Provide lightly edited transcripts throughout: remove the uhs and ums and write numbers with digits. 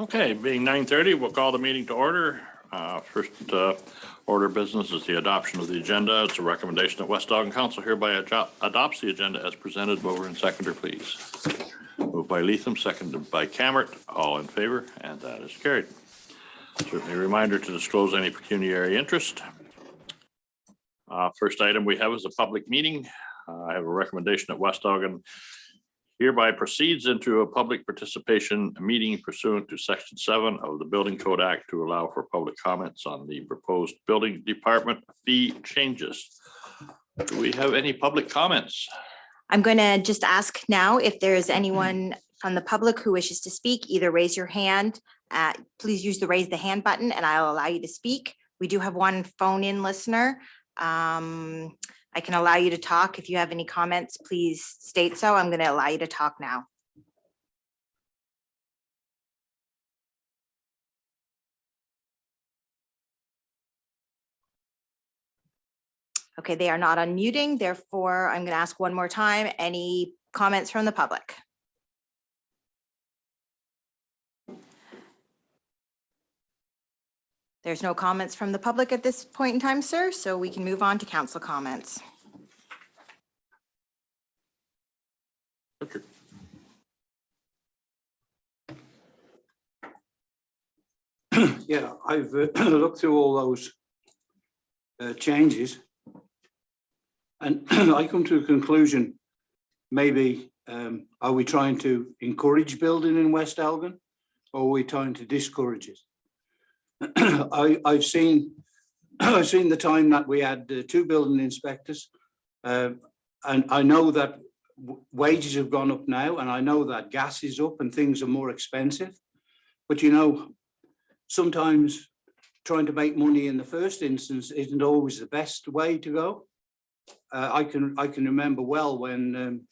Okay, being 9:30, we'll call the meeting to order. First order of business is the adoption of the agenda. It's a recommendation that West Elgin Council hereby adopts the agenda as presented. Mover and seconder, please. Moved by Leatham, seconded by Cammert. All in favor, and that is carried. Certainly a reminder to disclose any pecuniary interest. First item we have is a public meeting. I have a recommendation that West Elgin hereby proceeds into a public participation meeting pursuant to Section 7 of the Building Code Act to allow for public comments on the proposed building department fee changes. Do we have any public comments? I'm going to just ask now if there is anyone from the public who wishes to speak, either raise your hand. Please use the raise the hand button and I'll allow you to speak. We do have one phone-in listener. I can allow you to talk. If you have any comments, please state so. I'm going to allow you to talk now. Okay, they are not unmuting. Therefore, I'm going to ask one more time. Any comments from the public? There's no comments from the public at this point in time, sir, so we can move on to council comments. Richard. Yeah, I've looked through all those changes and I come to a conclusion, maybe are we trying to encourage building in West Elgin or are we trying to discourage it? I've seen the time that we had 2 building inspectors, and I know that wages have gone up now, and I know that gas is up and things are more expensive. But you know, sometimes trying to make money in the first instance isn't always the best way to go. I can remember well when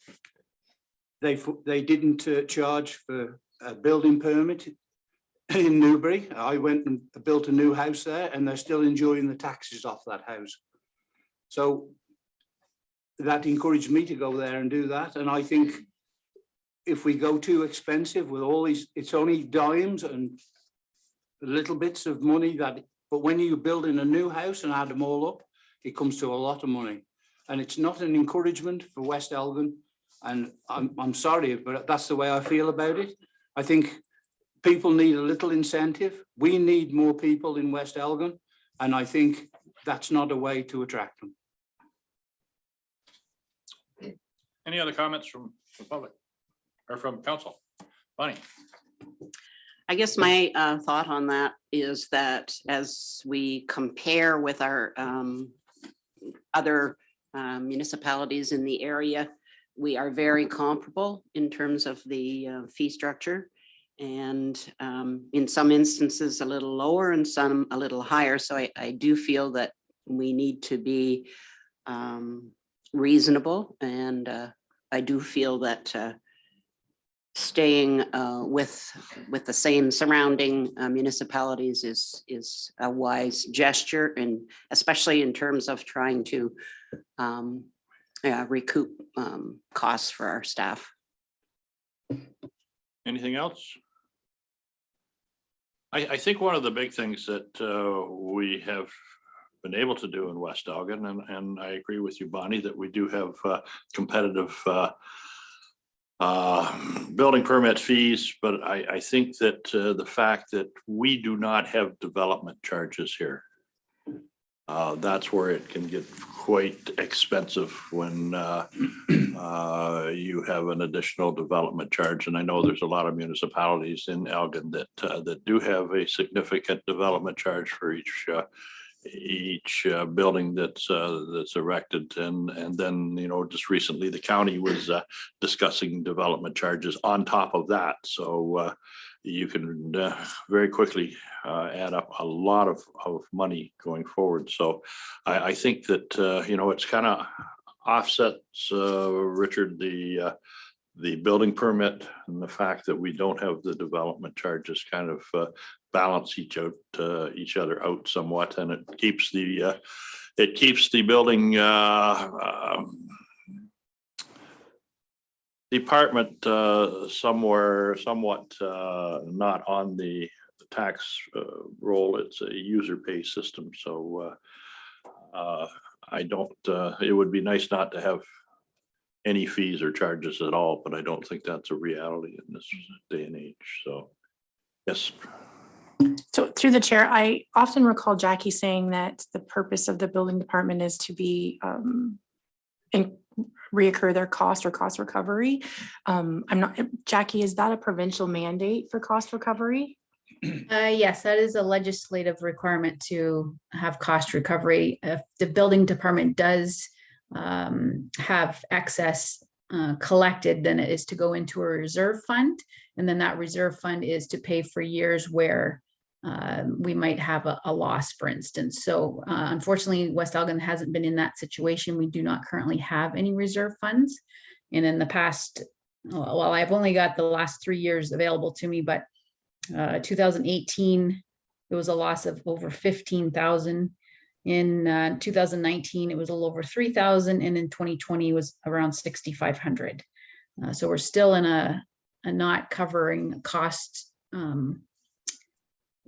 they didn't charge for a building permit in Newbury. I went and built a new house there and they're still enjoying the taxes off that house. So that encouraged me to go there and do that. And I think if we go too expensive with all these, it's only dimes and little bits of money but when you build in a new house and add them all up, it comes to a lot of money. And it's not an encouragement for West Elgin. And I'm sorry, but that's the way I feel about it. I think people need a little incentive. We need more people in West Elgin, and I think that's not a way to attract them. Any other comments from the public or from council? Bonnie. I guess my thought on that is that as we compare with our other municipalities in the area, we are very comparable in terms of the fee structure. And in some instances a little lower and some a little higher. So I do feel that we need to be reasonable, and I do feel that staying with the same surrounding municipalities is a wise gesture, and especially in terms of trying to recoup costs for our staff. Anything else? I think one of the big things that we have been able to do in West Elgin, and I agree with you, Bonnie, that we do have competitive building permit fees, but I think that the fact that we do not have development charges here, that's where it can get quite expensive when you have an additional development charge. And I know there's a lot of municipalities in Elgin that do have a significant development charge for each building that's erected, and then, you know, just recently the county was discussing development charges on top of that. So you can very quickly add up a lot of money going forward. So I think that you know, it's kind of offsets, Richard, the building permit, and the fact that we don't have the development charges kind of balance each other out somewhat, and it keeps the building department somewhat not on the tax roll. It's a user pay system. So I don't, it would be nice not to have any fees or charges at all, but I don't think that's a reality in this day and age. So, yes. So through the chair, I often recall Jackie saying that the purpose of the building department is to be reoccur their cost or cost recovery. I'm not, Jackie, is that a provincial mandate for cost recovery? Yes, that is a legislative requirement to have cost recovery. If the building department does have excess collected, then it is to go into a reserve fund. And then that reserve fund is to pay for years where we might have a loss, for instance. So unfortunately, West Elgin hasn't been in that situation. We do not currently have any reserve funds. And in the past, well, I've only got the last 3 years available to me, but 2018, it was a loss of over 15,000. In 2019, it was a little over 3,000. And in 2020, it was around 6,500. So we're still in a not covering cost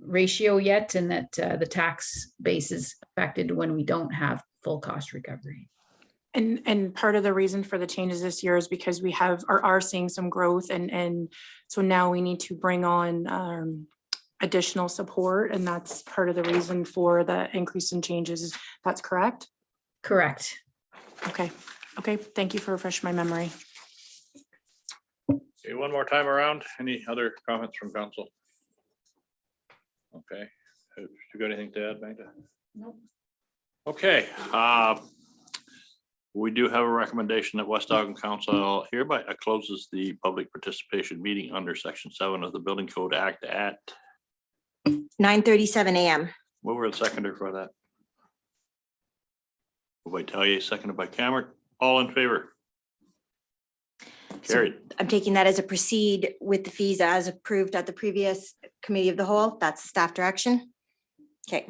ratio yet, and that the tax base is affected when we don't have full cost recovery. And part of the reason for the changes this year is because we are seeing some growth, and so now we need to bring on additional support, and that's part of the reason for the increase in changes. That's correct? Correct. Okay. Thank you for refreshing my memory. Okay, one more time around. Any other comments from council? Okay, have you got anything to add, Magda? Nope. Okay, we do have a recommendation that West Elgin Council hereby closes the public participation meeting under Section 7 of the Building Code Act at 9:37 a.m. mover and seconder for that. Moved by Tellier, seconded by Cameron. All in favor? Carried. I'm taking that as a proceed with the fees as approved at the previous committee of the whole. That's staff direction. Okay.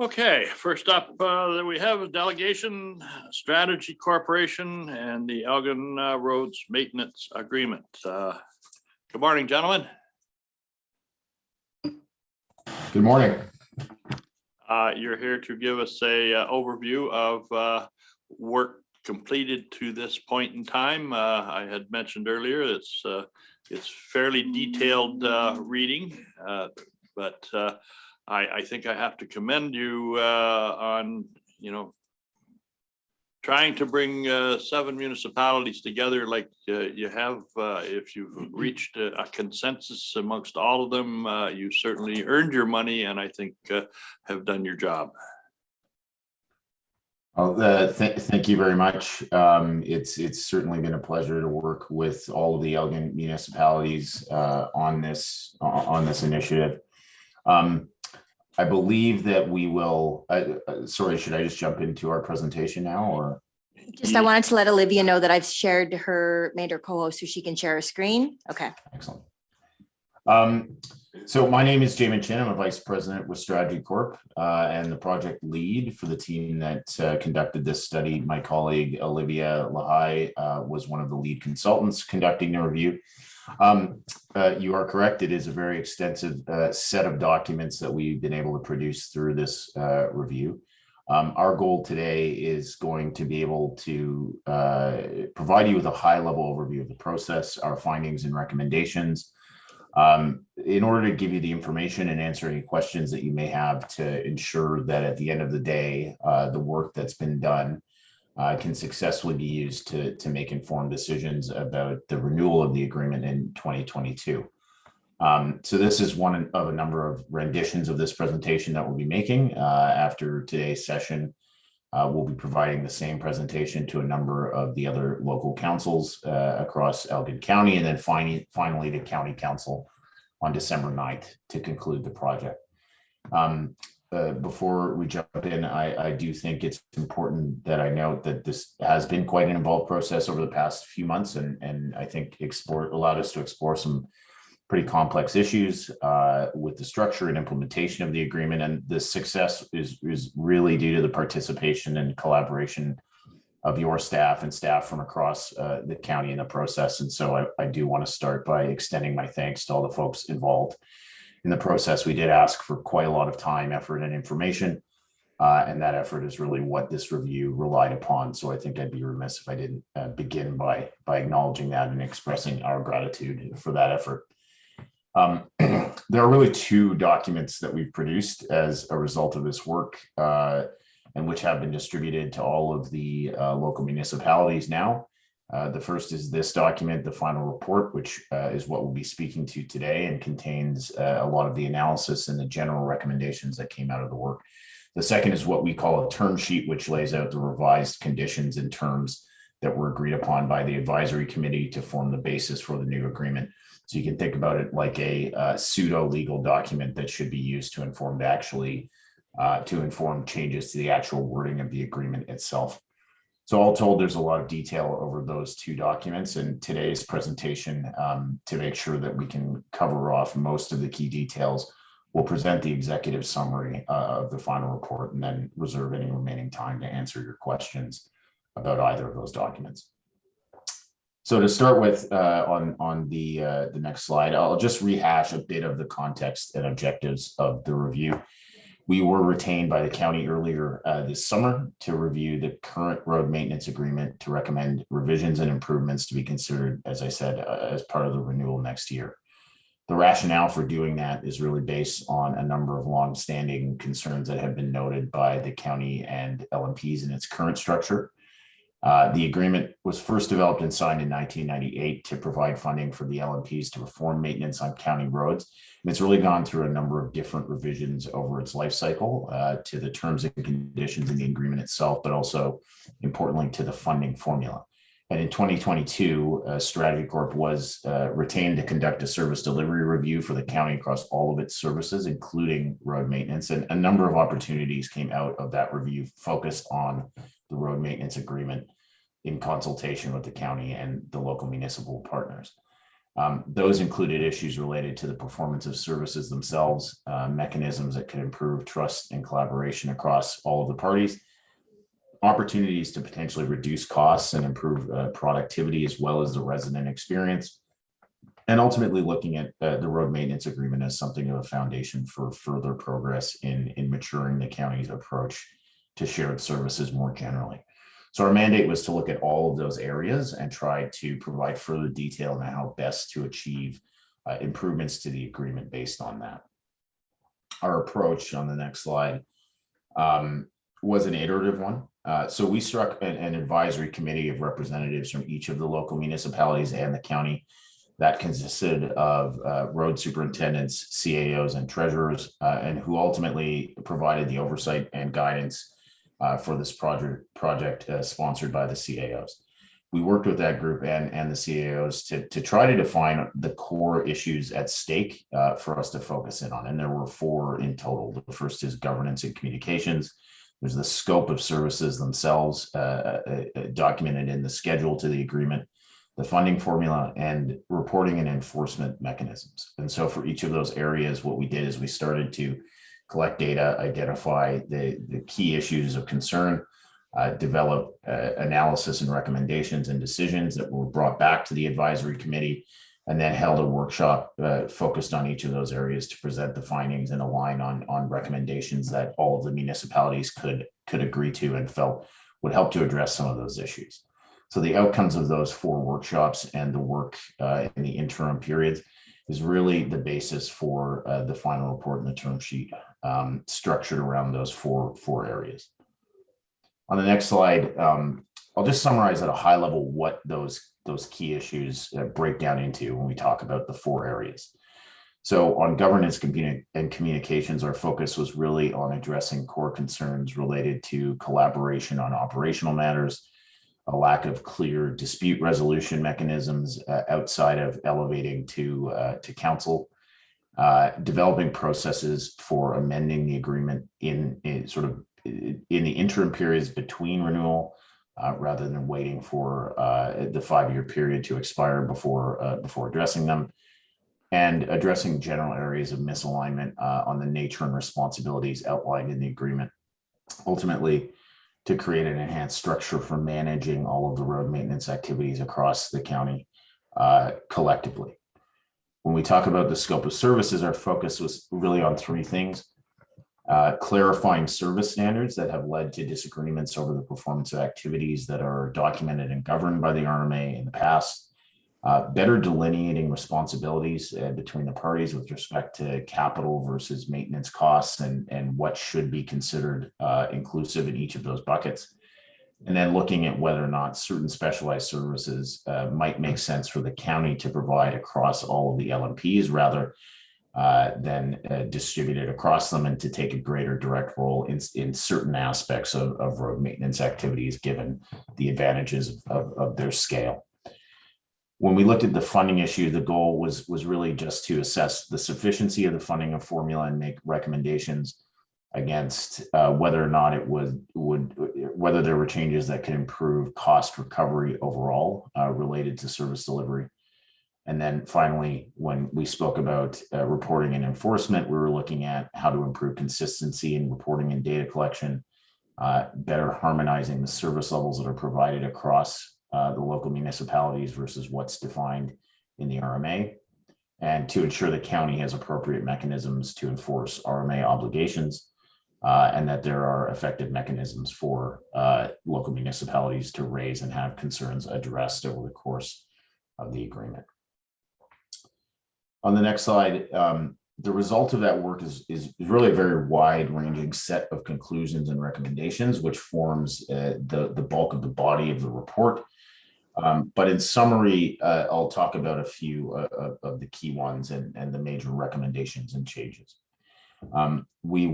Okay, first up that we have a delegation strategy corporation and the Elgin Roads Maintenance Agreement. Good morning, gentlemen. Good morning. You're here to give us a overview of work completed to this point in time. I had mentioned earlier it's fairly detailed reading, but I think I have to commend you on trying to bring 7 municipalities together like you have. If you've reached a consensus amongst all of them, you certainly earned your money, and I think have done your job. Thank you very much. It's certainly been a pleasure to work with all of the Elgin municipalities on this initiative. I believe that we will. Sorry, should I just jump into our presentation now, or? Just I wanted to let Olivia know that I've made her co-host so she can share her screen. Okay. Excellent. So my name is Jamin Chin. I'm a vice president with Strategy Corp and the project lead for the team that conducted this study. My colleague Olivia Lahai was one of the lead consultants conducting the review. You are correct. It is a very extensive set of documents that we've been able to produce through this review. Our goal today is going to be able to provide you with a high-level overview of the process, our findings and recommendations, in order to give you the information and answer any questions that you may have to ensure that at the end of the day, the work that's been done can successfully be used to make informed decisions about the renewal of the agreement in 2022. So this is one of a number of renditions of this presentation that we'll be making. After today's session, we'll be providing the same presentation to a number of the other local councils across Elgin County, and then finally to County Council on December 9th to conclude the project. Before we jump in, I do think it's important that I note that this has been quite an involved process over the past few months, and I think allowed us to explore some pretty complex issues with the structure and implementation of the agreement. And the success is really due to the participation and collaboration of your staff and staff from across the county in the process. And so I do want to start by extending my thanks to all the folks involved in the process. We did ask for quite a lot of time, effort, and information. And that effort is really what this review relied upon. So I think I'd be remiss if I didn't begin by acknowledging that and expressing our gratitude for that effort. There are really two documents that we've produced as a result of this work, and which have been distributed to all of the local municipalities now. The first is this document, the final report, which is what we'll be speaking to today, and contains a lot of the analysis and the general recommendations that came out of the work. The second is what we call a term sheet, which lays out the revised conditions and terms that were agreed upon by the advisory committee to form the basis for the new agreement. So you can think about it like a pseudo legal document that should be used to inform changes to the actual wording of the agreement itself. So all told, there's a lot of detail over those two documents, and today's presentation, to make sure that we can cover off most of the key details, we'll present the executive summary of the final report and then reserve any remaining time to answer your questions about either of those documents. So to start with, on the next slide, I'll just rehash a bit of the context and objectives of the review. We were retained by the county earlier this summer to review the current road maintenance agreement to recommend revisions and improvements to be considered, as I said, as part of the renewal next year. The rationale for doing that is really based on a number of longstanding concerns that have been noted by the county and LMPs in its current structure. The agreement was first developed and signed in 1998 to provide funding for the LMPs to perform maintenance on county roads. And it's really gone through a number of different revisions over its life cycle to the terms and conditions in the agreement itself, but also importantly to the funding formula. And in 2022, Strategy Corp was retained to conduct a service delivery review for the county across all of its services, including road maintenance. And a number of opportunities came out of that review focused on the road maintenance agreement in consultation with the county and the local municipal partners. Those included issues related to the performance of services themselves, mechanisms that could improve trust and collaboration across all of the parties, opportunities to potentially reduce costs and improve productivity as well as the resident experience, and ultimately looking at the road maintenance agreement as something of a foundation for further progress in maturing the county's approach to shared services more generally. So our mandate was to look at all of those areas and try to provide further detail on how best to achieve improvements to the agreement based on that. Our approach on the next slide was an iterative one. So we struck an advisory committee of representatives from each of the local municipalities and the county that consisted of road superintendents, CAOs, and treasurers, and who ultimately provided the oversight and guidance for this project sponsored by the CAOs. We worked with that group and the CAOs to try to define the core issues at stake for us to focus in on. And there were 4 in total. The first is governance and communications. There's the scope of services themselves, documented in the schedule to the agreement, the funding formula, and reporting and enforcement mechanisms. And so for each of those areas, what we did is we started to collect data, identify the key issues of concern, develop analysis and recommendations and decisions that were brought back to the advisory committee, and then held a workshop focused on each of those areas to present the findings and align on recommendations that all of the municipalities could agree to and felt would help to address some of those issues. So the outcomes of those 4 workshops and the work in the interim periods is really the basis for the final report and the term sheet structured around those four areas. On the next slide, I'll just summarize at a high level what those key issues break down into when we talk about the 4 areas. So on governance and communications, our focus was really on addressing core concerns related to collaboration on operational matters, a lack of clear dispute resolution mechanisms outside of elevating to council, developing processes for amending the agreement in the interim periods between renewal, rather than waiting for the 5-year period to expire before addressing them, and addressing general areas of misalignment on the nature and responsibilities outlined in the agreement. Ultimately, to create an enhanced structure for managing all of the road maintenance activities across the county collectively. When we talk about the scope of services, our focus was really on three things. Clarifying service standards that have led to disagreements over the performance of activities that are documented and governed by the RMA in the past. Better delineating responsibilities between the parties with respect to capital versus maintenance costs and what should be considered inclusive in each of those buckets. And then looking at whether or not certain specialized services might make sense for the county to provide across all of the LMPs rather than distributed across them, and to take a greater direct role in certain aspects of road maintenance activities, given the advantages of their scale. When we looked at the funding issue, the goal was really just to assess the sufficiency of the funding of formula and make recommendations against whether or not it whether there were changes that could improve cost recovery overall related to service delivery. And then finally, when we spoke about reporting and enforcement, we were looking at how to improve consistency in reporting and data collection, better harmonizing the service levels that are provided across the local municipalities versus what's defined in the RMA, and to ensure the county has appropriate mechanisms to enforce RMA obligations, and that there are effective mechanisms for local municipalities to raise and have concerns addressed over the course of the agreement. On the next slide, the result of that work is really a very wide-ranging set of conclusions and recommendations, which forms the bulk of the body of the report. But in summary, I'll talk about a few of the key ones and the major recommendations and changes. We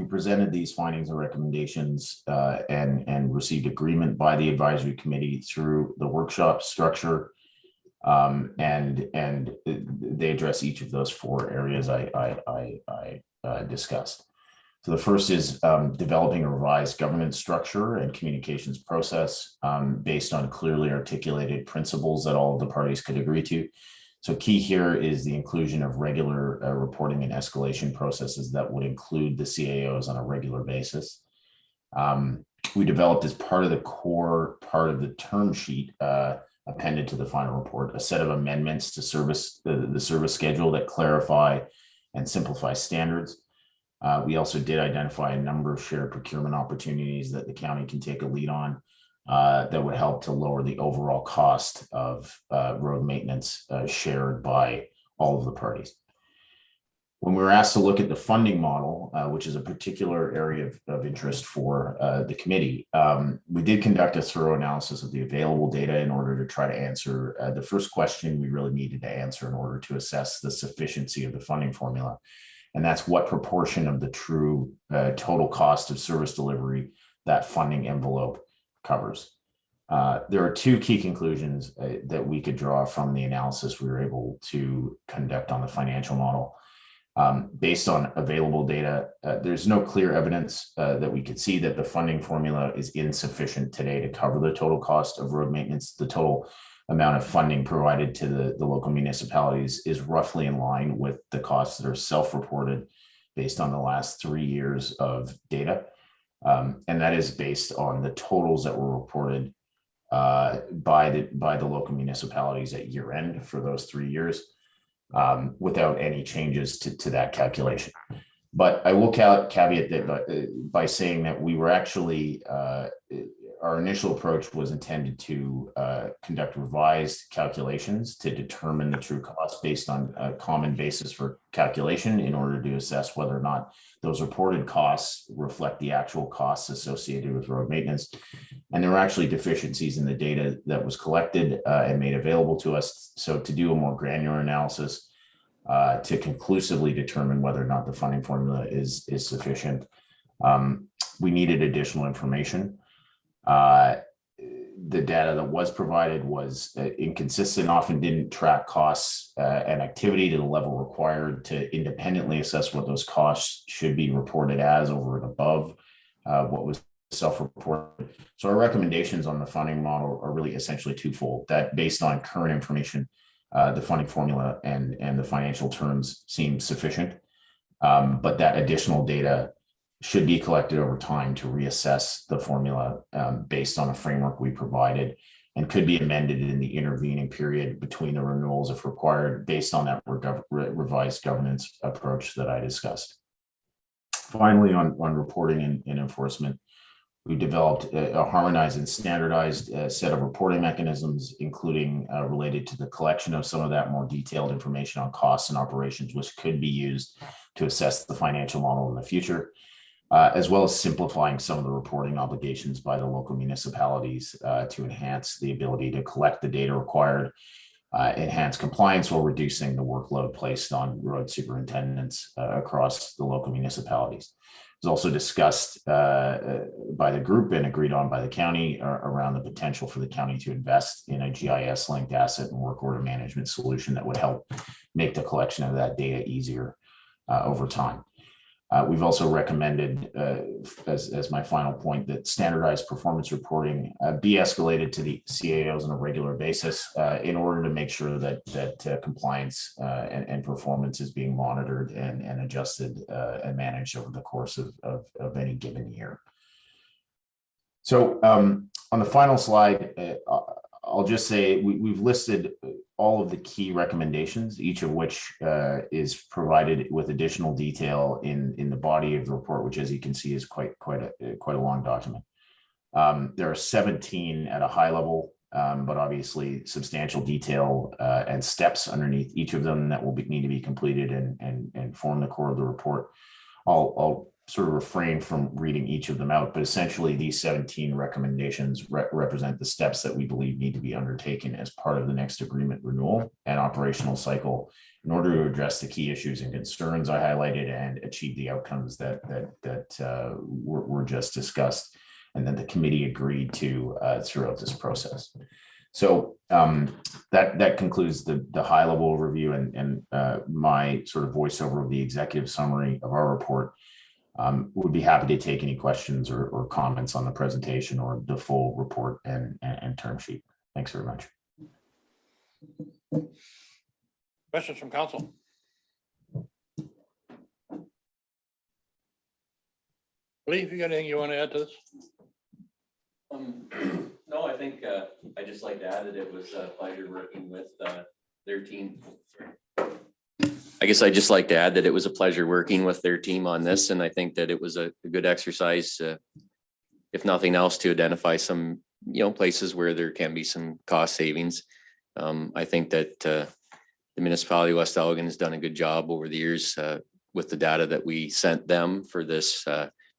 presented these findings and recommendations and received agreement by the advisory committee through the workshop structure. And they address each of those four areas I discussed. So the first is developing a revised governance structure and communications process based on clearly articulated principles that all of the parties could agree to. So key here is the inclusion of regular reporting and escalation processes that would include the CAOs on a regular basis. We developed, as part of the core part of the term sheet appended to the final report, a set of amendments to the service schedule that clarify and simplify standards. We also did identify a number of shared procurement opportunities that the county can take a lead on that would help to lower the overall cost of road maintenance shared by all of the parties. When we were asked to look at the funding model, which is a particular area of interest for the committee, we did conduct a thorough analysis of the available data in order to try to answer the first question we really needed to answer in order to assess the sufficiency of the funding formula. And that's what proportion of the true total cost of service delivery that funding envelope covers. There are two key conclusions that we could draw from the analysis we were able to conduct on the financial model. Based on available data, there's no clear evidence that we could see that the funding formula is insufficient today to cover the total cost of road maintenance. The total amount of funding provided to the local municipalities is roughly in line with the costs that are self-reported based on the last 3 years of data. And that is based on the totals that were reported by the local municipalities at year end for those 3 years. Without any changes to that calculation. But I will caveat that by saying that we were actually, our initial approach was intended to conduct revised calculations to determine the true cost based on a common basis for calculation in order to assess whether or not those reported costs reflect the actual costs associated with road maintenance. And there were actually deficiencies in the data that was collected and made available to us. So to do a more granular analysis to conclusively determine whether or not the funding formula is sufficient, we needed additional information. The data that was provided was inconsistent, often didn't track costs and activity to the level required to independently assess what those costs should be reported as over and above what was self-reported. So our recommendations on the funding model are really essentially twofold: that based on current information, the funding formula and the financial terms seem sufficient, but that additional data should be collected over time to reassess the formula based on a framework we provided, and could be amended in the intervening period between the renewals if required, based on that revised governance approach that I discussed. Finally, on reporting and enforcement, we developed a harmonized and standardized set of reporting mechanisms, including related to the collection of some of that more detailed information on costs and operations, which could be used to assess the financial model in the future, as well as simplifying some of the reporting obligations by the local municipalities to enhance the ability to collect the data required, enhance compliance while reducing the workload placed on road superintendents across the local municipalities. It was also discussed by the group and agreed on by the county around the potential for the county to invest in a GIS-linked asset and work order management solution that would help make the collection of that data easier over time. We've also recommended, as my final point, that standardized performance reporting be escalated to the CAOs on a regular basis in order to make sure that compliance and performance is being monitored and adjusted and managed over the course of any given year. So on the final slide, I'll just say we've listed all of the key recommendations, each of which is provided with additional detail in the body of the report, which, as you can see, is quite a long document. There are 17 at a high level, but obviously substantial detail and steps underneath each of them that will need to be completed and form the core of the report. I'll sort of refrain from reading each of them out, but essentially these 17 recommendations represent the steps that we believe need to be undertaken as part of the next agreement renewal and operational cycle in order to address the key issues and concerns I highlighted and achieve the outcomes that were just discussed and then the committee agreed to throughout this process. So that concludes the high level overview and my sort of voiceover of the executive summary of our report. Would be happy to take any questions or comments on the presentation or the full report and term sheet. Thanks very much. Questions from council? Lee, have you got anything you want to add to this? No, I think I just like to add that it was a pleasure working with their team. I guess I'd just like to add that it was a pleasure working with their team on this, and I think that it was a good exercise, if nothing else, to identify some places where there can be some cost savings. I think that the municipality of West Elgin has done a good job over the years with the data that we sent them for this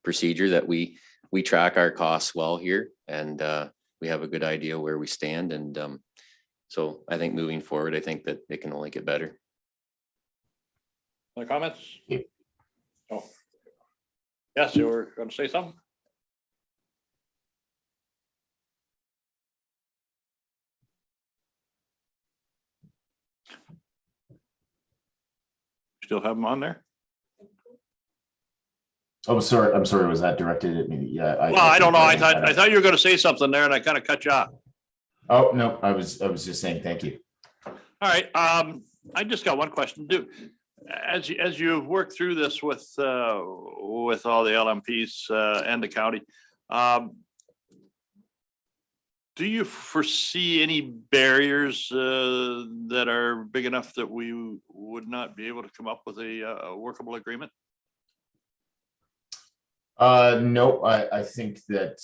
procedure, that we track our costs well here, and we have a good idea where we stand. And so I think moving forward, I think that it can only get better. Other comments? Oh, yes, you were going to say something? Still have them on there? Oh, sorry. I'm sorry. Was that directed at me? Yeah. Well, I don't know. I thought you were going to say something there, and I kind of cut you off. Oh no, I was just saying thank you. All right. I just got one question. As you've worked through this with all the LMPs and the county, do you foresee any barriers that are big enough that we would not be able to come up with a workable agreement? No, I think that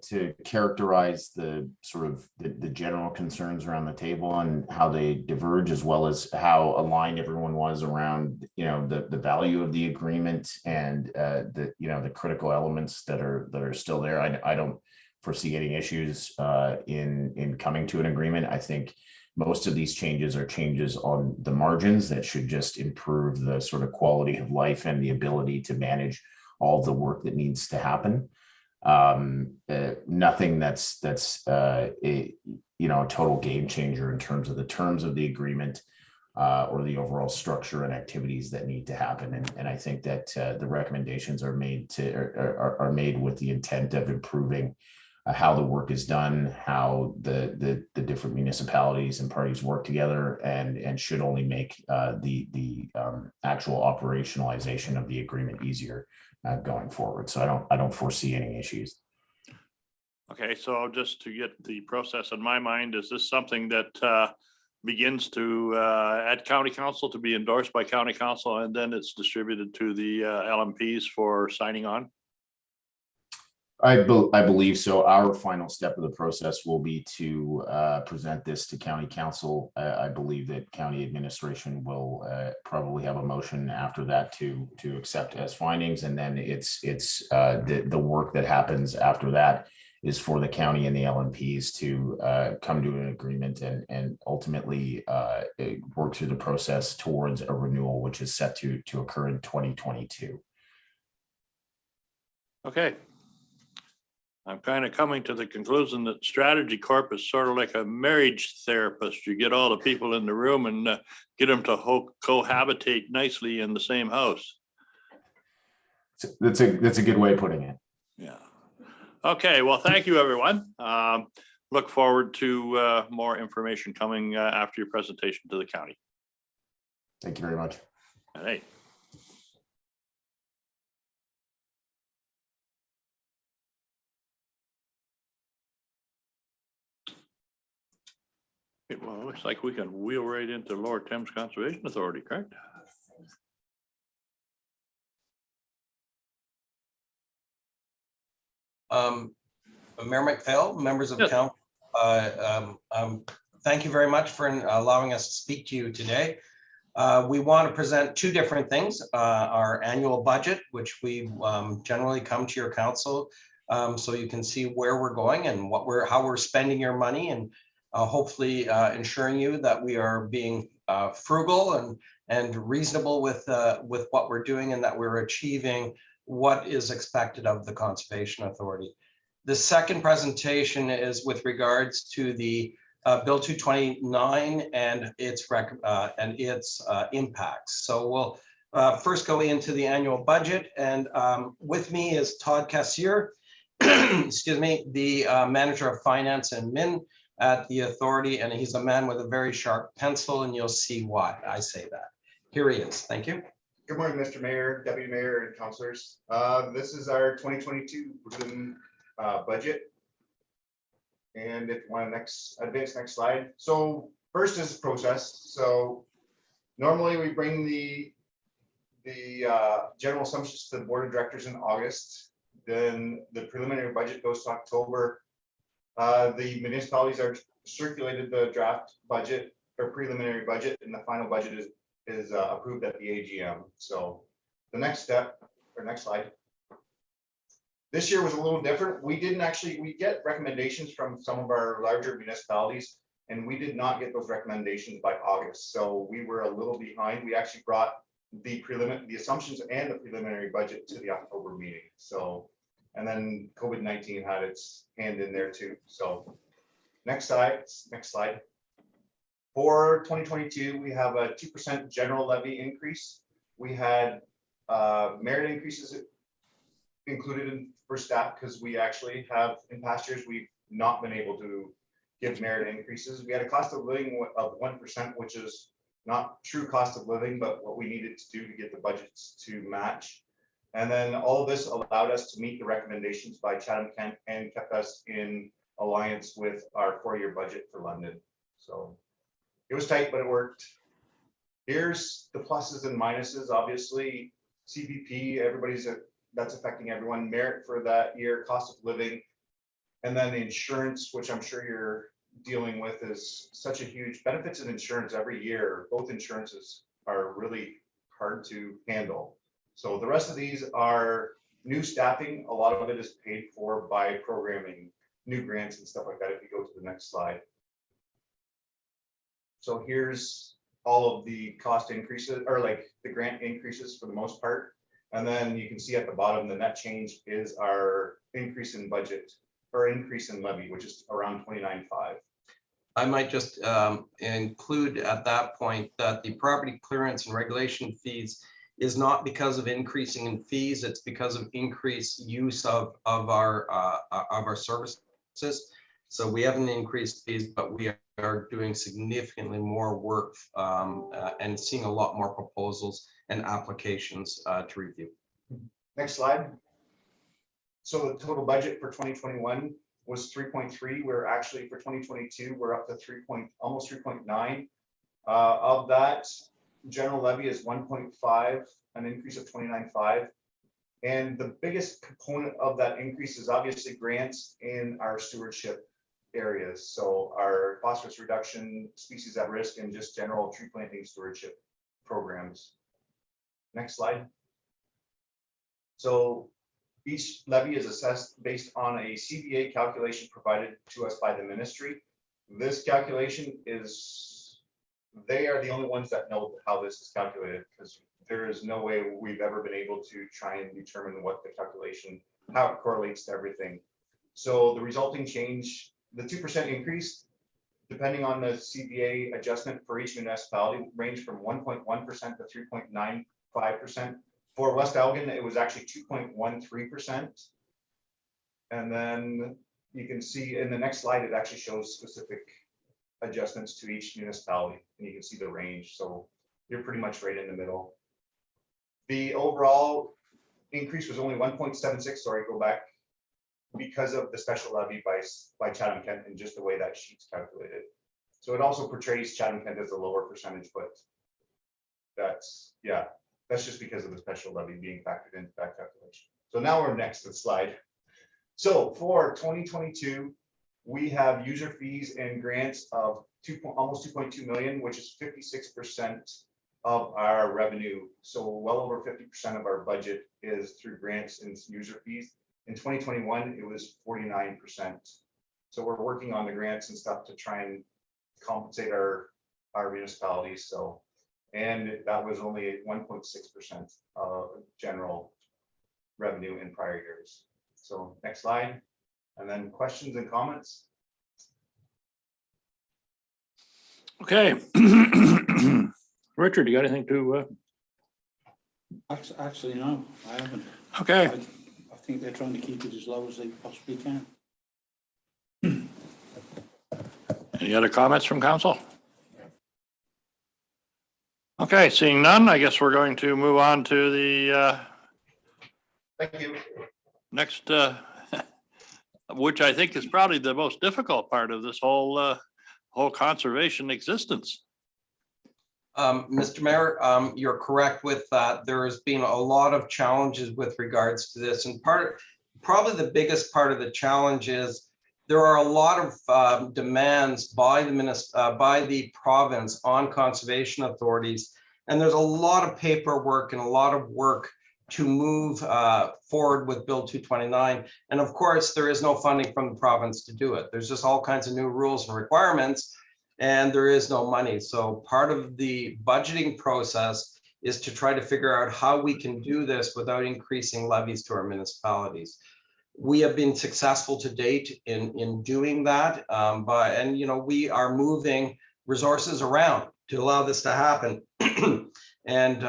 to characterize the sort of the general concerns around the table and how they diverge, as well as how aligned everyone was around, the value of the agreement and the critical elements that are still there. I don't foresee any issues in coming to an agreement. I think most of these changes are changes on the margins that should just improve the sort of quality of life and the ability to manage all of the work that needs to happen. Nothing that's a total game changer in terms of the terms of the agreement or the overall structure and activities that need to happen. And I think that the recommendations are made with the intent of improving how the work is done, how the different municipalities and parties work together, and should only make the actual operationalization of the agreement easier going forward. So I don't foresee any issues. Okay, so just to get the process in my mind, is this something that begins to at county council to be endorsed by county council, and then it's distributed to the LMPs for signing on? I believe so. Our final step of the process will be to present this to county council. I believe that county administration will probably have a motion after that to accept as findings, and then it's the work that happens after that is for the county and the LMPs to come to an agreement and ultimately work through the process towards a renewal, which is set to occur in 2022. Okay. I'm kind of coming to the conclusion that Strategy Corp is sort of like a marriage therapist. You get all the people in the room and get them to cohabitate nicely in the same house. That's a good way of putting it. Yeah. Okay, well, thank you, everyone. Look forward to more information coming after your presentation to the county. Thank you very much. All right. Well, it looks like we can wheel right into Lower Thames Conservation Authority, correct? Mayor McPhail, members of Yes. council, thank you very much for allowing us to speak to you today. We want to present two different things, our annual budget, which we generally come to your council so you can see where we're going and how we're spending your money, and hopefully ensuring you that we are being frugal and reasonable with what we're doing, and that we're achieving what is expected of the Conservation Authority. The second presentation is with regards to the Bill 229 and its impacts. So we'll first go into the annual budget, and with me is Todd Cassier, excuse me, the manager of finance and min at the authority, and he's a man with a very sharp pencil, and you'll see why I say that. Here he is. Thank you. Good morning, Mr. Mayor, Deputy Mayor, and councilors. This is our 2022 budget. And if you want to advance next slide. So first is process. So normally we bring the general assumptions to the board of directors in August. Then the preliminary budget goes to October. The municipalities are circulated the draft budget or preliminary budget, and the final budget is approved at the AGM. So the next step, or next slide. This year was a little different. We get recommendations from some of our larger municipalities, and we did not get those recommendations by August. So we were a little behind. We actually brought the assumptions and the preliminary budget to the October meeting. So, and then COVID-19 had its hand in there too. So next slide. For 2022, we have a 2% general levy increase. We had merit increases included for staff, because we actually have, in past years, we've not been able to give merit increases. We had a cost of living of 1%, which is not true cost of living, but what we needed to do to get the budgets to match. And then all of this allowed us to meet the recommendations by Chatham-Kent and kept us in alliance with our 4-year budget for London. So it was tight, but it worked. Here's the pluses and minuses. Obviously, CPP, that's affecting everyone. Merit for that year, cost of living, and then the insurance, which I'm sure you're dealing with, is such a huge benefits in insurance every year. Both insurances are really hard to handle. So the rest of these are new staffing. A lot of it is paid for by programming, new grants and stuff like that. If you go to the next slide. So here's all of the cost increases, or like the grant increases for the most part. And then you can see at the bottom, the net change is our increase in budget or increase in levy, which is around 29.5. I might just include at that point that the property clearance and regulation fees is not because of increasing in fees, it's because of increased use of our services purposes. So we haven't increased fees, but we are doing significantly more work and seeing a lot more proposals and applications to review. Next slide. So the total budget for 2021 was 3.3. We're actually for 2022, we're up to almost 3.9. Of that, general levy is 1.5, an increase of 29.5. And the biggest component of that increase is obviously grants in our stewardship areas. So our phosphorus reduction, species at risk, and just general tree planting stewardship programs. Next slide. So each levy is assessed based on a CBA calculation provided to us by the ministry. This calculation is, they are the only ones that know how this is calculated, because there is no way we've ever been able to try and determine what the calculation, how it correlates to everything. So the resulting change, the 2% increase, depending on the CBA adjustment for each municipality, range from 1.1% to 3.95%. For West Elgin, it was actually 2.13%. And then you can see in the next slide, it actually shows specific adjustments to each municipality, and you can see the range. So you're pretty much right in the middle. The overall increase was only 1.76. Sorry, go back, because of the special levy by Chatham Kent and just the way that sheet's calculated. So it also portrays Chatham Kent as a lower percentage, but that's, yeah, that's just because of the special levy being factored into that calculation. So now we're next to the slide. So for 2022, we have user fees and grants of almost 2.2 million, which is 56% of our revenue. So well over 50% of our budget is through grants and user fees. In 2021, it was 49%. So we're working on the grants and stuff to try and compensate our municipalities. So, and that was only 1.6% of general revenue in prior years. So next slide, and then questions and comments. Okay. Richard, you got anything to? Actually, no, I haven't. Okay. I think they're trying to keep it as low as they possibly can. Any other comments from council? Okay, seeing none, I guess we're going to move on to the Thank you. next, which I think is probably the most difficult part of this whole conservation existence. Mr. Mayor, you're correct with that. There has been a lot of challenges with regards to this, and probably the biggest part of the challenge is there are a lot of demands by the province on conservation authorities, and there's a lot of paperwork and a lot of work to move forward with Bill 229. And of course, there is no funding from the province to do it. There's just all kinds of new rules and requirements, and there is no money. So part of the budgeting process is to try to figure out how we can do this without increasing levies to our municipalities. We have been successful to date in doing that, and you know, we are moving resources around to allow this to happen. And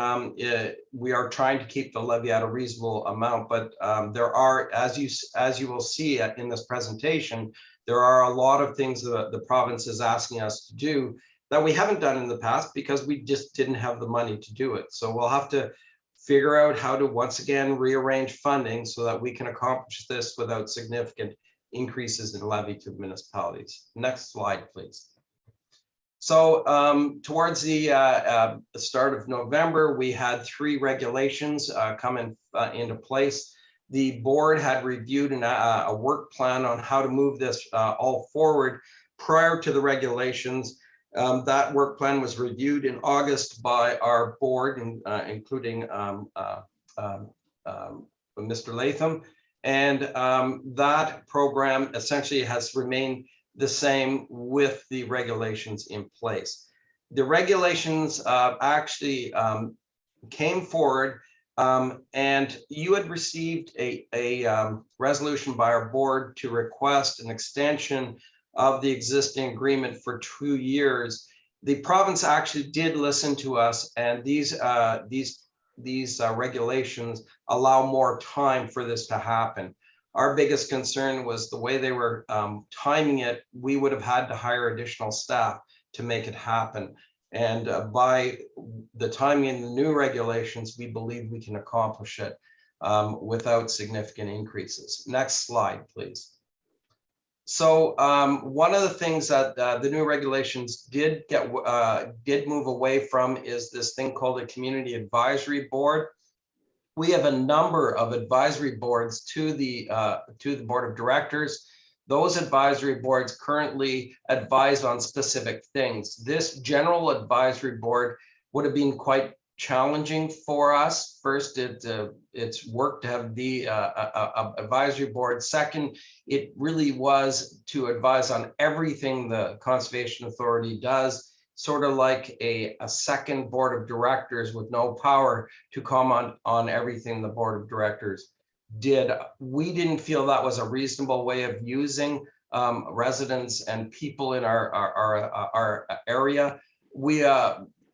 we are trying to keep the levy at a reasonable amount, but there are, as you will see in this presentation, there are a lot of things that the province is asking us to do that we haven't done in the past because we just didn't have the money to do it. So we'll have to figure out how to once again rearrange funding so that we can accomplish this without significant increases in levy to municipalities. Next slide, please. So towards the start of November, we had 3 regulations come into place. The board had reviewed a work plan on how to move this all forward prior to the regulations. That work plan was reviewed in August by our board, including Mr. Latham, and that program essentially has remained the same with the regulations in place. The regulations actually came forward, and you had received a resolution by our board to request an extension of the existing agreement for 2 years. The province actually did listen to us, and these regulations allow more time for this to happen. Our biggest concern was the way they were timing it. We would have had to hire additional staff to make it happen. And by the timing in the new regulations, we believe we can accomplish it without significant increases. Next slide, please. So one of the things that the new regulations did move away from is this thing called a community advisory board. We have a number of advisory boards to the board of directors. Those advisory boards currently advise on specific things. This general advisory board would have been quite challenging for us. First, it's work to have the advisory board. Second, it really was to advise on everything the Conservation Authority does, sort of like a second board of directors with no power to comment on everything the board of directors did. We didn't feel that was a reasonable way of using residents and people in our area.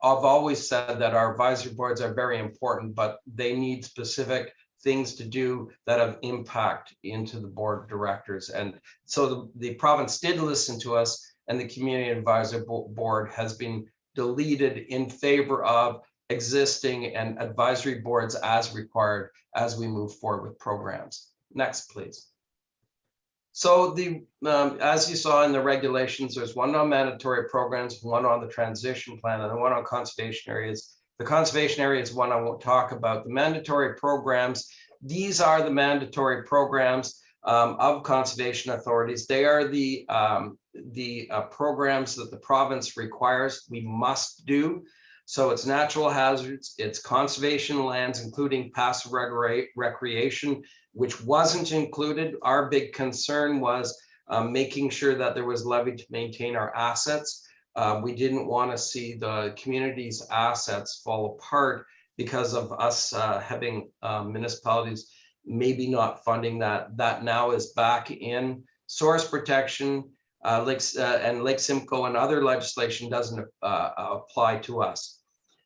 I've always said that our advisory boards are very important, but they need specific things to do that have impact into the board of directors. And so the province did listen to us, and the community advisory board has been deleted in favor of existing and advisory boards as required as we move forward with programs. Next, please. So as you saw in the regulations, there's one on mandatory programs, one on the transition plan, and one on conservation areas. The conservation area is one I won't talk about. The mandatory programs, these are the mandatory programs of conservation authorities. They are the programs that the province requires we must do. So it's natural hazards, it's conservation lands, including passive recreation, which wasn't included. Our big concern was making sure that there was levy to maintain our assets. We didn't want to see the community's assets fall apart because of us having municipalities maybe not funding that. That now is back in source protection. Lake Simcoe and other legislation doesn't apply to us.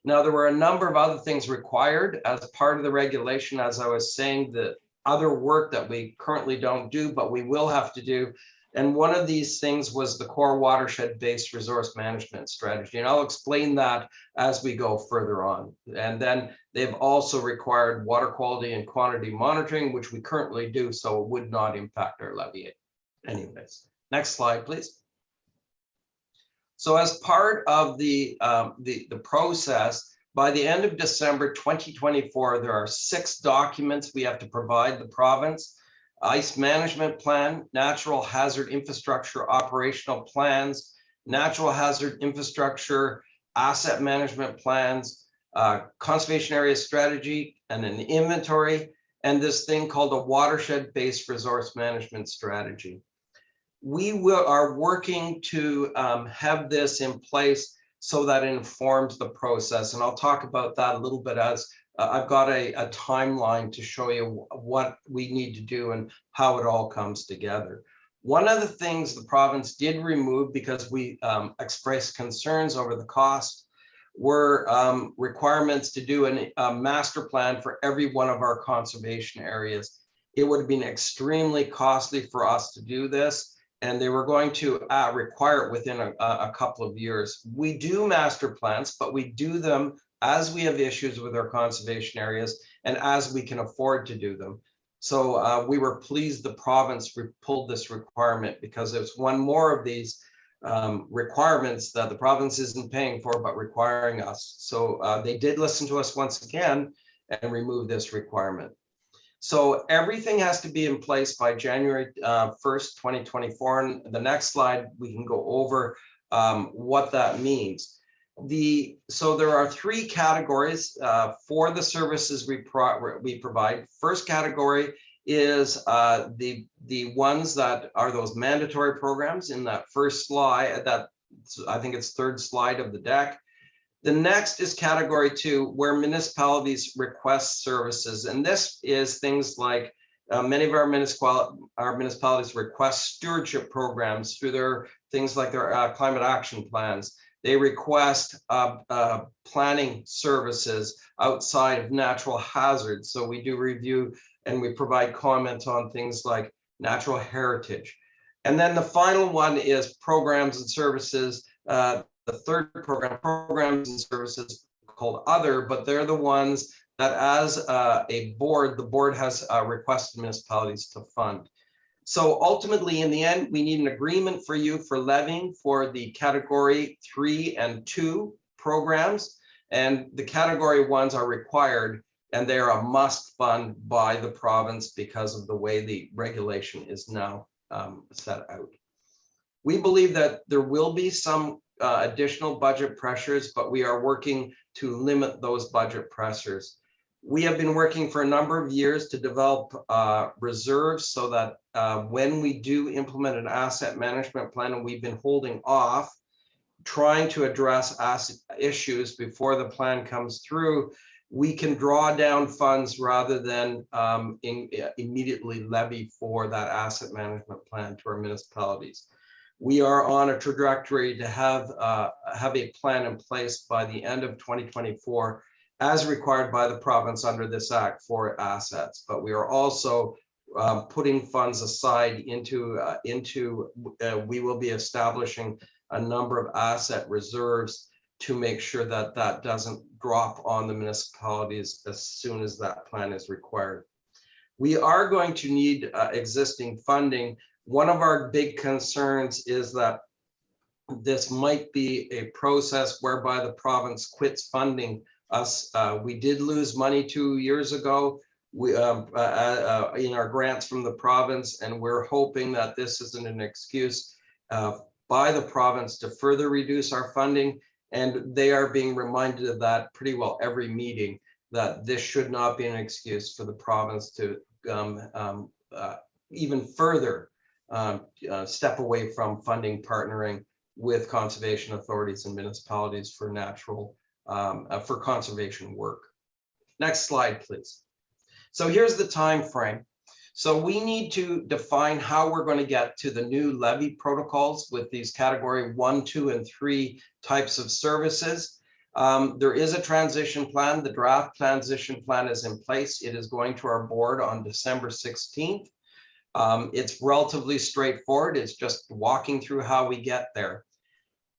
Now, there were a number of other things required as part of the regulation. As I was saying, the other work that we currently don't do, but we will have to do. And one of these things was the core watershed-based resource management strategy. And I'll explain that as we go further on. And then they've also required water quality and quantity monitoring, which we currently do, so it would not impact our levy anyways. Next slide, please. So as part of the process, by the end of December 2024, there are 6 documents we have to provide the province: ice management plan, natural hazard infrastructure operational plans, natural hazard infrastructure asset management plans, conservation area strategy, and an inventory, and this thing called a watershed-based resource management strategy. We are working to have this in place so that it informs the process. And I'll talk about that a little bit as I've got a timeline to show you what we need to do and how it all comes together. One of the things the province did remove, because we expressed concerns over the cost, were requirements to do a master plan for every one of our conservation areas. It would have been extremely costly for us to do this, and they were going to require it within a couple of years. We do master plans, but we do them as we have issues with our conservation areas and as we can afford to do them. So we were pleased the province pulled this requirement, because it's one more of these requirements that the province isn't paying for, but requiring us. So they did listen to us once again and remove this requirement. So everything has to be in place by January 1st, 2024. And the next slide, we can go over what that means. So there are 3 categories for the services we provide. First category is the ones that are those mandatory programs in that first slide, that I think it's 3rd slide of the deck. The next is category 2, where municipalities request services. And this is things like many of our municipalities request stewardship programs through their things like their climate action plans. They request planning services outside of natural hazards. So we do review and we provide comments on things like natural heritage. And then the final one is programs and services. The third program, programs and services called other, but they're the ones that as a board, the board has requested municipalities to fund. So ultimately, in the end, we need an agreement for you for levying for the category 3 and 2 programs. And the category 1s are required, and they are a must fund by the province because of the way the regulation is now set out. We believe that there will be some additional budget pressures, but we are working to limit those budget pressures. We have been working for a number of years to develop reserves so that when we do implement an asset management plan, and we've been holding off trying to address asset issues before the plan comes through, we can draw down funds rather than immediately levy for that asset management plan to our municipalities. We are on a trajectory to have a plan in place by the end of 2024, as required by the province under this act for assets. But we are also putting funds aside we will be establishing a number of asset reserves to make sure that that doesn't drop on the municipalities as soon as that plan is required. We are going to need existing funding. One of our big concerns is that this might be a process whereby the province quits funding us. We did lose money 2 years ago in our grants from the province, and we're hoping that this isn't an excuse by the province to further reduce our funding. And they are being reminded of that pretty well every meeting, that this should not be an excuse for the province to even further step away from funding partnering with conservation authorities and municipalities for for conservation work. Next slide, please. So here's the time frame. So we need to define how we're going to get to the new levee protocols with these category 1, 2, and 3 types of services. There is a transition plan. The draft transition plan is in place. It is going to our board on December 16th. It's relatively straightforward. It's just walking through how we get there.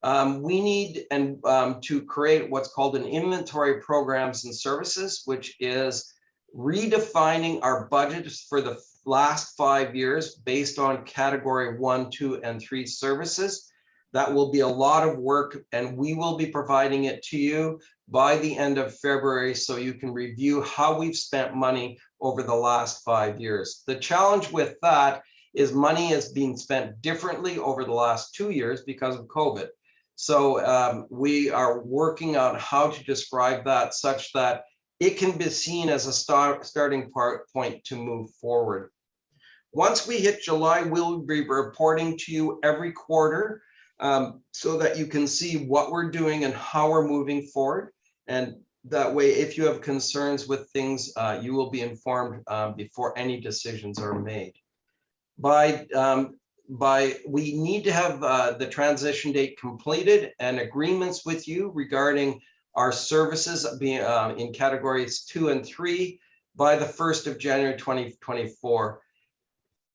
We need to create what's called an inventory programs and services, which is redefining our budgets for the last 5 years based on category 1, 2, and 3 services. That will be a lot of work, and we will be providing it to you by the end of February so you can review how we've spent money over the last 5 years. The challenge with that is money is being spent differently over the last 2 years because of COVID. So we are working on how to describe that such that it can be seen as a starting point to move forward. Once we hit July, we'll be reporting to you every quarter so that you can see what we're doing and how we're moving forward. And that way, if you have concerns with things, you will be informed before any decisions are made. We need to have the transition date completed and agreements with you regarding our services being in categories 2 and 3 by the 1st of January 2024.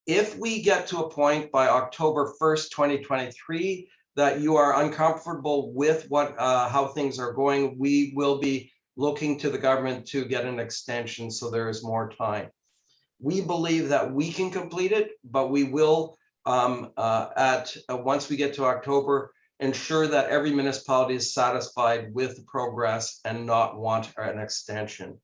If we get to a point by October 1st, 2023, that you are uncomfortable with how things are going, we will be looking to the government to get an extension so there is more time. We believe that we can complete it, but we will, once we get to October, ensure that every municipality is satisfied with the progress and not want an extension.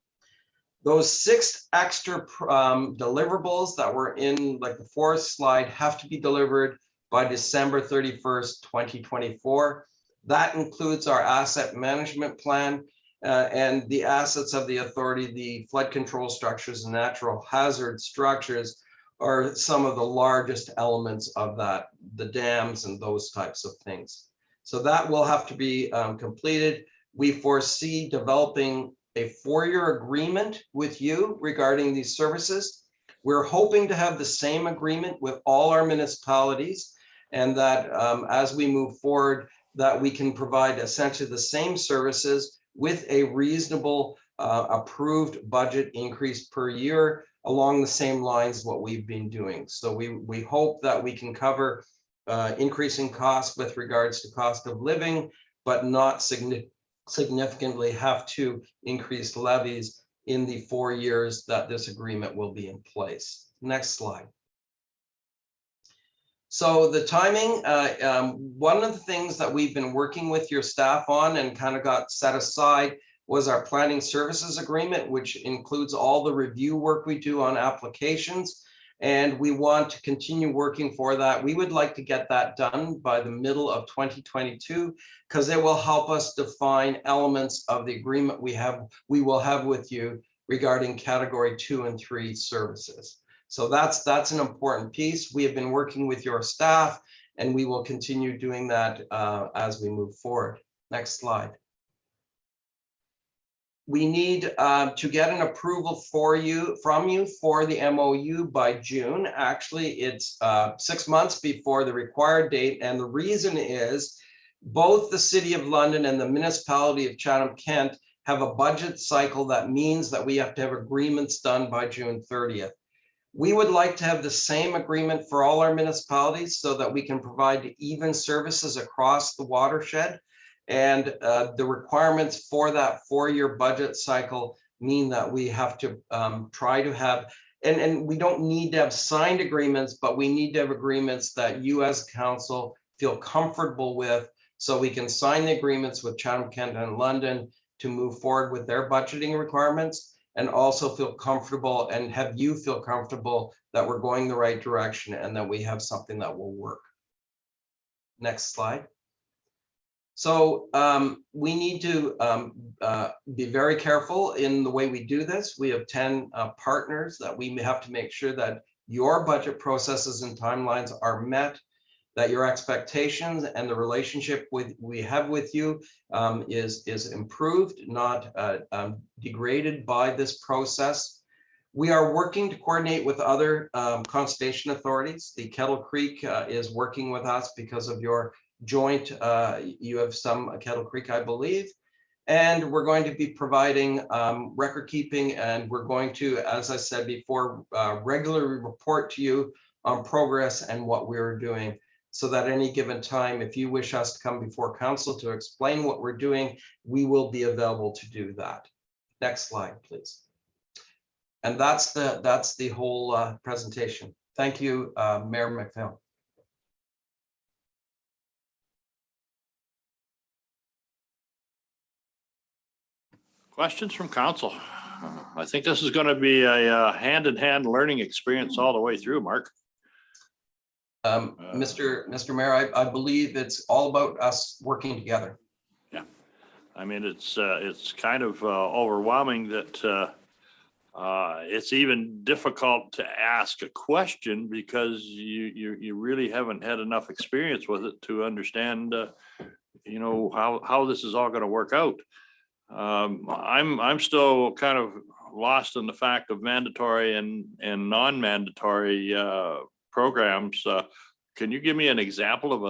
Those 6 extra deliverables that were in like the 4th slide have to be delivered by December 31st, 2024. That includes our asset management plan and the assets of the authority. The flood control structures and natural hazard structures are some of the largest elements of that, the dams and those types of things. So that will have to be completed. We foresee developing a 4-year agreement with you regarding these services. We're hoping to have the same agreement with all our municipalities, and that as we move forward, that we can provide essentially the same services with a reasonable approved budget increase per year along the same lines what we've been doing. So we hope that we can cover increasing costs with regards to cost of living, but not significantly have to increase levies in the 4 years that this agreement will be in place. Next slide. So the timing, one of the things that we've been working with your staff on and kind of got set aside was our planning services agreement, which includes all the review work we do on applications. And we want to continue working for that. We would like to get that done by the middle of 2022, because it will help us define elements of the agreement we will have with you regarding category 2 and 3 services. So that's an important piece. We have been working with your staff, and we will continue doing that as we move forward. Next slide. We need to get an approval from you for the MOU by June. Actually, it's 6 months before the required date. And the reason is both the City of London and the municipality of Chatham-Kent have a budget cycle that means that we have to have agreements done by June 30th. We would like to have the same agreement for all our municipalities so that we can provide even services across the watershed. And the requirements for that 4-year budget cycle mean that we have to try to have, and we don't need to have signed agreements, but we need to have agreements that you as council feel comfortable with, so we can sign the agreements with Chatham-Kent and London to move forward with their budgeting requirements, and also feel comfortable and have you feel comfortable that we're going the right direction and that we have something that will work. Next slide. So we need to be very careful in the way we do this. We have 10 partners that we have to make sure that your budget processes and timelines are met, that your expectations and the relationship we have with you is improved, not degraded by this process. We are working to coordinate with other conservation authorities. The Kettle Creek is working with us because of your joint, you have some Kettle Creek, I believe, and we're going to be providing record keeping, and we're going to, as I said before, regularly report to you on progress and what we're doing, so that any given time, if you wish us to come before council to explain what we're doing, we will be available to do that. Next slide, please. And that's the whole presentation. Thank you, Mayor McPhail. Questions from council? I think this is going to be a hand-in-hand learning experience all the way through, Mark. Mr. Mayor, I believe it's all about us working together. Yeah, I mean, it's kind of overwhelming that it's even difficult to ask a question because you really haven't had enough experience with it to understand, you know, how this is all going to work out. I'm still kind of lost in the fact of mandatory and non-mandatory programs. Can you give me an example of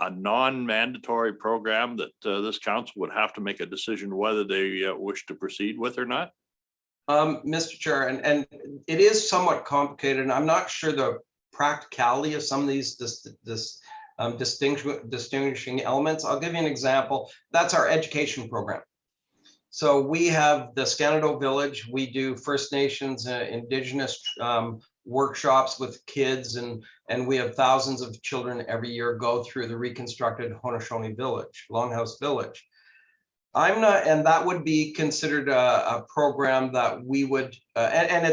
a non-mandatory program that this council would have to make a decision whether they wish to proceed with or not? Mr. Chair, and it is somewhat complicated, and I'm not sure the practicality of some of these distinguishing elements. I'll give you an example. That's our education program. So we have the Scanado Village. We do First Nations, Indigenous workshops with kids, and we have thousands of children every year go through the reconstructed Haudenosaunee Village, Longhouse Village. I'm not, and that would be considered a program that we would, and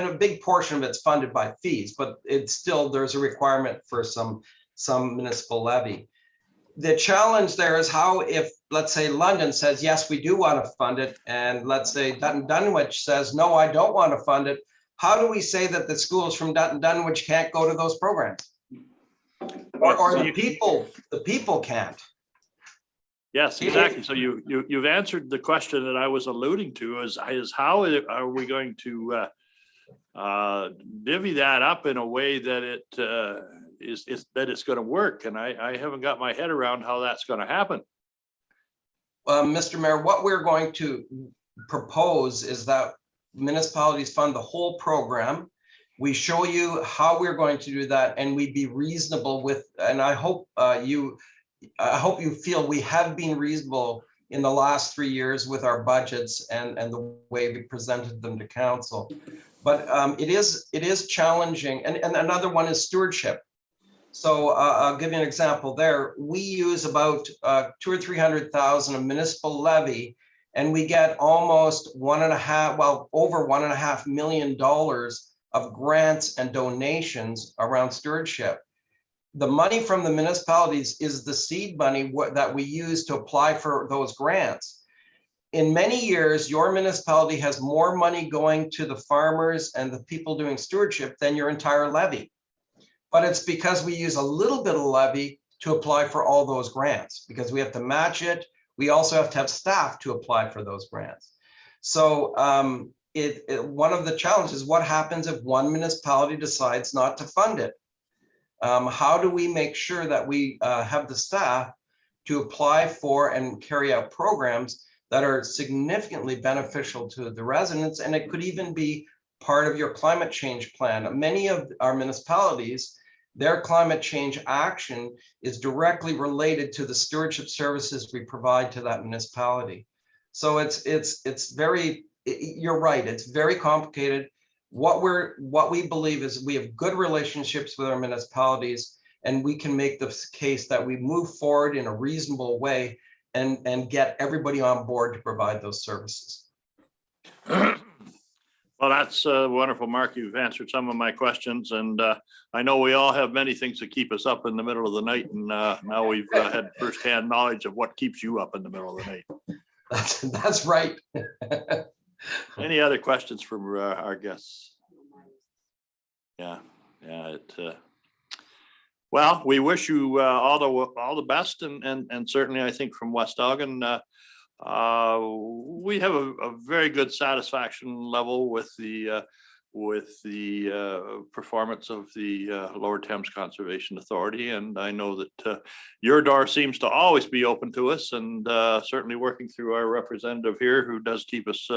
a big portion of it's funded by fees, but it's still, there's a requirement for some municipal levy. The challenge there is how, if, let's say, London says, yes, we do want to fund it, and let's say Dutton Dunwich says, no, I don't want to fund it. How do we say that the schools from Dutton Dunwich can't go to those programs? Or the people can't? Yes, exactly. So you've answered the question that I was alluding to, is how are we going to divvy that up in a way that it's going to work? And I haven't got my head around how that's going to happen. Mr. Mayor, what we're going to propose is that municipalities fund the whole program. We show you how we're going to do that, and we be reasonable with, and I hope you feel we have been reasonable in the last 3 years with our budgets and the way we presented them to council. But it is challenging. And another one is stewardship. So I'll give you an example there. We use about 200,000 or 300,000 of municipal levy, and we get almost over $1.5 million of grants and donations around stewardship. The money from the municipalities is the seed money that we use to apply for those grants. In many years, your municipality has more money going to the farmers and the people doing stewardship than your entire levy. But it's because we use a little bit of levy to apply for all those grants, because we have to match it. We also have to have staff to apply for those grants. So one of the challenges, what happens if one municipality decides not to fund it? How do we make sure that we have the staff to apply for and carry out programs that are significantly beneficial to the residents? And it could even be part of your climate change plan. Many of our municipalities, their climate change action is directly related to the stewardship services we provide to that municipality. So it's very, you're right, it's very complicated. What we believe is we have good relationships with our municipalities, and we can make the case that we move forward in a reasonable way and get everybody on board to provide those services. Well, that's wonderful, Mark. You've answered some of my questions, and I know we all have many things that keep us up in the middle of the night, and now we've had firsthand knowledge of what keeps you up in the middle of the night. That's right. Any other questions from our guests? Yeah. Well, we wish you all the best, and certainly I think from West Elgin, we have a very good satisfaction level with the performance of the Lower Thames Conservation Authority, and I know that your door seems to always be open to us, and certainly working through our representative here, who does keep us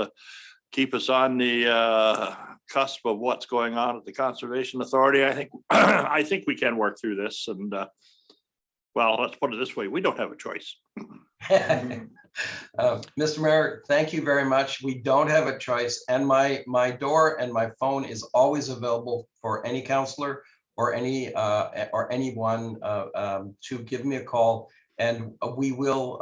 on the cusp of what's going on at the Conservation Authority. I think we can work through this, and well, let's put it this way: we don't have a choice. Mr. Mayor, thank you very much. We don't have a choice, and my door and my phone is always available for any counselor or anyone to give me a call, and we will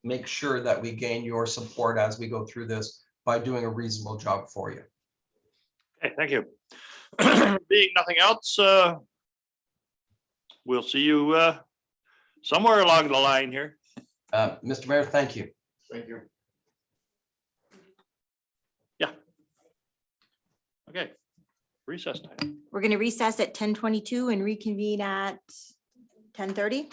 make sure that we gain your support as we go through this by doing a reasonable job for you. Okay, thank you. Being nothing else, we'll see you somewhere along the line here. Mr. Mayor, thank you. Thank you. Yeah. Okay. Recess time. We're going to recess at 10:22 and reconvene at 10:30.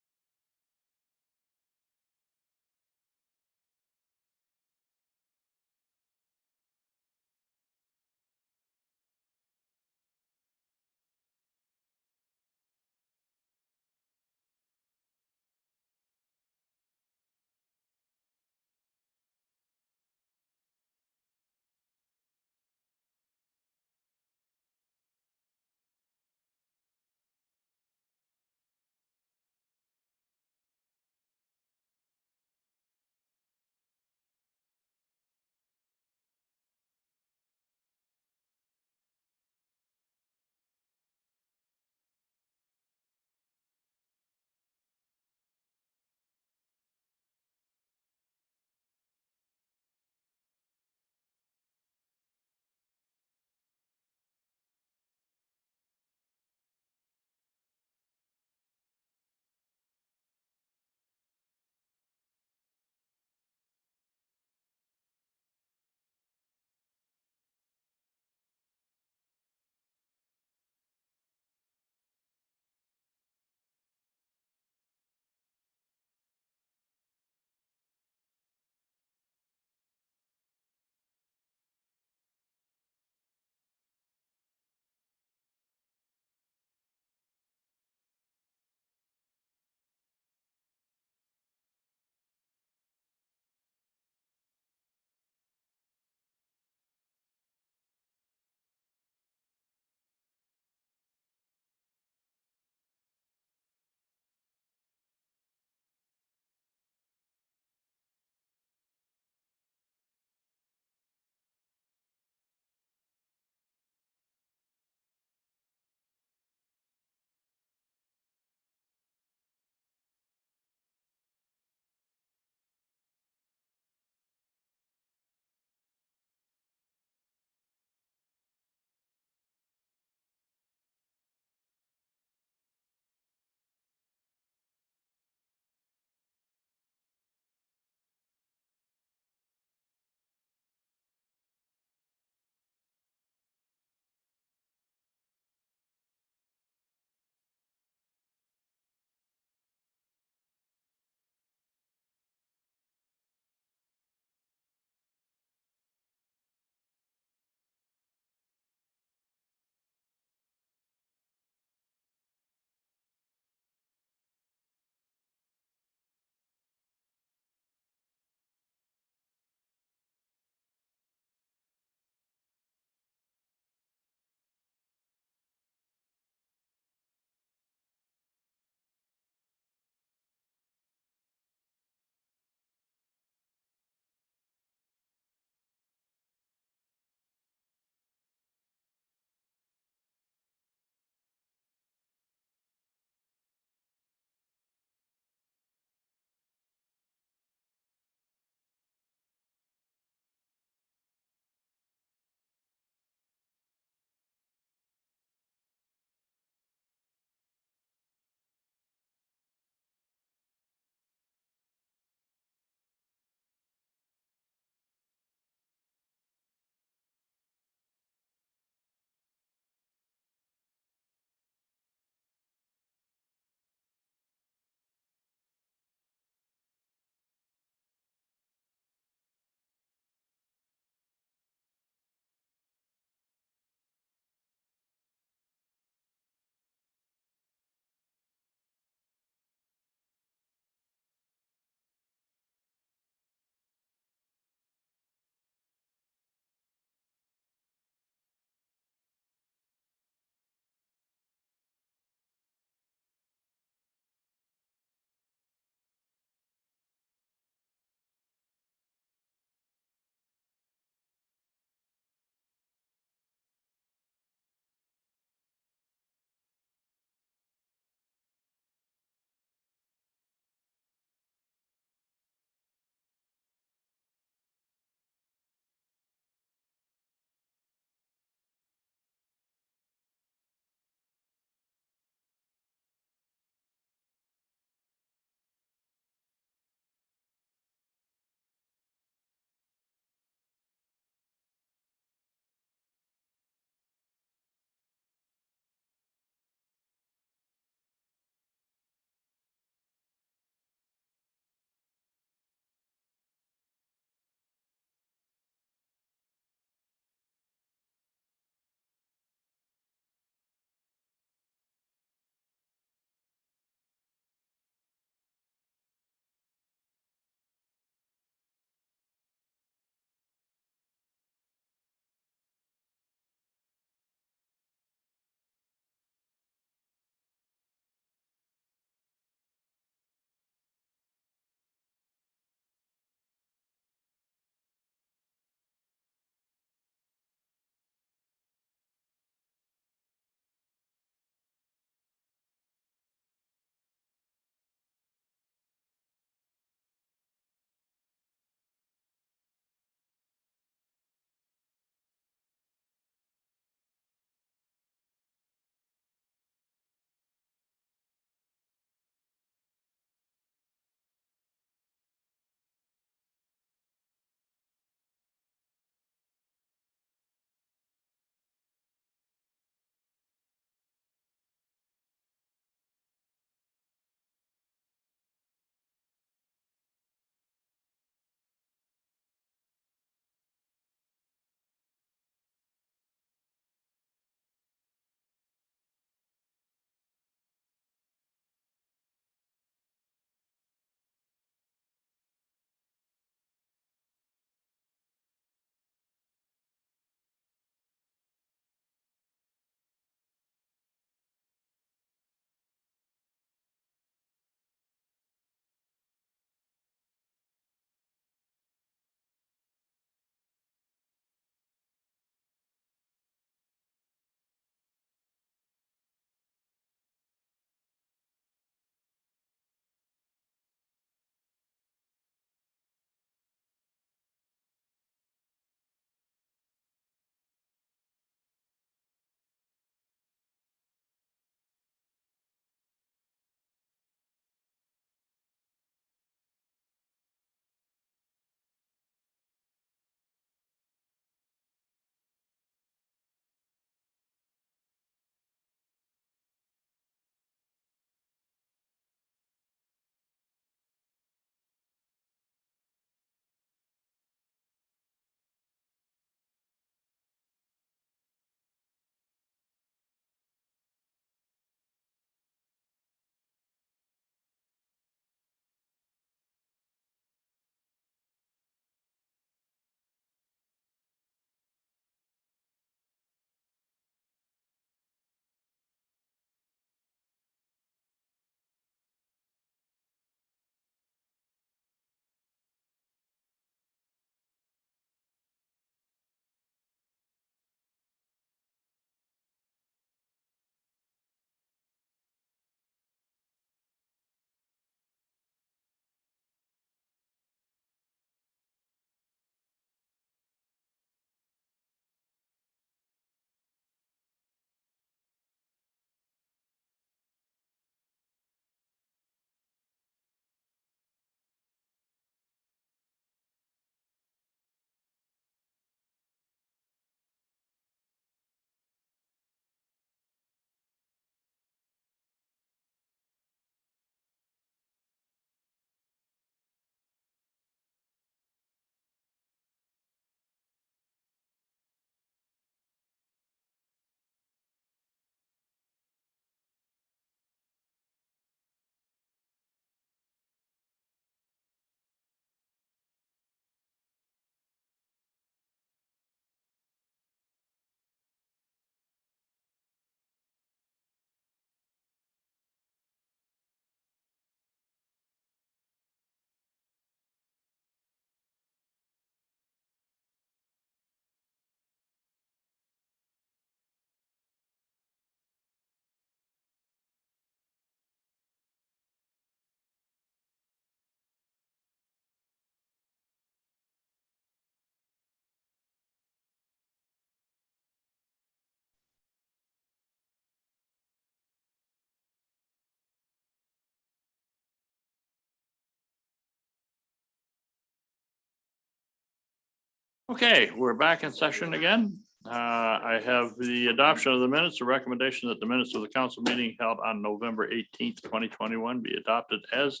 Okay, we're back in session again. I have the adoption of the minutes, a recommendation that the minutes of the council meeting held on November 18th, 2021 be adopted as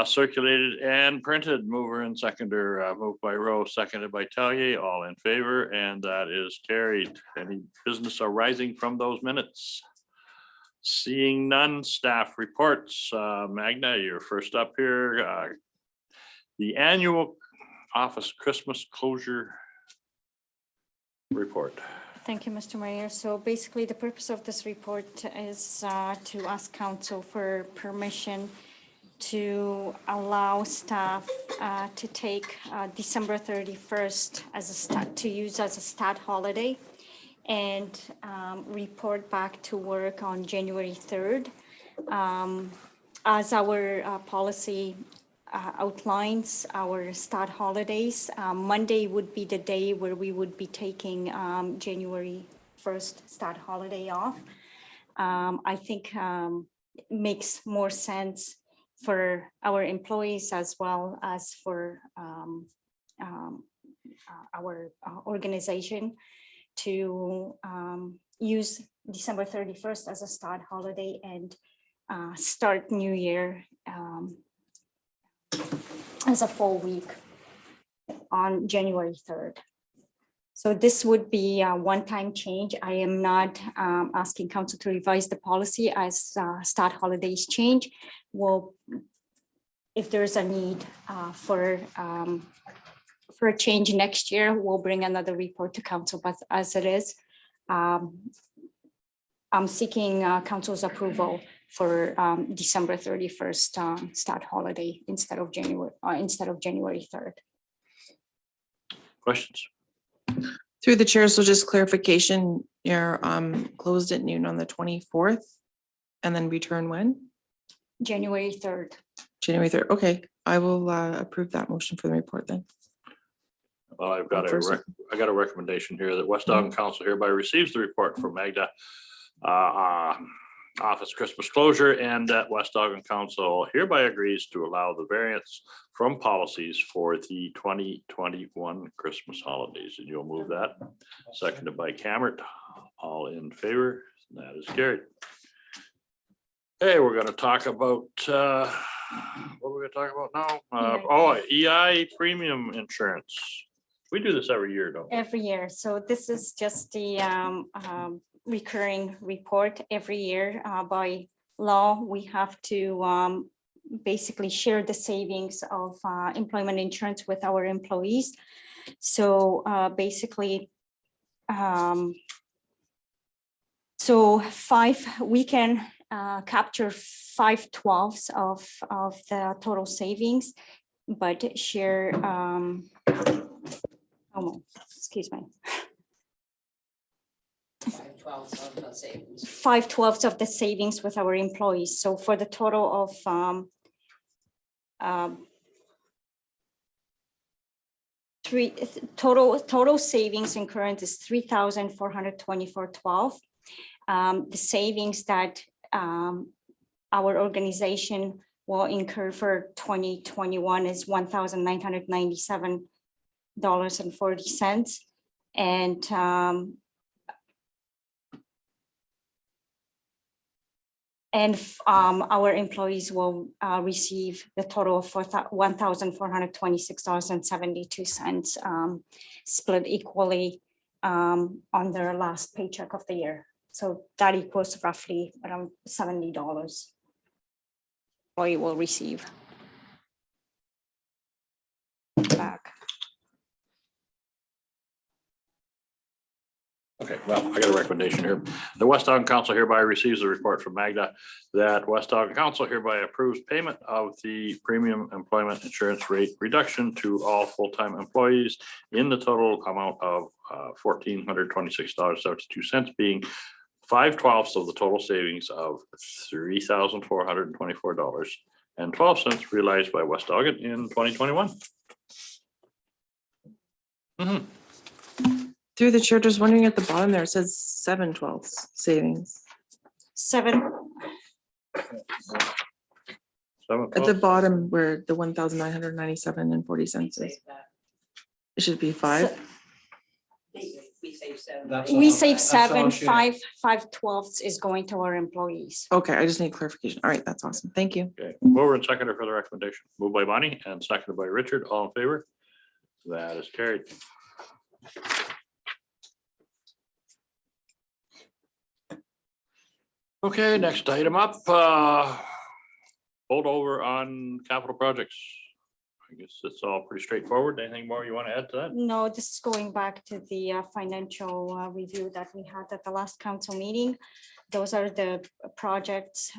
circulated and printed. Mover and seconder, moved by Rowe, seconded by Tellier, all in favor, and that is carried. Any business arising from those minutes? Seeing none, staff reports. Magna, you're first up here. The annual office Christmas closure report. Thank you, Mr. Mayor. So basically, the purpose of this report is to ask council for permission to allow staff to take December 31st as a stat, to use as a stat holiday, and report back to work on January 3rd. As our policy outlines our stat holidays, Monday would be the day where we would be taking January 1st stat holiday off. I think it makes more sense for our employees as well as for our organization to use December 31st as a start holiday and start new year as a full week on January 3rd. So this would be a one-time change. I am not asking council to revise the policy as start holidays change. Well, if there's a need for a change next year, we'll bring another report to council, but as it is, I'm seeking council's approval for December 31st start holiday instead of January 3rd. Questions? Through the chair, so just clarification, you're closed at noon on the 24th and then return when? January 3rd. January 3rd. Okay, I will approve that motion for the report then. Well, I got a recommendation here that West Elgin Council hereby receives the report from Magda office Christmas closure, and that West Elgin Council hereby agrees to allow the variance from policies for the 2021 Christmas holidays. And you'll move that. Seconded by Cameron. All in favor? That is carried. Hey, we're going to talk about what are we going to talk about now? EI premium insurance. We do this every year, don't we? Every year. So this is just the recurring report every year. By law, we have to basically share the savings of employment insurance with our employees. So basically, we can capture 5/12 of the total savings, but share, excuse me. 5/12 of the savings with our employees. So for the total of total savings in current is $3,424.12. The savings that our organization will incur for 2021 is $1,997.40, and our employees will receive the total of $1,426.72, split equally on their last paycheck of the year. So that equals roughly around $70 employee will receive back. Okay, well, I got a recommendation here. The West Elgin Council hereby receives the report from Magda that West Elgin Council hereby approves payment of the premium employment insurance rate reduction to all full-time employees in the total amount of $1,426.72, being 5/12 of the total savings of $3,424.12 realized by West Elgin in 2021. Through the chair, just wondering at the bottom there, it says 7/12 savings. At the bottom where the $1,997.40 is. It should be 5. So We save seven. That's we all- save that's all 7, shared. 5/12 is going to our employees. Okay, I just need clarification. All right, that's awesome. Thank you. Okay, mover and seconder for the recommendation. Moved by Bonnie and seconded by Richard. All in favor? That is carried. Okay, next item up, hold over on capital projects. I guess it's all pretty straightforward. Anything more you want to add to that? No, this is going back to the financial review that we had at the last council meeting. Those are the projects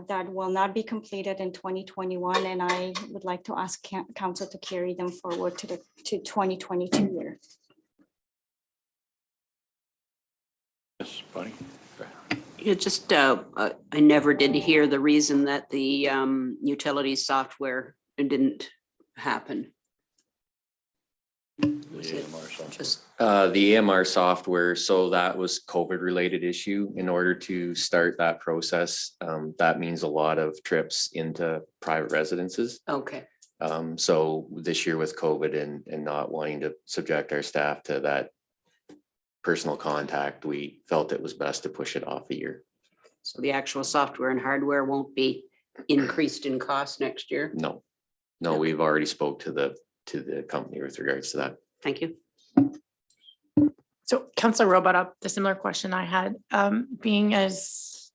that will not be completed in 2021, and I would like to ask council to carry them forward to 2022 year. Yes, Bonnie. Yeah, just, I never did hear the reason that the utilities software didn't happen. The Was it AMR software. Just, The AMR software, so that was COVID related issue. In order to start that process, that means a lot of trips into private residences. okay, So this year with COVID and not wanting to subject our staff to that personal contact, we felt it was best to push it off a year. so the actual software and hardware won't be increased in cost next year? No, we've already spoke to the company with regards to that. Thank you. So Councilor Rowe brought up the similar question I had, being as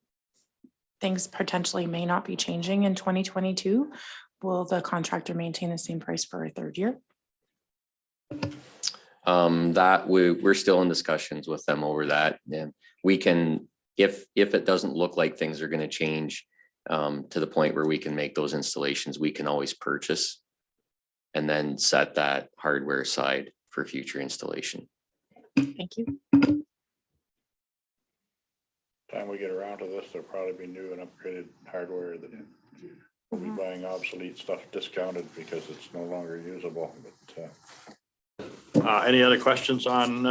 things potentially may not be changing in 2022, will the contractor maintain the same price for a third year? That we're still in discussions with them over that, and we can, if it doesn't look like things are going to change to the point where we can make those installations, we can always purchase and then set that hardware aside for future installation. Thank you. Time we get around to this, there'll probably be new and upgraded hardware that we'll be buying obsolete stuff discounted because it's no longer usable, but any other questions on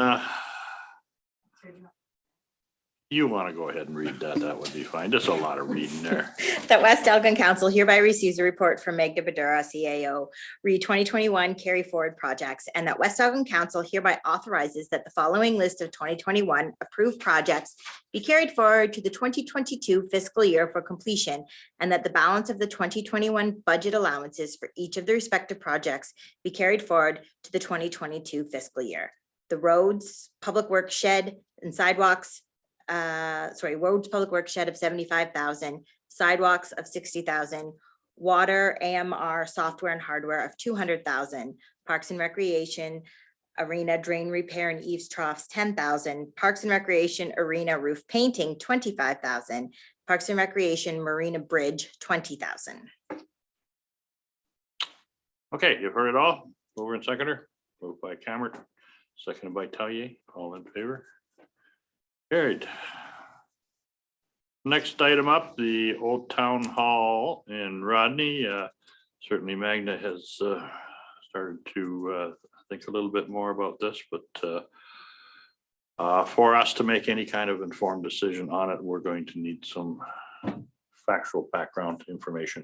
you want to go ahead and read that? That would be fine. There's a lot of reading there. That West Elgin Council hereby receives a report from Magda Badura, CAO, re 2021 carry forward projects, and that West Elgin Council hereby authorizes that the following list of 2021 approved projects be carried forward to the 2022 fiscal year for completion, and that the balance of the 2021 budget allowances for each of the respective projects be carried forward to the 2022 fiscal year. The roads, public works shed and sidewalks, roads, public works shed of 75,000, sidewalks of 60,000, water, AMR, software and hardware of 200,000, parks and recreation, arena drain repair and eaves troughs, 10,000, parks and recreation, arena roof painting, 25,000, parks and recreation, marina bridge, 20,000. Okay, you've heard it all. Mover and seconder, moved by Cameron, seconded by Tellier. All in favor? Carried. Next item up, the Old Town Hall in Rodney. Certainly Magna has started to think a little bit more about this, but for us to make any kind of informed decision on it, we're going to need some factual background information.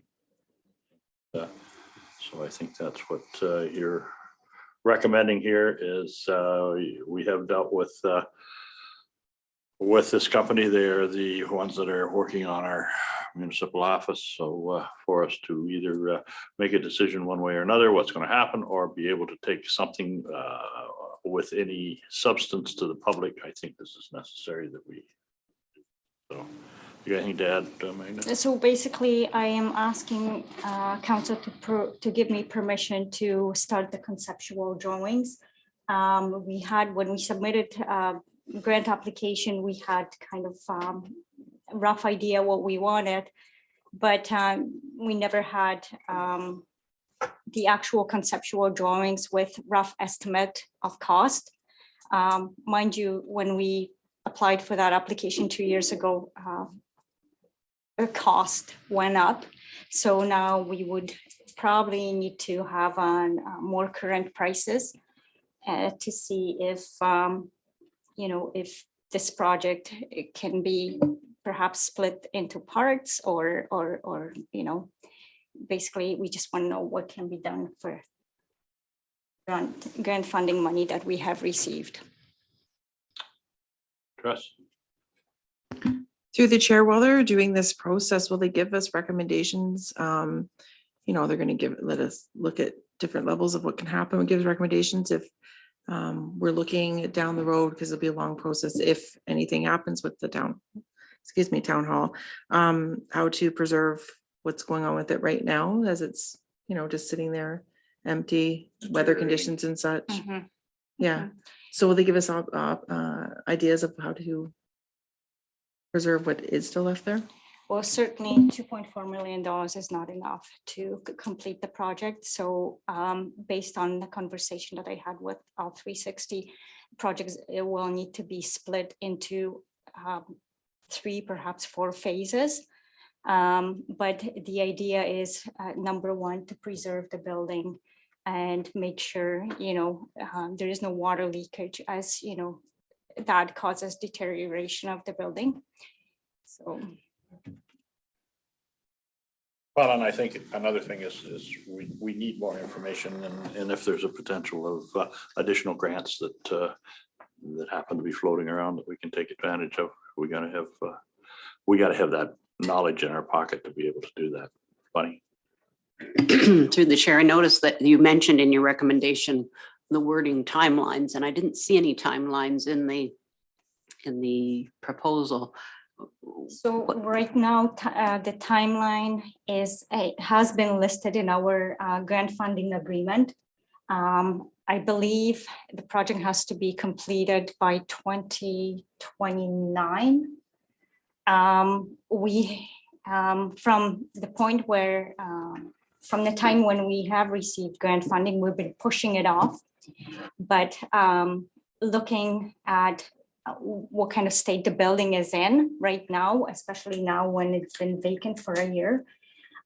So I think that's what you're recommending here is we have dealt with this company. They're the ones that are working on our municipal office. So for us to either make a decision one way or another, what's going to happen, or be able to take something with any substance to the public, I think this is necessary that we. So you got anything to add, Magna? So basically, I am asking council to give me permission to start the conceptual drawings. We had, when we submitted grant application, we had kind of a rough idea what we wanted, but we never had the actual conceptual drawings with rough estimate of cost. Mind you, when we applied for that application 2 years ago, the cost went up. So now we would probably need to have on more current prices to see if if this project it can be perhaps split into parts or basically we just want to know what can be done for grant funding money that we have received. Trust. Through the chair, while they're doing this process, will they give us recommendations? You know, they're going to let us look at different levels of what can happen and give us recommendations if we're looking down the road, because it'll be a long process if anything happens with the town hall, how to preserve what's going on with it right now as it's, you know, just sitting there empty, weather conditions and such. Mhm. Yeah. So will they give us ideas of how to preserve what is still left there? Well, certainly $2.4 million is not enough to complete the project. So based on the conversation that I had with all 360 projects, it will need to be split into 3, perhaps 4 phases. But the idea is number one, to preserve the building and make sure, you know, there is no water leakage, as you know, that causes deterioration of the building. So. Well, and I think another thing is we need more information, and if there's a potential of additional grants that happen to be floating around that we can take advantage of, we got to have that knowledge in our pocket to be able to do that. Funny. Through the chair, I noticed that you mentioned in your recommendation the wording timelines, and I didn't see any timelines in the proposal. So right now, the timeline has been listed in our grant funding agreement. I believe the project has to be completed by 2029. From the point where, from the time when we have received grant funding, we've been pushing it off. But looking at what kind of state the building is in right now, especially now when it's been vacant for a year,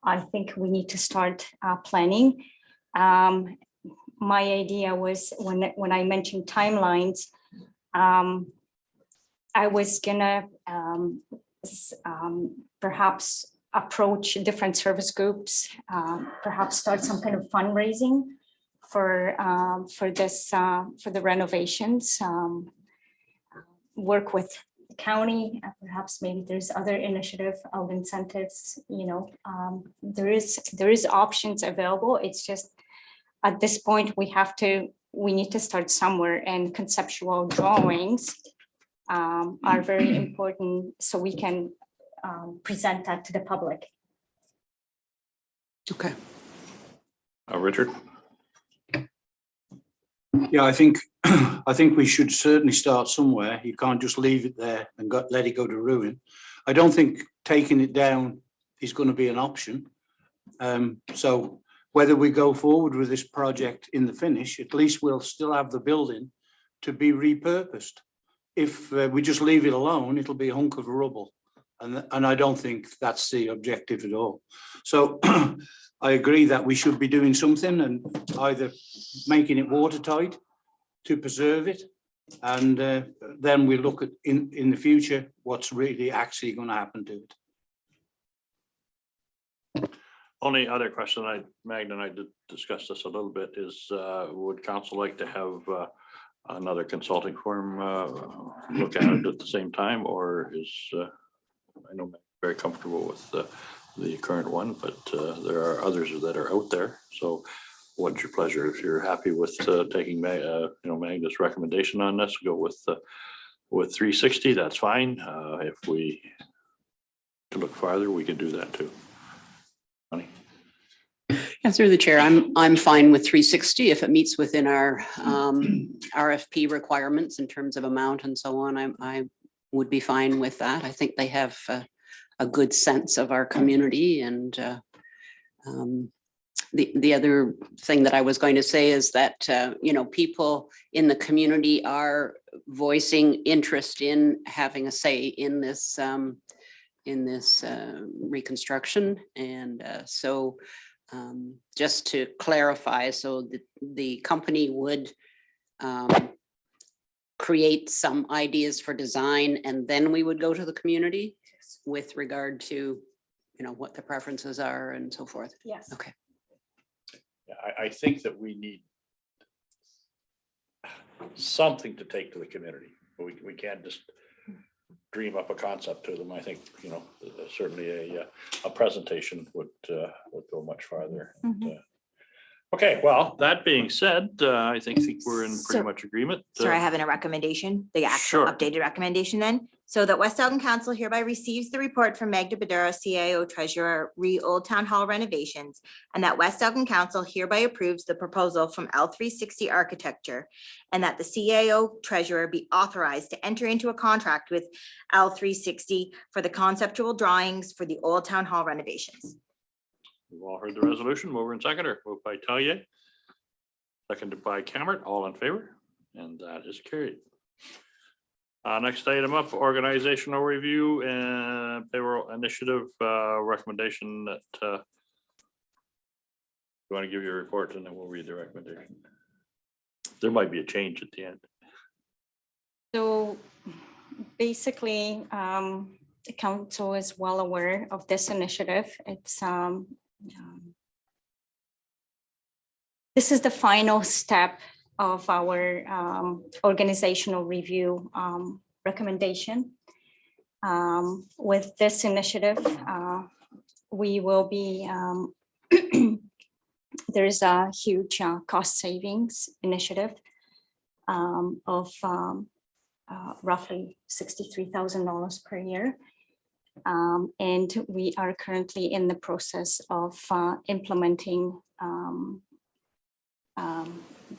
I think we need to start planning. My idea was when I mentioned timelines, I was gonna perhaps approach different service groups, perhaps start some kind of fundraising for the renovations. Work with the county, perhaps maybe there's other initiative of incentives, you know, there is options available. It's just at this point we need to start somewhere, and conceptual drawings are very important so we can present that to the public. Okay. Richard? Yeah, I think we should certainly start somewhere. You can't just leave it there and let it go to ruin. I don't think taking it down is going to be an option. So whether we go forward with this project in the finish, at least we'll still have the building to be repurposed. If we just leave it alone, it'll be a hunk of rubble. And I don't think that's the objective at all. So I agree that we should be doing something and either making it watertight to preserve it. And then we look at in the future, what's really actually going to happen to it. Only other question Magda and I did discuss this a little bit is, would council like to have another consulting firm look at it at the same time, or is, I know I'm very comfortable with the current one, but there are others that are out there. So what's your pleasure? If you're happy with taking Magda's recommendation on this, go with 360, that's fine. If we to look farther, we can do that too. Honey. Yeah, through the chair, I'm fine with 360 if it meets within our RFP requirements in terms of amount and so on. I would be fine with that. I think they have a good sense of our community. And the other thing that I was going to say is that people in the community are voicing interest in having a say in this reconstruction. And so just to clarify, so the company would create some ideas for design, and then we would go to the community with regard to, what the preferences are and so forth. Yes. Okay. Yeah, I think that we need something to take to the community. We can't just dream up a concept to them. I think, you know, certainly a presentation would go much farther. Okay, well, that being said, I think we're in pretty So- much agreement. Sorry, I have a recommendation, the actual Sure. updated recommendation then. So that West Elgin Council hereby receives the report from Magda Badura, CAO Treasurer, Old Town Hall renovations, and that West Elgin Council hereby approves the proposal from L360 Architecture, and that the CAO Treasurer be authorized to enter into a contract with L360 for the conceptual drawings for the Old Town Hall renovations. We've all heard the resolution. Mover and seconder, moved by Tellier, seconded by Cameron, all in favor, and that is carried. Next item up, organizational review and payroll initiative recommendation that you want to give your report and then we'll read the recommendation. There might be a change at the end. So basically, the council is well aware of this initiative. It's this is the final step of our organizational review recommendation. With this initiative, we will be there is a huge cost savings initiative of roughly $63,000 per year. And we are currently in the process of implementing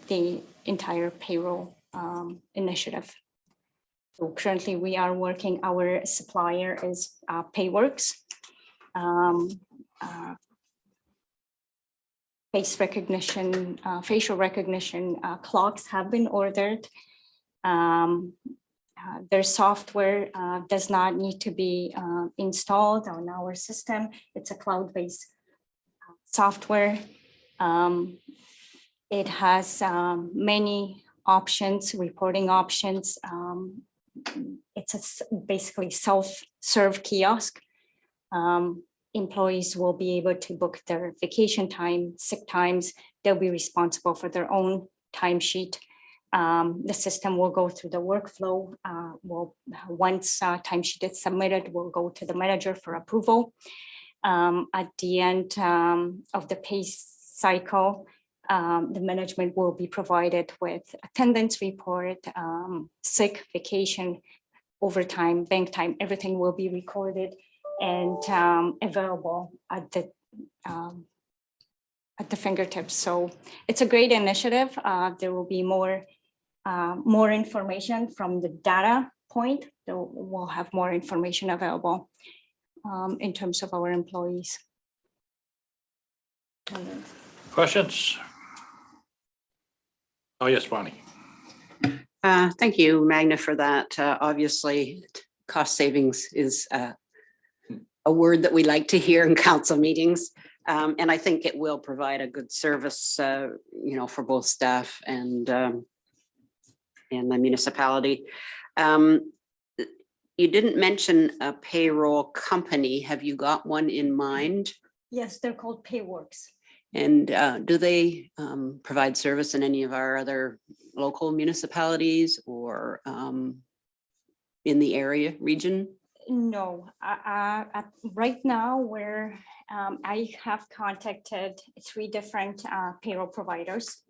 the entire payroll initiative. So currently we are working, our supplier is Payworks. Face recognition, facial recognition clocks have been ordered. Their software does not need to be installed on our system. It's a cloud-based software. It has many options, reporting options. It's basically self-serve kiosk. Employees will be able to book their vacation time, sick times. They'll be responsible for their own timesheet. The system will go through the workflow. Once timesheet is submitted, we'll go to the manager for approval. At the end of the pay cycle, the management will be provided with attendance report, sick, vacation, overtime, bank time, everything will be recorded and available at the fingertips. So it's a great initiative. There will be more information from the data point. We'll have more information available in terms of our employees. Questions? Oh, yes, Bonnie. Thank you, Magna, for that. Obviously, cost savings is a word that we like to hear in council meetings. And I think it will provide a good service, you know, for both staff and the municipality. You didn't mention a payroll company. Have you got one in mind? Yes, they're called Payworks. And do they provide service in any of our other local municipalities or in the area region? No, right now I have contacted 3 different payroll providers.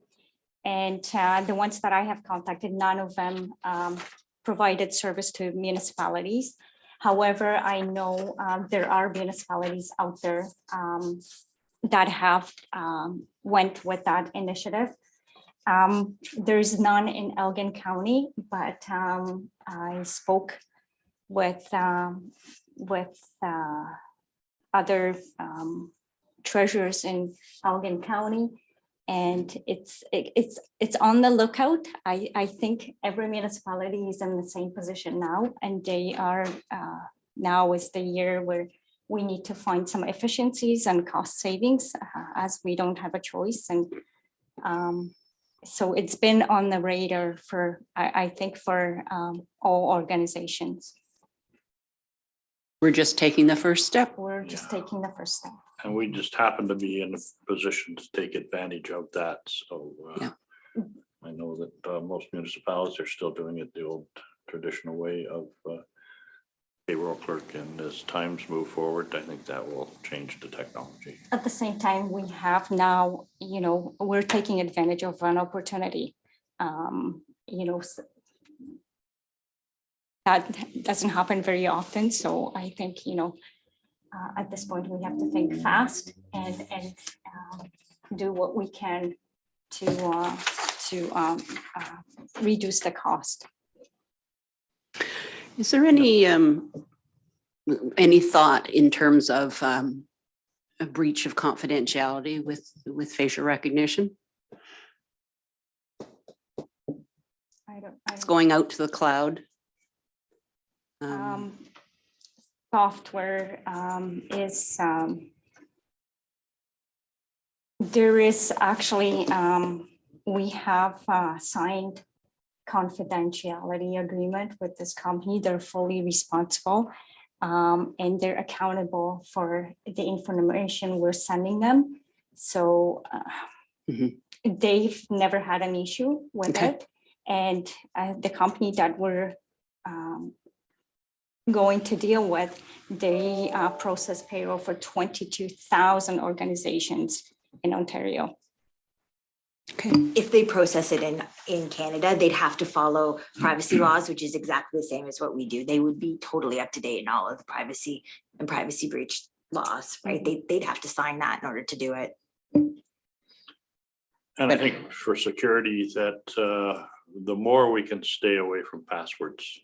And the ones that I have contacted, none of them provided service to municipalities. However, I know there are municipalities out there that have went with that initiative. There's none in Elgin County, but I spoke with other treasurers in Elgin County, and it's on the lookout. I think every municipality is in the same position now, and they are now is the year where we need to find some efficiencies and cost savings as we don't have a choice. And so it's been on the radar for, I think, for all organizations. We're just taking the first step. We're just taking the first step. And we just happen to be in a position to take advantage of that. So Yeah. I know that most municipalities are still doing it the old traditional way of payroll clerk, and as times move forward, I think that will change the technology. At the same time, we have now, we're taking advantage of an opportunity. That doesn't happen very often. So I think, at this point, we have to think fast and do what we can to reduce the cost. Is there any thought in terms of a breach of confidentiality with facial recognition? It's going out to the cloud. Software is there is actually we have signed confidentiality agreement with this company. They're fully responsible and they're accountable for the information we're sending them. So they've never had an issue with it. And the company that we're going to deal with, they process payroll for 22,000 organizations in Ontario. Okay. If they process it in Canada, they'd have to follow privacy laws, which is exactly the same as what we do. They would be totally up to date in all of the privacy and privacy breach laws, right? They'd have to sign that in order to do it. And I think for security that the more we can stay away from passwords,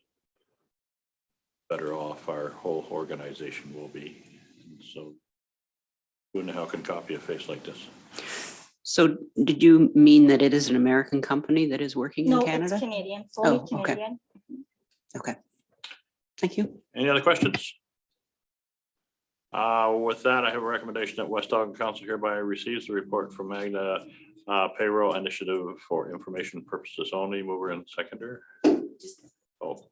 better off our whole organization will be. And so who in the hell can copy a face like this? So did you mean that it is an American company that is working in No, Canada? it's Canadian, fully Oh, okay. Canadian. Okay. Thank you. Any other questions? With that, I have a recommendation that West Elgin Council hereby receives the report from Magna Payroll Initiative for information purposes only. Mover and seconder. Oh.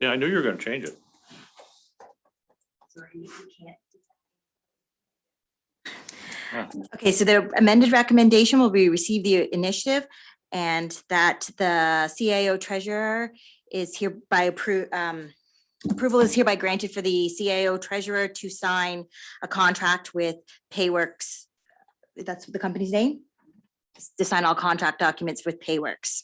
Yeah, I knew you were going to change it. Okay, so the amended recommendation will be receive the initiative and that the CAO treasurer is hereby approval is hereby granted for the CAO treasurer to sign a contract with Payworks. That's the company's name? To sign all contract documents with Payworks.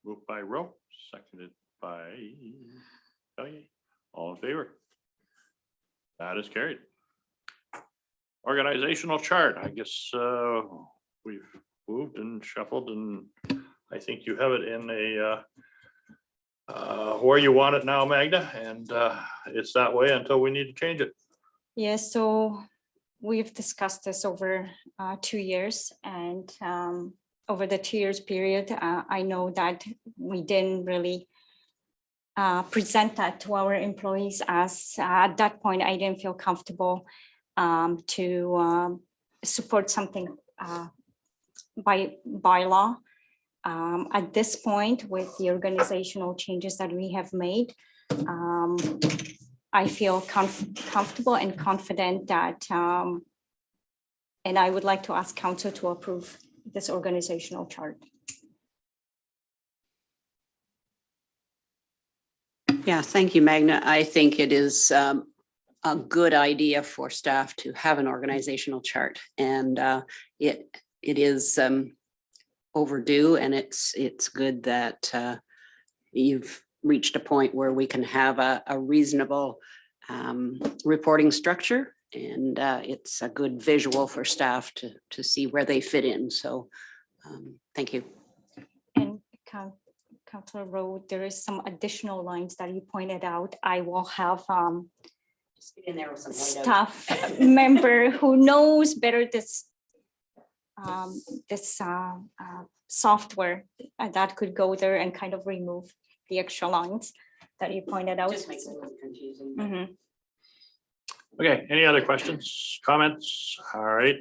Moved by Rowe, seconded by Elgin. All in favor? That is carried. Organizational chart, I guess we've moved and shuffled, and I think you have it in a where you want it now, Magda, and it's that way until we need to change it. Yes, so we've discussed this over 2 years, and over the 2 years period, I know that we didn't really present that to our employees, as at that point, I didn't feel comfortable to support something by law. At this point, with the organizational changes that we have made, I feel comfortable and confident that, and I would like to ask council to approve this organizational chart. Yeah, thank you, Magna. I think it is a good idea for staff to have an organizational chart, and it is overdue, and it's good that you've reached a point where we can have a reasonable reporting structure, and it's a good visual for staff to see where they fit in. So thank you. And Councilor Rowe, there is some additional lines that you pointed out. I will have In there with some staff member who knows better this software that could go there and kind of remove the extra lines that you pointed out. Just makes it a little confusing. Mhm. Okay, any other questions, comments? All right,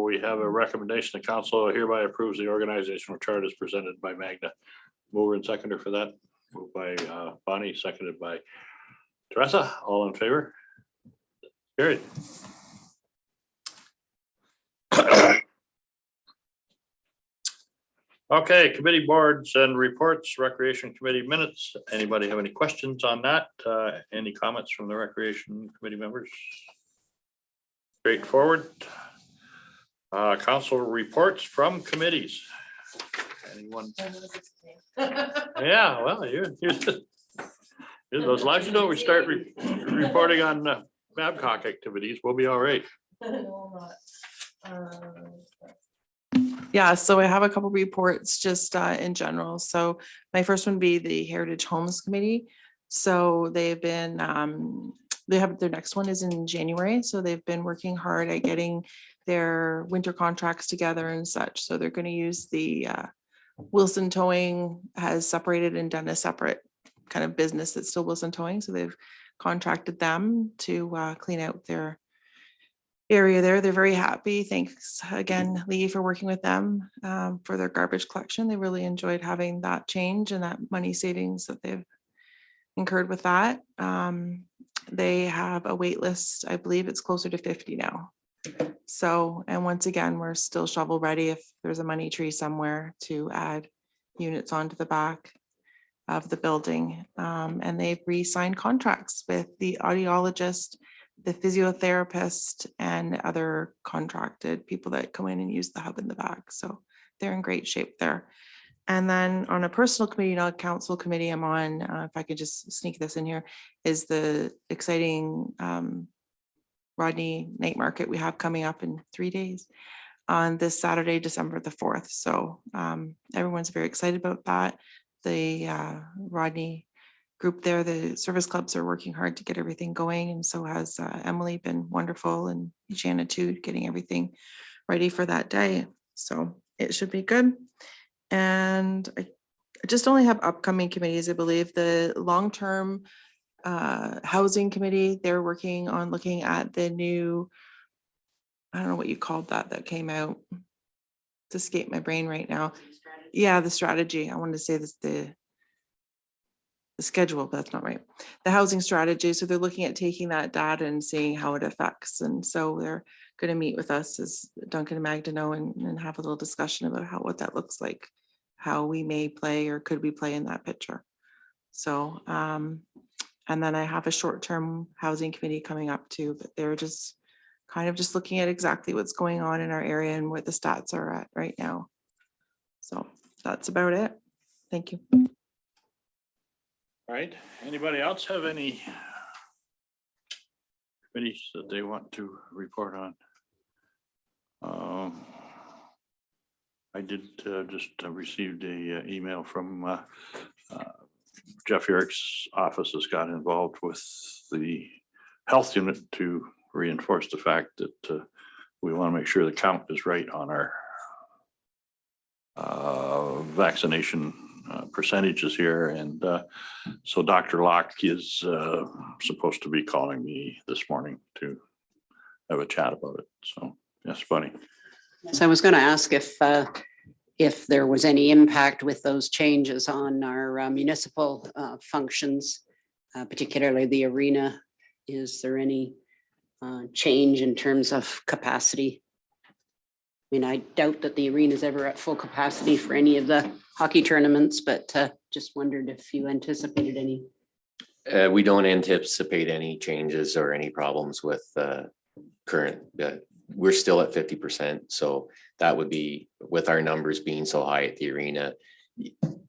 we have a recommendation. The council hereby approves the organizational chart as presented by Magna. Mover and seconder for that. Moved by Bonnie, seconded by Teresa. All in favor? Carried. Okay, committee boards and reports, Recreation Committee minutes. Anybody have any questions on that? Any comments from the Recreation Committee members? Straightforward. Council reports from committees. Anyone? Yeah, well, you're as long as you know we start reporting on Babcock activities, we'll be all right. Yeah, so I have a couple reports just in general. So my first one would be the Heritage Homes Committee. So they've been, they have, their next one is in January. So they've been working hard at getting their winter contracts together and such. So they're going to use the Wilson Towing has separated and done a separate kind of business that's still Wilson Towing. So they've contracted them to clean out their area there. They're very happy. Thanks again, Lee, for working with them for their garbage collection. They really enjoyed having that change and that money savings that they've incurred with that. They have a wait list. I believe it's closer to 50 now. So, and once again, we're still shovel ready if there's a money tree somewhere to add units onto the back of the building. And they've re-signed contracts with the audiologist, the physiotherapist, and other contracted people that come in and use the hub in the back. So they're in great shape there. And then on a personal committee, not a council committee, I'm on, if I could just sneak this in here, is the exciting Rodney Night Market we have coming up in 3 days on this Saturday, December the 4th. So everyone's very excited about that. The Rodney group there, the service clubs are working hard to get everything going. And so has Emily been wonderful, and Shanna too, getting everything ready for that day. So it should be good. And I just only have upcoming committees. I believe the long-term housing committee, they're working on looking at the new, I don't know what you called that came out. It's escaped my brain right now. Yeah, the strategy. I wanted to say this, the schedule, but that's not right. The housing strategy. So they're looking at taking that data and seeing how it affects. And so they're going to meet with us as Duncan and Magda know and have a little discussion about what that looks like, how we may play or could we play in that picture. So, and then I have a short-term housing committee coming up too, but they're just kind of just looking at exactly what's going on in our area and what the stats are at right now. So that's about it. Thank you. All right, anybody else have any committees that they want to report on? I did just received a email from Jeff Yerrick's office has got involved with the health unit to reinforce the fact that we want to make sure the count is right on our vaccination percentages here. And so Dr. Locke is supposed to be calling me this morning to have a chat about it. So yes, funny. So I was going to ask if there was any impact with those changes on our municipal functions, particularly the arena. Is there any change in terms of capacity? I mean, I doubt that the arena is ever at full capacity for any of the hockey tournaments, but just wondered if you anticipated any. We don't anticipate any changes or any problems with current. We're still at 50%. So that would be, with our numbers being so high at the arena,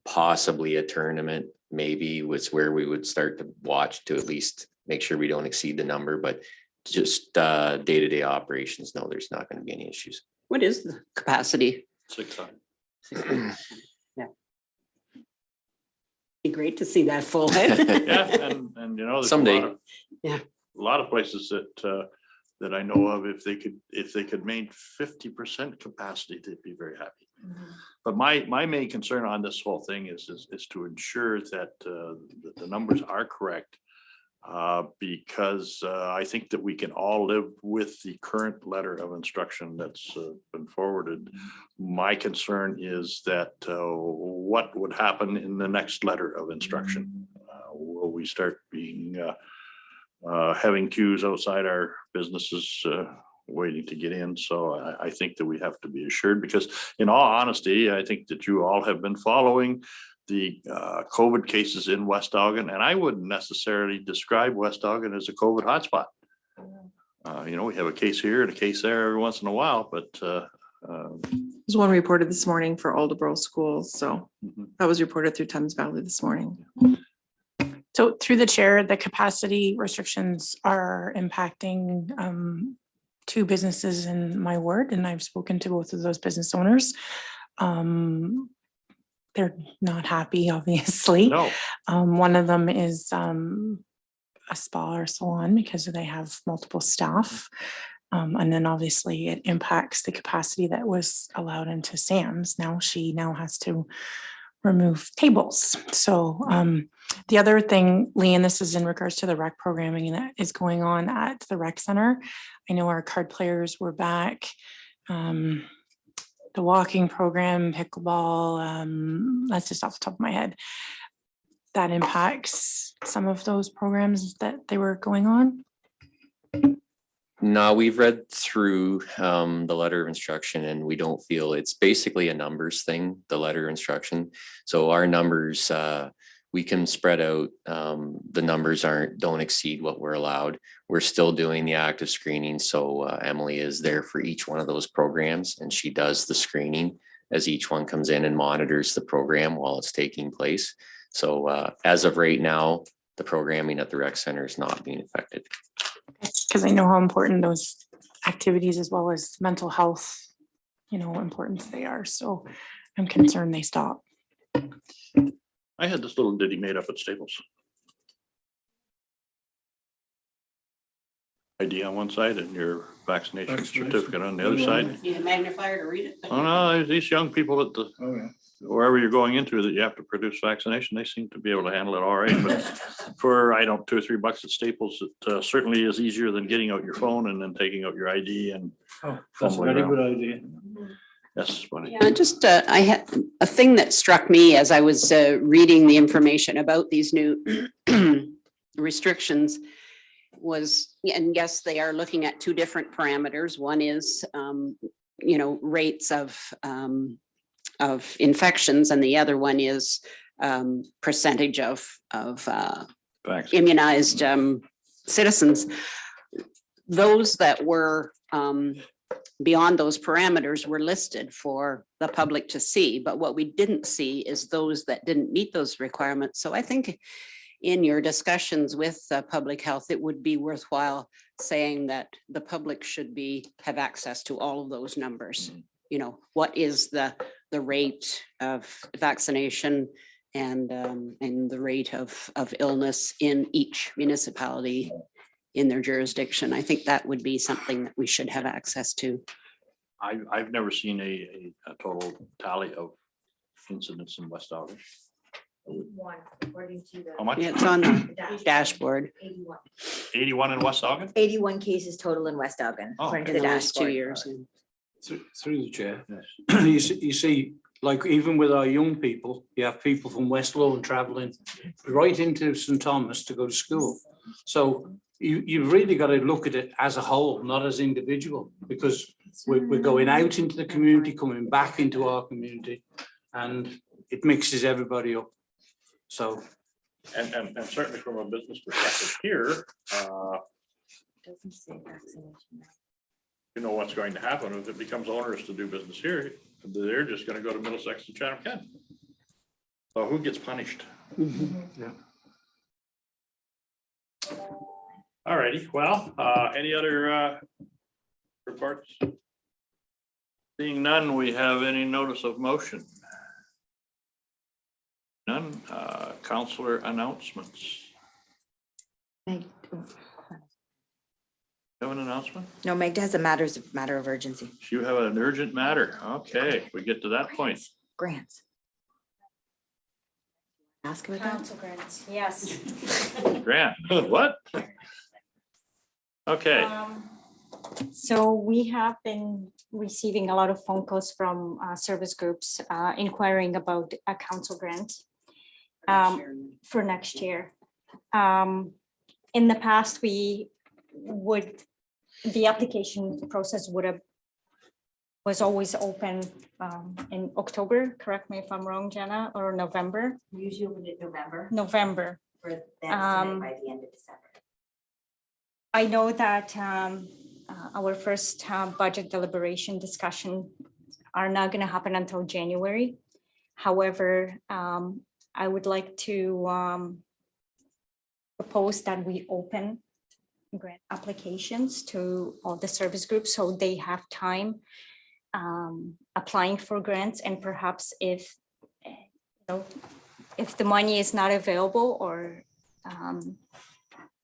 possibly a tournament maybe was where we would start to watch to at least make sure we don't exceed the number. But just day-to-day operations, no, there's not going to be any issues. What is the capacity? 600. Yeah. Be great to see that full. Yeah, and you know, there's Someday. a lot of places that I know of, if they could maintain 50% capacity, they'd be very happy. But my main concern on this whole thing is to ensure that the numbers are correct because I think that we can all live with the current letter of instruction that's been forwarded. My concern is that what would happen in the next letter of instruction? Will we start being having queues outside our businesses waiting to get in? So I think that we have to be assured, because in all honesty, I think that you all have been following the COVID cases in West Elgin, and I wouldn't necessarily describe West Elgin as a COVID hotspot. You know, we have a case here and a case there every once in a while, but There's one reported this morning for Aldeboro schools, so that was reported through Thames Valley this morning. So through the chair, the capacity restrictions are impacting 2 businesses in my ward, and I've spoken to both of those business owners. They're not happy, obviously. no. One of them is a spa or salon because they have multiple staff. And then obviously it impacts the capacity that was allowed into Sam's. Now she has to remove tables. So the other thing, Lee, and this is in regards to the rec programming that is going on at the rec center. I know our card players were back. The walking program, pickleball, that's just off the top of my head. That impacts some of those programs that they were going on. No, we've read through the letter of instruction, and we don't feel it's basically a numbers thing, the letter of instruction. So our numbers, we can spread out, the numbers don't exceed what we're allowed. We're still doing the active screening. So Emily is there for each one of those programs, and she does the screening as each one comes in and monitors the program while it's taking place. So as of right now, the programming at the rec center is not being affected. Because I know how important those activities as well as mental health, importance they are. So I'm concerned they stop. I had this little ditty made up at Staples. ID on one side and your vaccination certificate on the other side. Need a magnifier to read it? Oh, no, these young people at the, wherever you're going into that you have to produce vaccination, they seem to be able to handle it all right. But for, I don't, $2 or $3 at Staples, it certainly is easier than getting out your phone and then taking out your ID and. Oh, that's a very good idea. That's funny. Yeah, just I had a thing that struck me as I was reading the information about these new restrictions was, and yes, they are looking at 2 different parameters. One is, rates of infections, and the other one is percentage of immunized citizens. Those that were beyond those parameters were listed for the public to see, but what we didn't see is those that didn't meet those requirements. So I think in your discussions with public health, it would be worthwhile saying that the public should have access to all of those numbers. What is the rate of vaccination and the rate of illness in each municipality in their jurisdiction. I think that would be something that we should have access to. I've never seen a total tally of incidents in West Elgin. One, according to How much? Yeah, it's on the dashboard. 81 in West Elgin? 81 cases total in West Elgin, Oh, according to In the the last 2 dashboard. years. Through the chair. You see, like even with our young people, you have people from West Low traveling right into St. Thomas to go to school. So you've really got to look at it as a whole, not as individual, because we're going out into the community, coming back into our community, and it mixes everybody up. So. And certainly from a business perspective here, Doesn't say vaccination. you know what's going to happen if it becomes onerous to do business here. They're just going to go to Middlesex and Chatham County. So who gets punished? Yeah. All righty. Well, any other reports? Seeing none, we have any notice of motion? None. Councillor announcements. Meg, Have an announcement? no, Meg has a matter of urgency. You have an urgent matter. Okay, we get to that point. Grants. Ask about that. Council grants, yes. Grant, what? Okay, So we have been receiving a lot of phone calls from service groups inquiring about a council grant for next year. In the past, the application process was always open in October, correct me if I'm wrong, Jenna, or November? Usually we did November November. for them to Um, submit by the end of December. I know that our first budget deliberation discussion are not going to happen until January. However, I would like to propose that we open grant applications to all the service groups so they have time applying for grants, and perhaps if the money is not available or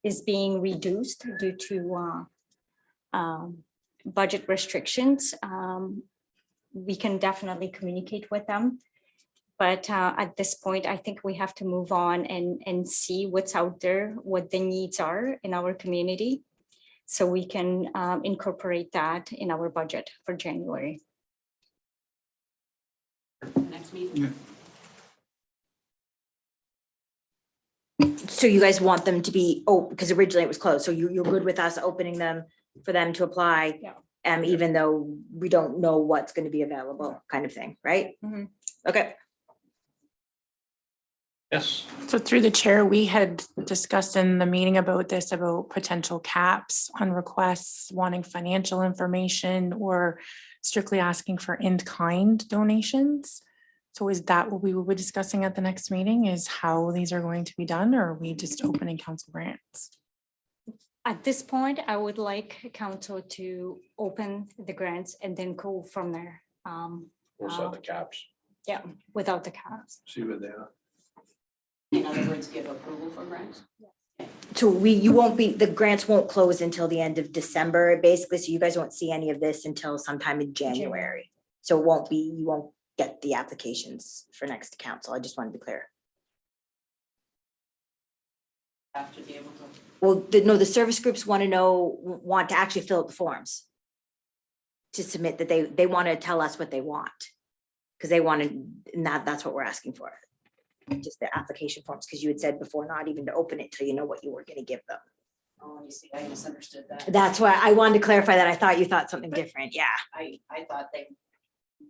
is being reduced due to budget restrictions, we can definitely communicate with them. But at this point, I think we have to move on and see what's out there, what the needs are in our community, so we can incorporate that in our budget for January. Next meeting. So you guys want them to be, because originally it was closed, so you're good with us opening them for them to apply? Yeah. Even though we don't know what's going to be available, kind of thing, right? Mhm. Okay. yes, So through the chair, we had discussed in the meeting about this, about potential caps on requests, wanting financial information or strictly asking for in-kind donations. So is that what we will be discussing at the next meeting, is how these are going to be done, or are we just opening council grants? At this point, I would like council to open the grants and then go from there. we'll set the caps. Yeah, without the caps. See what they are. In other words, give approval for grants. So the grants won't close until the end of December, basically, so you guys won't see any of this until sometime in January. So you won't get the applications for next council. I just want to be clear. Have to be able to. Well, the service groups want to actually fill out the forms to submit, that they want to tell us what they want. Because they want to, and that's what we're asking for. Just the application forms, because you had said before not even to open it till you know what you were going to give them. Oh, you see, I misunderstood that. That's why I wanted to clarify that. I thought you thought something different. Yeah. I thought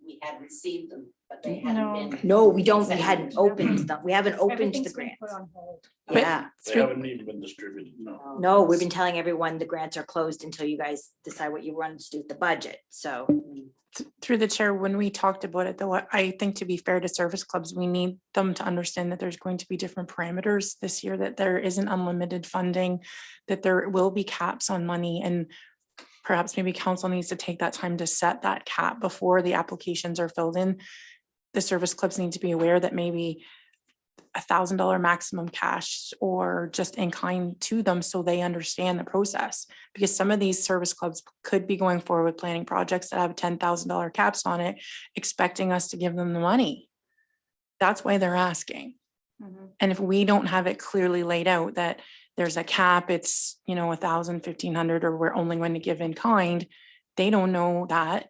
we had received them, but they hadn't been. No, we don't. We hadn't opened them. We haven't opened the Everything's been grants. put on hold. But Yeah. They haven't even been distributed, no. No, we've been telling everyone the grants are closed until you guys decide what you want to do with the budget. So Through the chair, when we talked about it, though, I think to be fair to service clubs, we need them to understand that there's going to be different parameters this year, that there isn't unlimited funding, that there will be caps on money, and perhaps maybe council needs to take that time to set that cap before the applications are filled in. The service clubs need to be aware that maybe $1,000 maximum cash or just in kind to them, so they understand the process, because some of these service clubs could be going forward with planning projects that have $10,000 caps on it, expecting us to give them the money. That's why they're asking. Mhm. And if we don't have it clearly laid out that there's a cap, it's, 1,000, 1,500, or we're only going to give in kind, they don't know that.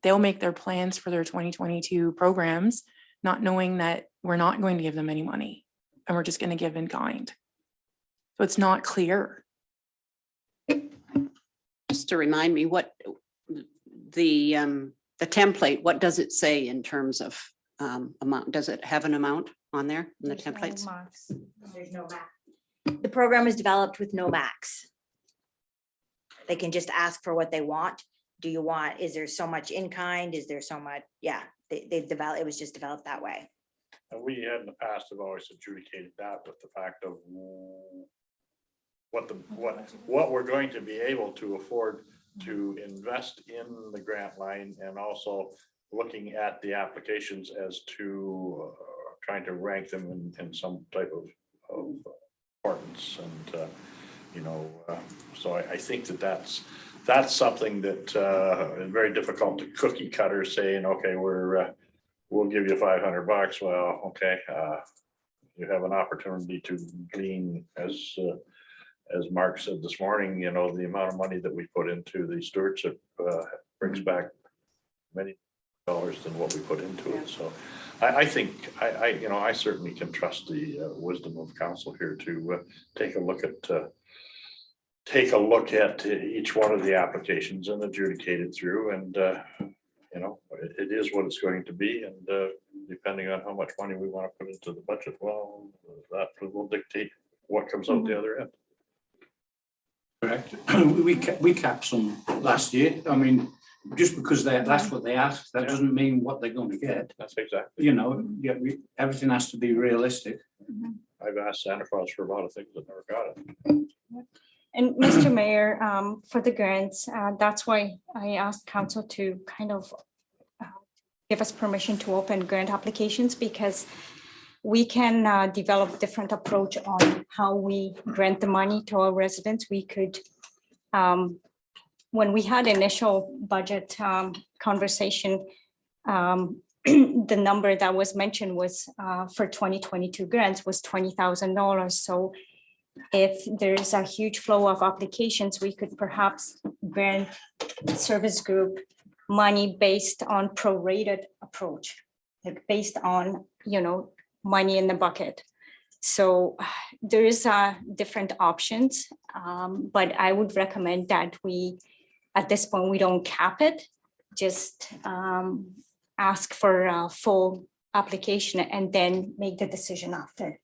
They'll make their plans for their 2022 programs, not knowing that we're not going to give them any money and we're just going to give in kind. So it's not clear. Just to remind me, what the template, what does it say in terms of amount? Does it have an amount on there in the There's no templates? marks. there's no max. The program is developed with no max. They can just ask for what they want. Is there so much in kind? Is there so much? Yeah, they've developed, it was just developed that way. And we had in the past have always adjudicated that with the fact of what we're going to be able to afford to invest in the grant line, and also looking at the applications as to trying to rank them in some type of importance. And so I think that's something that is very difficult to cookie cutter, saying, okay, we'll give you $500. Well, okay, you have an opportunity to glean, as Mark said this morning, you know, the amount of money that we put into the stewardship brings back many dollars than what we put into it. So I think, you know, I certainly can trust the wisdom of council here to take a look at each one of the applications and adjudicate it through. And, you know, it is what it's going to be. And depending on how much money we want to put into the budget, well, that will dictate what comes out the other end. Correct. We capped some last year. I mean, just because that's what they asked, that doesn't mean what they're going to get. That's exactly. You know, yeah, everything has to be realistic. I've asked Santa Claus for a lot of things that never got it. And Mr. Mayor, for the grants, that's why I asked council to kind of give us permission to open grant applications, because we can develop different approach on how we grant the money to our residents. We could, when we had initial budget conversation, the number that was mentioned was for 2022 grants was $20,000. So if there's a huge flow of applications, we could perhaps grant service group money based on prorated approach, like based on, you know, money in the bucket. So there is different options, but I would recommend that we, at this point, we don't cap it, just ask for a full application and then make the decision after.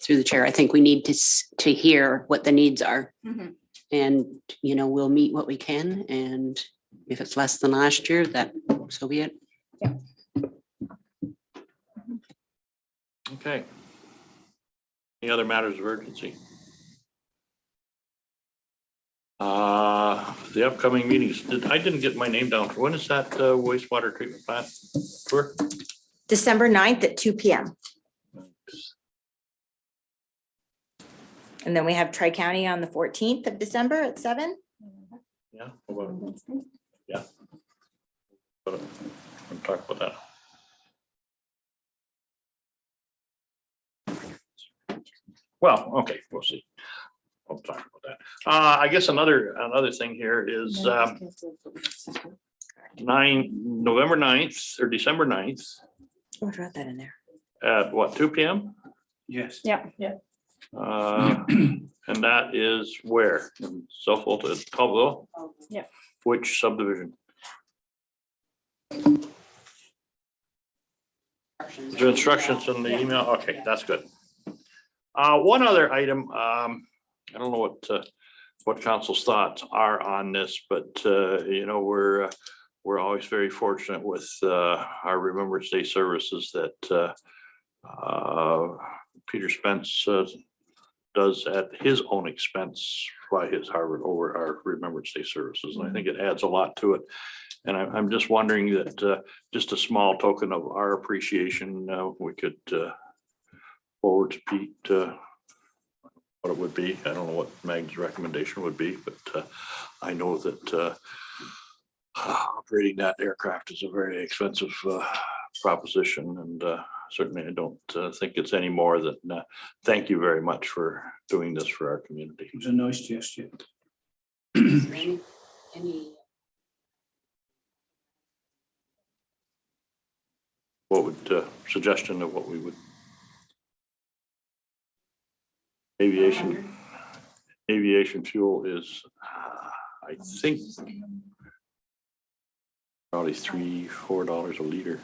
Through the chair, I think we need to hear what the needs are. And, you know, we'll meet what we can. And if it's less than last year, that so be it. Okay. Any other matters of urgency? The upcoming meetings, I didn't get my name down. When is that wastewater treatment plant tour? December 9th at 2 p.m. And then we have Tri-County on the 14th of December at 7. Yeah. Yeah. We'll talk about that. Well, okay, we'll see. We'll talk about that. I guess another thing here is November 9th or December 9th. Oh, I wrote that in there. At what, 2 p.m.? Yes. Yeah. And that is where? In Suffolk, at Colville? Yeah. Which subdivision? The instructions in the email? Okay, that's good. One other item, I don't know what council's thoughts are on this, but you know, we're always very fortunate with our Remembrance Day services that Peter Spence does at his own expense fly his Harvard over our Remembrance Day services. And I think it adds a lot to it. And I'm just wondering that just a small token of our appreciation, we could forward to Pete what it would be. I don't know what Meg's recommendation would be, but I know that operating that aircraft is a very expensive proposition, and certainly I don't think it's any more than thank you very much for doing this for our community. It was a nice gesture. Is there any What would suggestion of what we would? Aviation fuel is, I think, probably $3-4 a liter.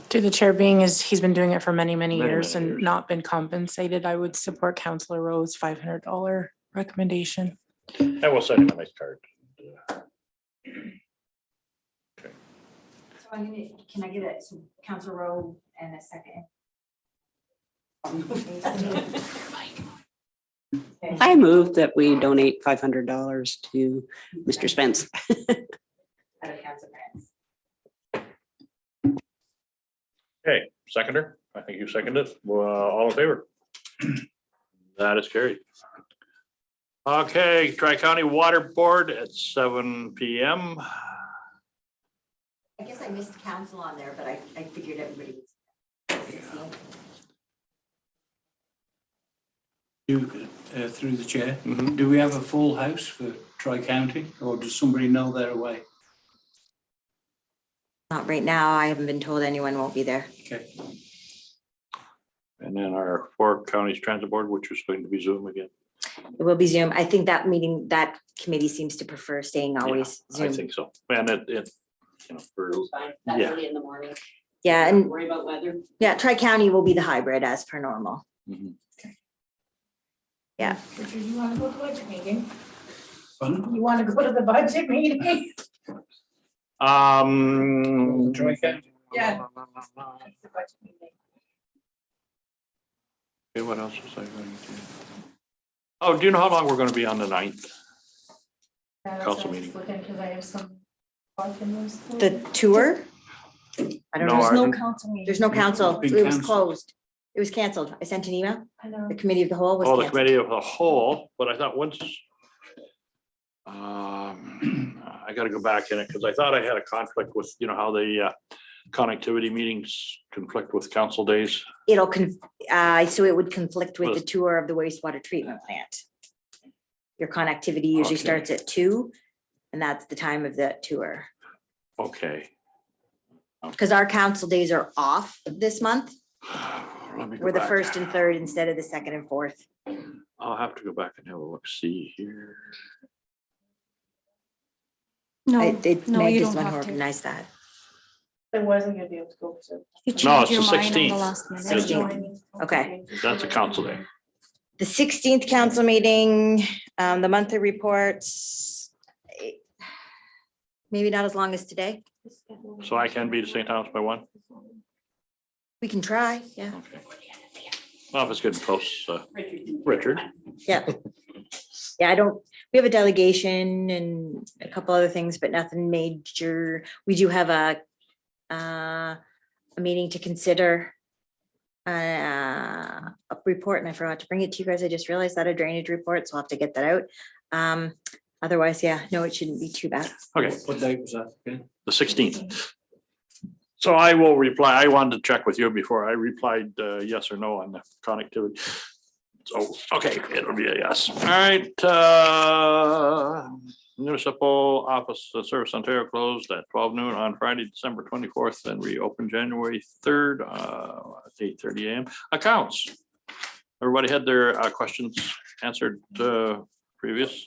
To the chair being is he's been doing it for many years Many and years. not been compensated. I would support Councillor Rowe's $500 recommendation. I will send him a nice card. Okay. So can I get it? So Councilor Rowe and a second. I move that we donate $500 to Mr. Spence. Out of Council grants. Okay, seconder, I think you seconded. Well, all in favor? That is carried. Okay, Tri-County Water Board at 7 p.m. I guess I missed council on there, but I figured everybody was 16. Through the chair, Mhm. do we have a full house for Tri-County, or does somebody know they're away? Not right now. I haven't been told anyone won't be there. Okay. And then our 4 counties transit board, which is going to be Zoom again. It will be Zoom. I think that meeting, that committee seems to prefer staying always I Zoom. think so. And it, you know, for, Fine, that Yeah. early in the morning. Yeah, Don't and worry about weather. yeah, Tri-County will be the hybrid as per normal. Mhm. Yeah. Richard, you want to go to the budget meeting? Fun? You want to go to the budget meeting? Tri-County. Yeah. It's the budget meeting. Okay, what else was I going to? Oh, do you know how long we're going to be on the 9th? Council meeting. Because I have some. thoughts in those. The tour? I don't No, know. I didn't- There's no council. Been It was canceled. closed. It was canceled. I sent an email. I know. The committee of the whole was Oh, the canceled. committee of the whole, but I thought once. I gotta go back in it because I thought I had a conflict with, you know, how the connectivity meetings conflict with council days. So it would conflict with the With- tour of the wastewater treatment plant. Your connectivity usually Okay. starts at 2, and that's the time of the tour. Okay. Because our council days are off this month. Let me go We're the back. 1st and 3rd instead of the 2nd and 4th. I'll have to go back and have a look, see here. No, Meg no, just you want don't to have to. organize that. I wasn't gonna be able to go. So. You No, change it's your the mind on the 16th. last minute. 16th. Okay. That's a council day. The 16th council meeting, the monthly reports. Maybe not as long as today. So I can be to St. Thomas by 1? We can try, yeah. Okay. Well, if it's getting close, Richard. Yeah. Yeah, we have a delegation and a couple other things, but nothing major. We do have a meeting to consider. A report, and I forgot to bring it to you guys. I just realized that, a drainage report, so I'll have to get that out. Otherwise, yeah, no, it shouldn't be too bad. Okay, What date was that? Okay. the 16th. So I will reply. I wanted to check with you before I replied yes or no on the connectivity. So, okay, it'll be a yes. All right. Municipal Office Service Ontario closed at 12 noon on Friday, December 24th, and reopened January 3rd at 8:30 a.m. Accounts. Everybody had their questions answered previous.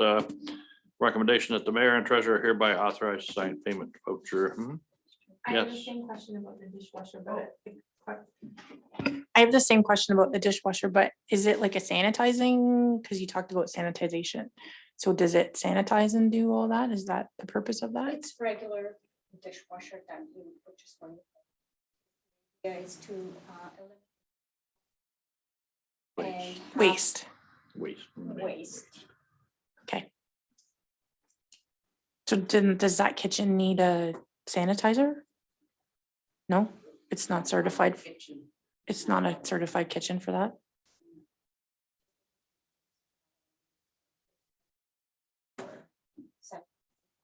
Recommendation that the mayor and treasurer hereby authorize to sign payment voucher. I have the Yes. same question about the dishwasher, I have the same question about the dishwasher, but is it like a sanitizing? Because you talked about sanitization. So does it sanitize and do all that? Is that the purpose of that? It's regular dishwasher that you would purchase one. Yeah, it's to eliminate and Waste. Waste. waste. Okay. So does that kitchen need a sanitizer? No, it's not certified. It's not a certified kitchen for that.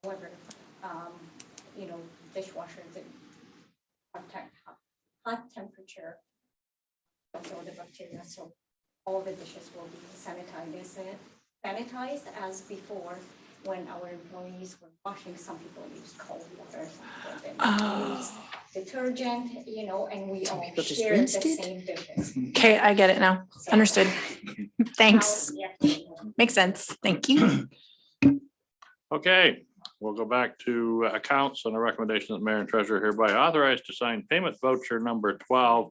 However, dishwasher is hot temperature. All the bacteria, so all the dishes will be sanitized as before when our employees were washing. Some people use cold water, some people then use detergent, and we all people just share the rinsed it? same dishes. Okay, I get it now. So Understood. Thanks. now, yeah. Makes sense. Thank you. Okay, we'll go back to accounts on the recommendation that mayor and treasurer hereby authorized to sign payment voucher number 12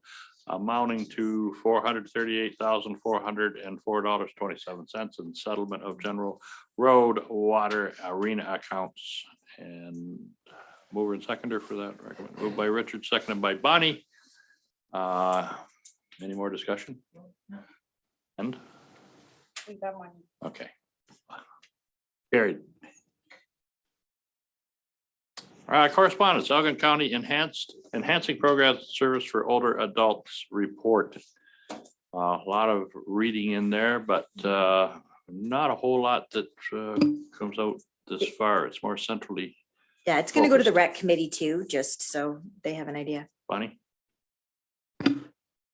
amounting to $438,404.27 in settlement of general road, water, arena accounts. And mover and seconder for that recommend, moved by Richard, seconded by Bonnie. Any more discussion? And, We got money. okay. Carried. Correspondence, Elgin County Enhancing Program Service for Older Adults Report. A lot of reading in there, but not a whole lot that comes out this far. It's more centrally Yeah, it's gonna go to the Focused. rec committee too, just so they have an idea. Bonnie?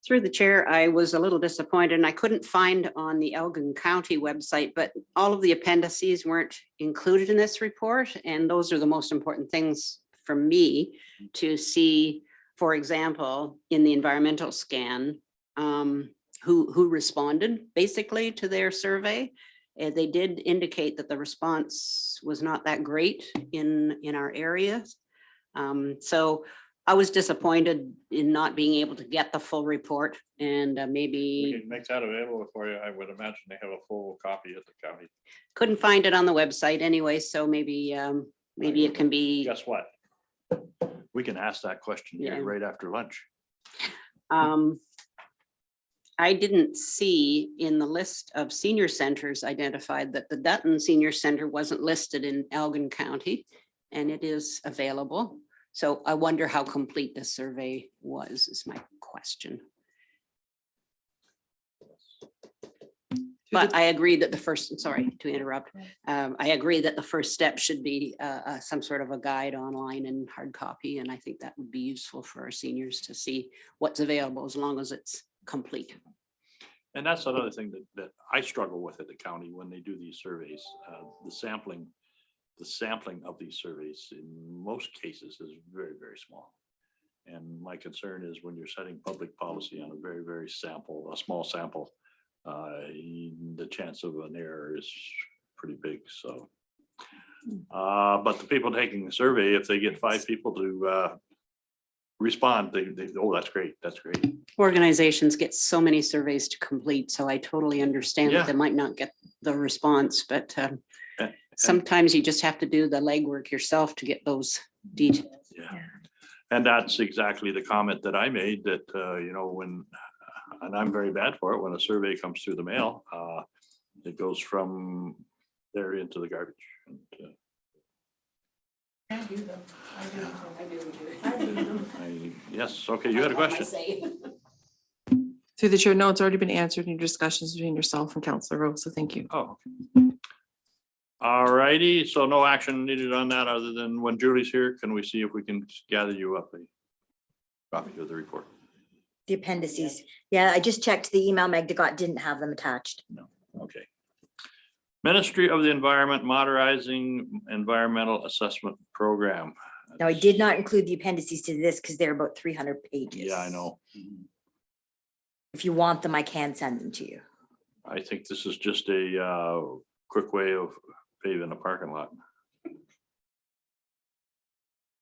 Through the chair, I was a little disappointed and I couldn't find on the Elgin County website, but all of the appendices weren't included in this report. And those are the most important things for me to see, for example, in the environmental scan, who responded basically to their survey. They did indicate that the response was not that great in our areas. So I was disappointed in not being able to get the full report and We maybe can make that available for you. I would imagine they have a full copy at the county. couldn't find it on the website anyway, so maybe it can be. Guess what? We can ask that question here Yeah. right after lunch. I didn't see in the list of senior centers identified that the Dutton Senior Center wasn't listed in Elgin County, and it is available. So I wonder how complete the survey was, is my question. But I agree that the first, sorry to interrupt, I agree that the first step should be some sort of a guide online and hard copy, and I think that would be useful for our seniors to see what's available as long as it's complete. And that's another thing that I struggle with at the county when they do these surveys. The sampling of these surveys in most cases is very, very small. And my concern is when you're setting public policy on a very, very small sample, the chance of an error is pretty big. So, but the people taking the survey, if they get 5 people to respond, they oh, that's great, that's great. Organizations get so many surveys to complete, so I totally understand Yeah. that they might not get the response, but And- sometimes you just have to do the legwork yourself to get those details. Yeah. And that's exactly the comment that I made that, when, and I'm very bad for it, when a survey comes through the mail, it goes from there into the garbage. And, yes, okay, you had a question. Through the chair, no, it's already been answered in your discussions between yourself and Councillor Rose, so thank you. Oh. Okay. All righty, so no action needed on that other than when Julie's here, can we see if we can gather you up a copy of the report? The appendices. Yeah, I just checked the email Magda got, didn't have them attached. No, okay. Ministry of the Environment Modernizing Environmental Assessment Program. Now, I did not include the appendices to this because they're about 300 pages. Yeah, I know. If you want them, I can send them to you. I think this is just a quick way of paving a parking lot.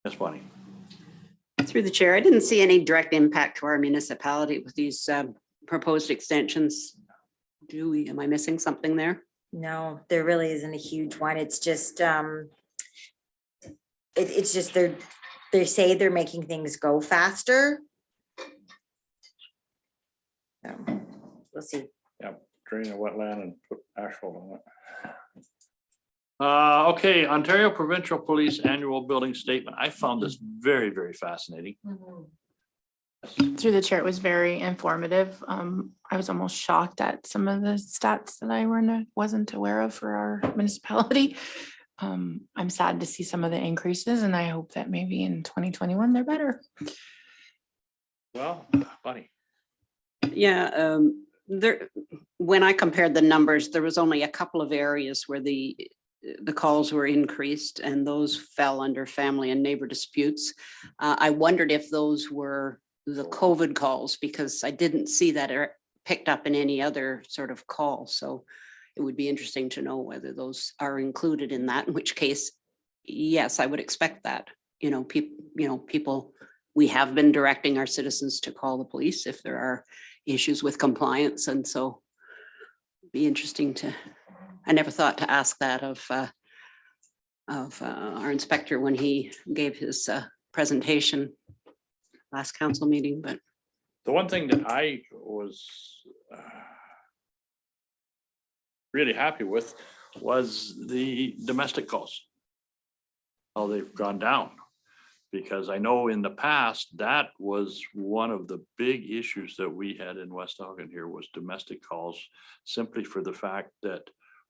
That's funny. Through the chair, I didn't see any direct impact to our municipality with these proposed extensions. Am I missing something there? No, there really isn't a huge one. It's just, it's just they say they're making things go faster. So, we'll see. Yeah, drain a wetland and put asphalt on it. Okay, Ontario Provincial Police Annual Building Statement. I found this very, very fascinating. Through the chair, it was very informative. I was almost shocked at some of the stats that I wasn't aware of for our municipality. I'm sad to see some of the increases, and I hope that maybe in 2021 they're better. Well, funny. Yeah, when I compared the numbers, there was only a couple of areas where the calls were increased, and those fell under family and neighbor disputes. I wondered if those were the COVID calls, because I didn't see that picked up in any other sort of call. So it would be interesting to know whether those are included in that, in which case, yes, I would expect that. People, we have been directing our citizens to call the police if there are issues with compliance. And so it'd be interesting I never thought to ask that of our inspector when he gave his presentation last council meeting, but The one thing that I was really happy with was the domestic calls. How they've gone down. Because I know in the past, that was one of the big issues that we had in West Elgin here was domestic calls, simply for the fact that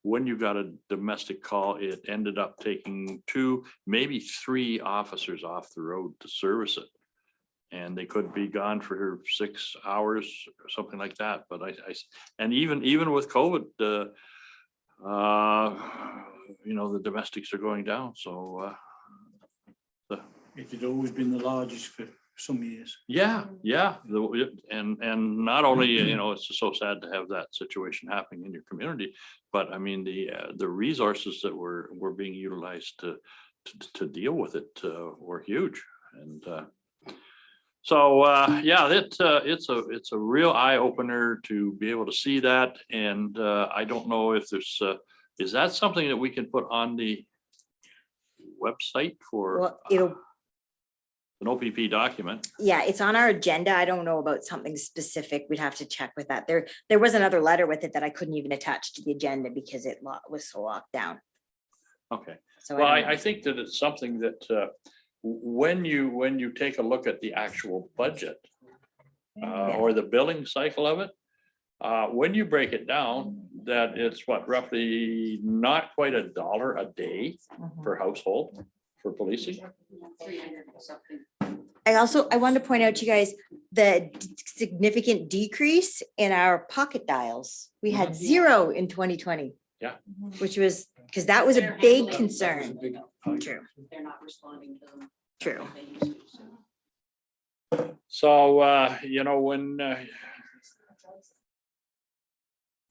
when you got a domestic call, it ended up taking 2, maybe 3 officers off the road to service it. And they could be gone for 6 hours or something like that. But and even with COVID, you know, the domestics are going down. So It had always been the largest for some years. yeah, and not only, you know, it's so sad to have that situation happening in your community, but I mean, the resources that were being utilized to deal with it were huge. And so yeah, it's a real eye opener to be able to see that. And I don't know if there's is that something that we can put on the website for Well, it'll, an OPP document? yeah, it's on our agenda. I don't know about something specific. We'd have to check with that. There was another letter with it that I couldn't even attach to the agenda because it was so locked down. Okay. So Well, don't know. I think that it's something that when you take a look at the actual budget or the billing cycle of it, when you break it down, that it's what, roughly not quite $1 a day Mhm. per household for policing. I wanted to point out to you guys the significant decrease in our pocket dials. We had 0 in 2020. Yeah. Which was, because that was a big concern. True, They're not responding to them. true. So, you know, when,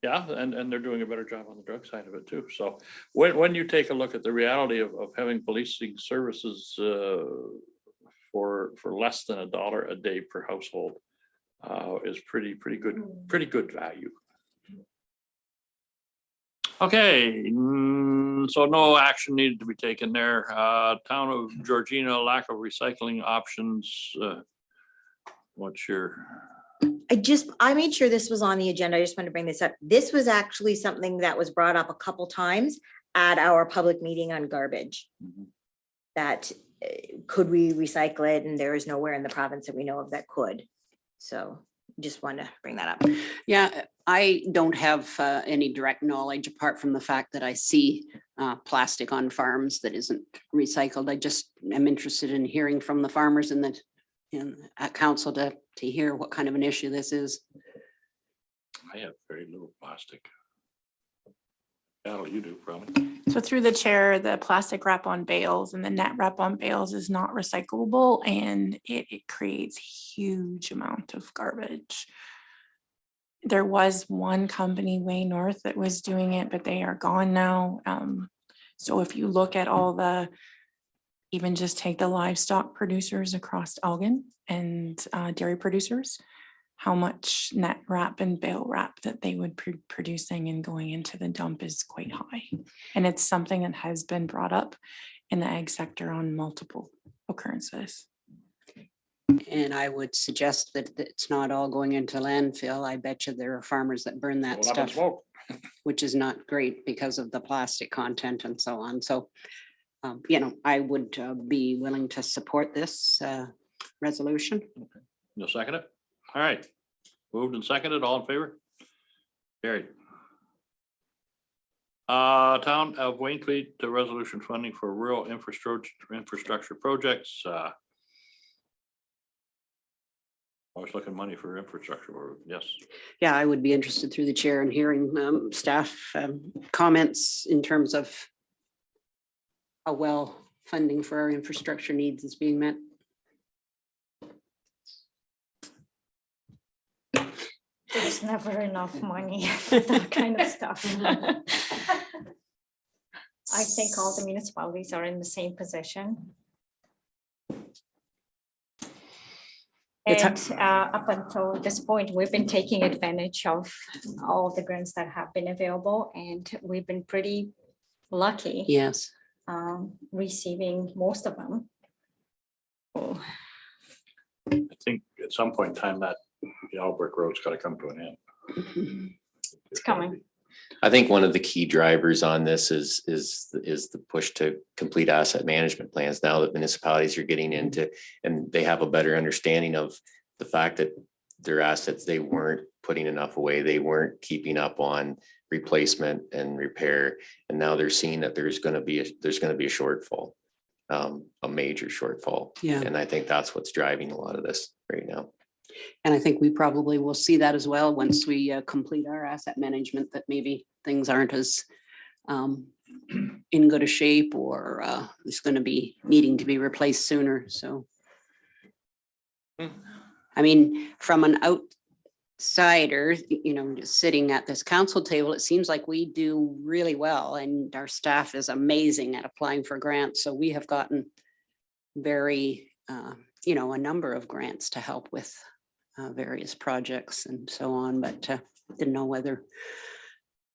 yeah, and they're doing a better job on the drug side of it too. So when you take a look at the reality of having policing services for less than $1 a day per household is pretty good value. Okay, so no action needed to be taken there. Town of Georgina, lack of recycling options. What's your? I made sure this was on the agenda. I just wanted to bring this up. This was actually something that was brought up a couple times at our public meeting on garbage. That could we recycle it? And there is nowhere in the province that we know of that could. So just want to bring that up. Yeah, I don't have any direct knowledge apart from the fact that I see plastic on farms that isn't recycled. I just am interested in hearing from the farmers and at council to hear what kind of an issue this is. I have very little plastic. Carol, you do probably. So through the chair, the plastic wrap on bales and the net wrap on bales is not recyclable, and it creates huge amount of garbage. There was one company way north that was doing it, but they are gone now. So if you look at all even just take the livestock producers across Elgin and dairy producers, how much net wrap and bale wrap that they would be producing and going into the dump is quite high. And it's something that has been brought up in the ag sector on multiple occurrences. And I would suggest that it's not all going into landfill. I bet you there are farmers that burn that Roll up in stuff, smoke. which is not great because of the plastic content and so on. So, you know, I would be willing to support this resolution. You'll second it? All right. Moved and seconded, all in favor? Carried. Town of Wainfleet, the resolution funding for rural infrastructure projects. Always looking money for infrastructure, yes. Yeah, I would be interested through the chair in hearing staff comments in terms of how well funding for our infrastructure needs is being met. There's never enough money for that kind of stuff. I think all the municipalities are in the same position. It's And up until this point, we've been taking advantage of all the grants that have been available, and we've been pretty lucky Yes. receiving most of them. I think at some point in time that the Albrecht Road's got to come to an end. It's coming. I think one of the key drivers on this is the push to complete asset management plans now that municipalities are getting into, and they have a better understanding of the fact that their assets, they weren't putting enough away, they weren't keeping up on replacement and repair. And now they're seeing that there's going to be a shortfall, a major shortfall. Yeah. And I think that's what's driving a lot of this right now. And I think we probably will see that as well once we complete our asset management, that maybe things aren't as in good a shape, or it's going to be needing to be replaced sooner. So, I mean, from an outsider, you know, just sitting at this council table, it seems like we do really well, and our staff is amazing at applying for grants. So we have gotten very, you know, a number of grants to help with various projects and so on, but didn't know whether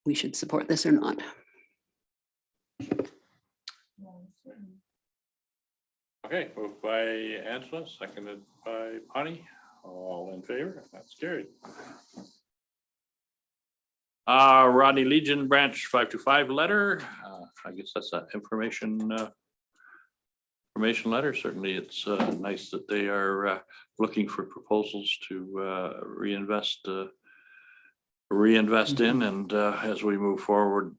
we should support this or not. Okay, moved by Angela, seconded by Bonnie. All in favor? That's carried. Rodney Legion Branch 525 letter. I guess that's an information letter. Certainly, it's nice that they are looking for proposals to reinvest in, and as we move forward,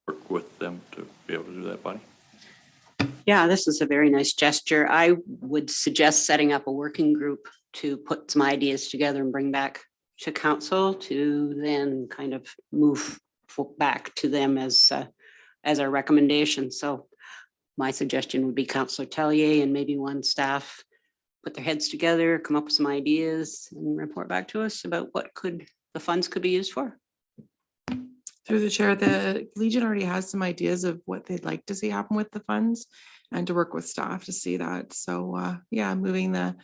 work with them to be able to do that, Bonnie. Yeah, this is a very nice gesture. I would suggest setting up a working group to put some ideas together and bring back to council, to then kind of move back to them as our recommendation. So my suggestion would be Councillor Tellier and maybe one staff put their heads together, come up with some ideas and report back to us about what the funds could be used for. Through the chair, the Legion already has some ideas of what they'd like to see happen with the funds, and to work with staff to see that. So yeah, moving the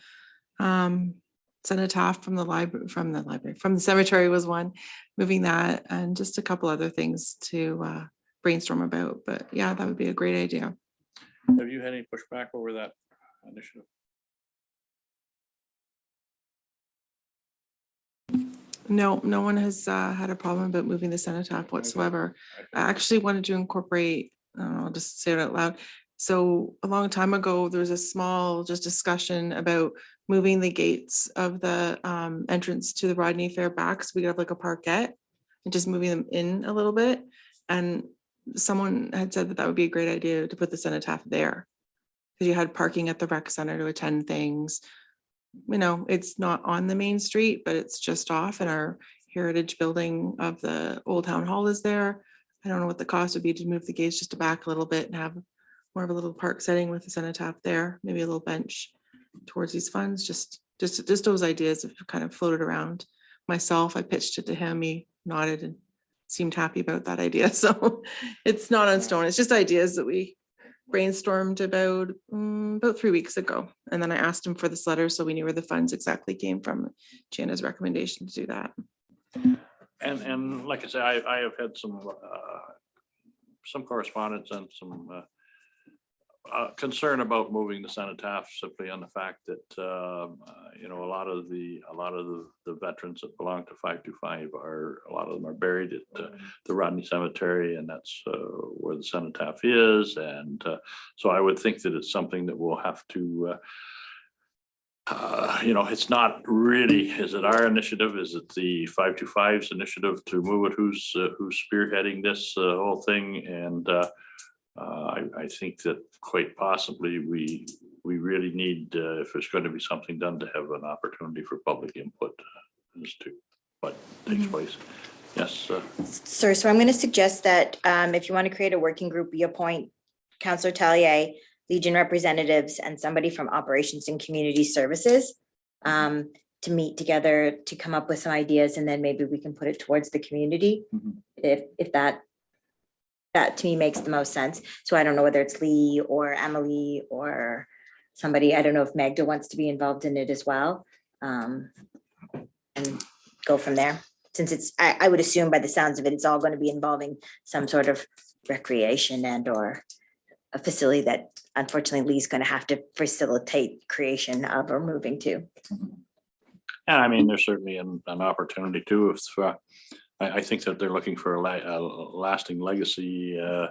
cenotaph from the cemetery was one, moving that, and just a couple other things to brainstorm about. But yeah, that would be a great idea. Have you had any pushback over that initiative? No, no one has had a problem about moving the cenotaph whatsoever. I actually wanted to incorporate, I'll just say it out loud. So a long time ago, there was a small just discussion about moving the gates of the entrance to the Rodney Fair back, so we could have like a parkette, and just moving them in a little bit. And someone had said that that would be a great idea to put the cenotaph there, because you had parking at the rec center to attend things. You know, it's not on the main street, but it's just off, and our heritage building of the old town hall is there. I don't know what the cost would be to move the gates just to back a little bit and have more of a little park setting with the cenotaph there, maybe a little bench towards these funds. Just those ideas have kind of floated around. Myself, I pitched it to him, he nodded and seemed happy about that idea. So it's not on stone, it's just ideas that we brainstormed about 3 weeks ago. And then I asked him for this letter, so we knew where the funds exactly came from. Jana's recommendation to do that. And like I say, I have had some correspondence and some concern about moving the cenotaph, simply on the fact that you know, a lot of the veterans that belong to 525 a lot of them are buried at the Rodney Cemetery, and that's where the cenotaph is. And so I would think that it's something that we'll have to you know, it's not really, is it our initiative? Is it the 525's initiative to move it? Who's spearheading this whole thing? And I think that quite possibly we really need, if there's going to be something done, to have an opportunity for public input as to what takes place. Yes. Sir, so I'm going to suggest that if you want to create a working group, you appoint Councillor Tellier, Legion representatives, and somebody from Operations and Community Services to meet together to come up with some ideas, and then maybe we can put it towards the community. If that to me makes the most sense. So I don't know whether it's Lee or Emily or somebody. I don't know if Magda wants to be involved in it as well, and go from there. Since it's, I would assume by the sounds of it, it's all going to be involving some sort of recreation and or a facility that unfortunately Lee's going to have to facilitate creation of or moving to. And I mean, there's certainly an opportunity too. If I think that they're looking for a lasting legacy, you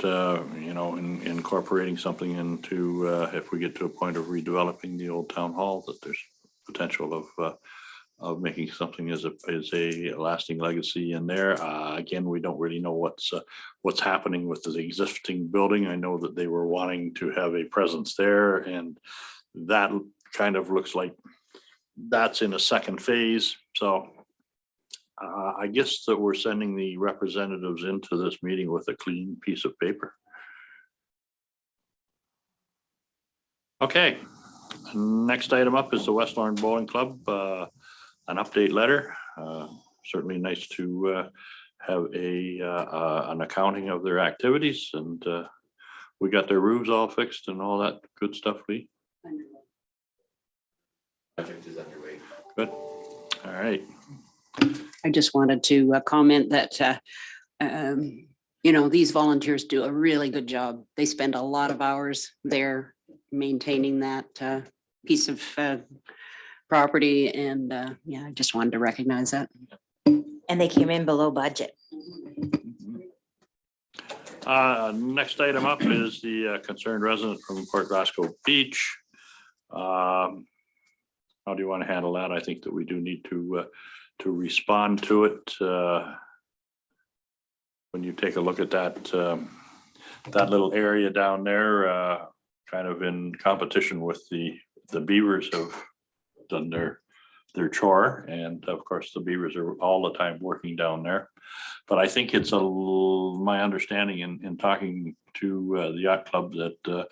know, incorporating something into, if we get to a point of redeveloping the old town hall, that there's potential of of making something as a lasting legacy in there. Again, we don't really know what's happening with the existing building. I know that they were wanting to have a presence there, and that kind of looks like that's in a second phase. So I guess that we're sending the representatives into this meeting with a clean piece of paper. Okay, next item up is the West Lawn Bowling Club, an update letter. Certainly nice to have an accounting of their activities, and we got their roofs all fixed and all that good stuff, Lee. Project is underway. Good. All right. I just wanted to comment that, you know, these volunteers do a really good job. They spend a lot of hours there maintaining that piece of property. And yeah, I just wanted to recognize that. And they came in below budget. Next item up is the concerned resident from Port Glasgow Beach. How do you want to handle that? I think that we do need to respond to it. When you take a look at that that little area down there, kind of in competition with the beavers have done their chore, and of course the beavers are all the time working down there. But I think it's my understanding in talking to the yacht club that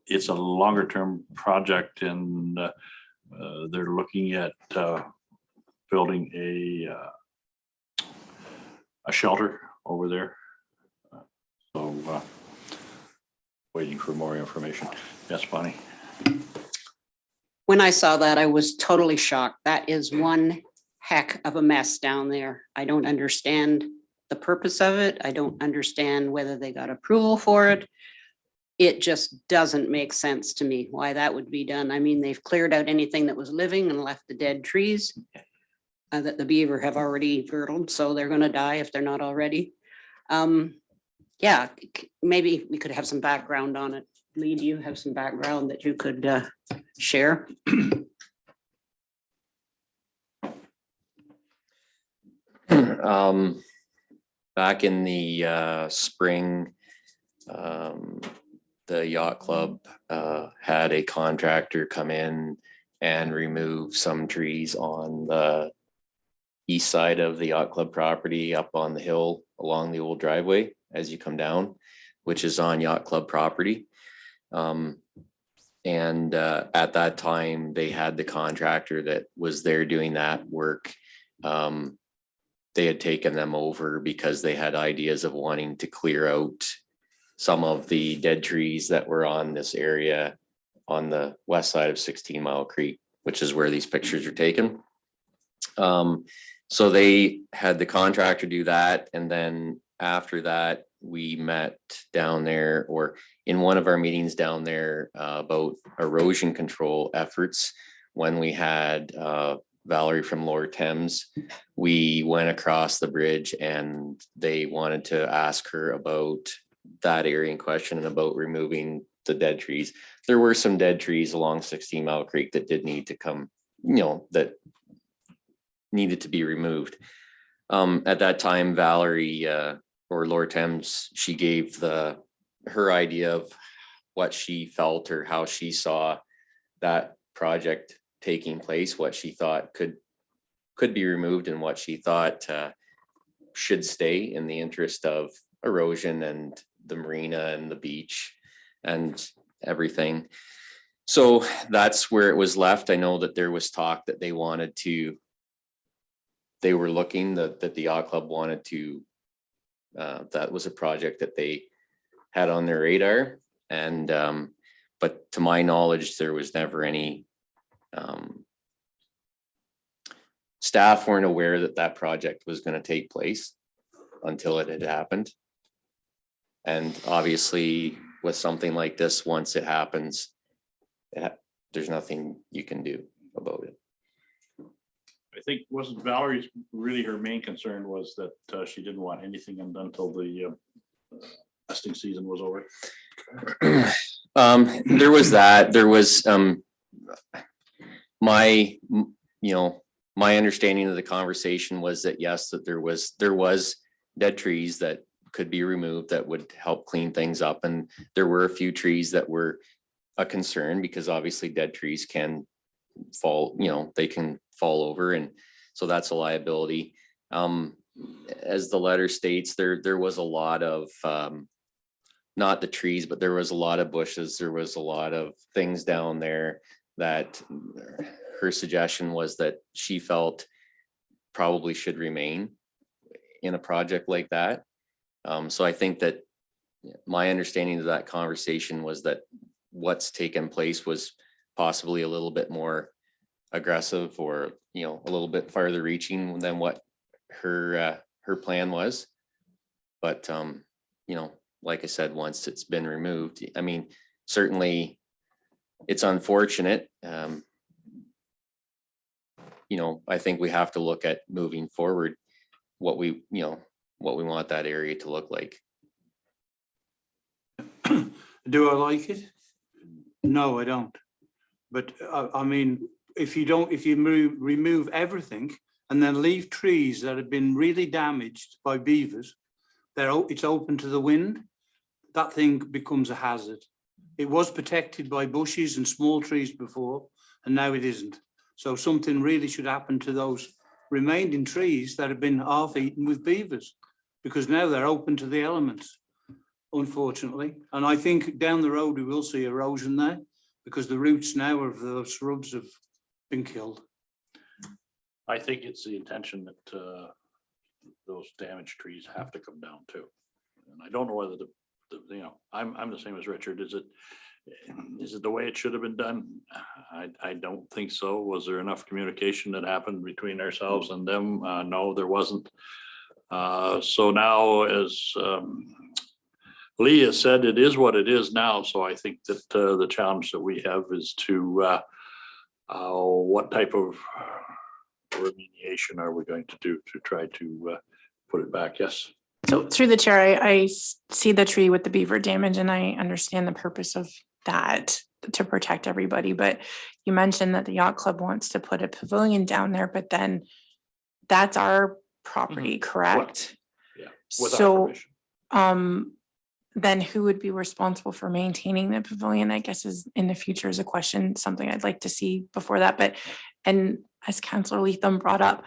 it's a longer term project, and they're looking at building a shelter over there. So waiting for more information. Yes, Bonnie. When I saw that, I was totally shocked. That is one heck of a mess down there. I don't understand the purpose of it. I don't understand whether they got approval for it. It just doesn't make sense to me why that would be done. I mean, they've cleared out anything that was living and left the dead trees that the beaver have already girdled, so they're gonna die if they're not already. Yeah, maybe we could have some background on it. Lee, do you have some background that you could share? Back in the spring, the yacht club had a contractor come in and remove some trees on the east side of the yacht club property up on the hill along the old driveway as you come down, which is on yacht club property. And at that time, they had the contractor that was there doing that work. They had taken them over because they had ideas of wanting to clear out some of the dead trees that were on this area on the west side of 16 Mile Creek, which is where these pictures are taken. So they had the contractor do that. And then after that, we met down there, or in one of our meetings down there, about erosion control efforts. When we had Valerie from Lower Thames, we went across the bridge and they wanted to ask her about that area in question and about removing the dead trees. There were some dead trees along 16 Mile Creek that did need to come, that needed to be removed. At that time, Valerie or Lower Thames, she gave her idea of what she felt or how she saw that project taking place, what she thought could be removed and what she thought should stay in the interest of erosion and the marina and the beach and everything. So that's where it was left. I know that there was talk that they were looking that the yacht club wanted to, that was a project that they had on their radar. And, but to my knowledge, there was never any, staff weren't aware that that project was going to take place until it had happened. And obviously with something like this, once it happens, there's nothing you can do about it. I think wasn't Valerie's really her main concern was that she didn't want anything undone until the nesting season was over. There was that. There was my my understanding of the conversation was that yes, that there was dead trees that could be removed that would help clean things up. And there were a few trees that were a concern because obviously dead trees can fall, they can fall over. And so that's a liability. As the letter states, there was a lot of, not the trees, but there was a lot of bushes. There was a lot of things down there that her suggestion was that she felt probably should remain in a project like that. So I think that my understanding of that conversation was that what's taken place was possibly a little bit more aggressive or, a little bit farther reaching than what her plan was. But, like I said, once it's been removed, I mean, certainly it's unfortunate. I think we have to look at moving forward what we want that area to look like. Do I like it? No, I don't. But I mean, if you remove everything and then leave trees that have been really damaged by beavers, it's open to the wind, that thing becomes a hazard. It was protected by bushes and small trees before, and now it isn't. So something really should happen to those remaining trees that have been half eaten with beavers, because now they're open to the elements, unfortunately. And I think down the road we will see erosion there, because the roots now of those shrubs have been killed. I think it's the intention that those damaged trees have to come down too. And I don't know whether I'm the same as Richard. Is it the way it should have been done? I don't think so. Was there enough communication that happened between ourselves and them? No, there wasn't. So now, as Leah said, it is what it is now. So I think that the challenge that we have is to what type of remediation are we going to do to try to put it back? Yes. So through the chair, I see the tree with the beaver damage and I understand the purpose of that to protect everybody. But you mentioned that the yacht club wants to put a pavilion down there, but then that's our property, correct? Yeah. With our So, permission. then who would be responsible for maintaining the pavilion, I guess, is in the future is a question, something I'd like to see before that. But, and as Councillor Leatham brought up,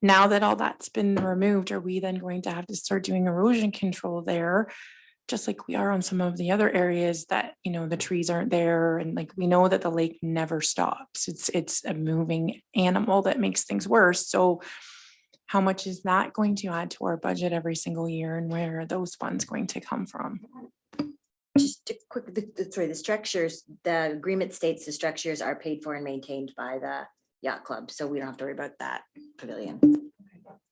now that all that's been removed, are we then going to have to start doing erosion control there? Just like we are on some of the other areas that, the trees aren't there. And like, we know that the lake never stops. It's a moving animal that makes things worse. So how much is that going to add to our budget every single year, and where are those funds going to come from? Just a quick, the structures, the agreement states the structures are paid for and maintained by the yacht club. So we don't have to worry about that pavilion.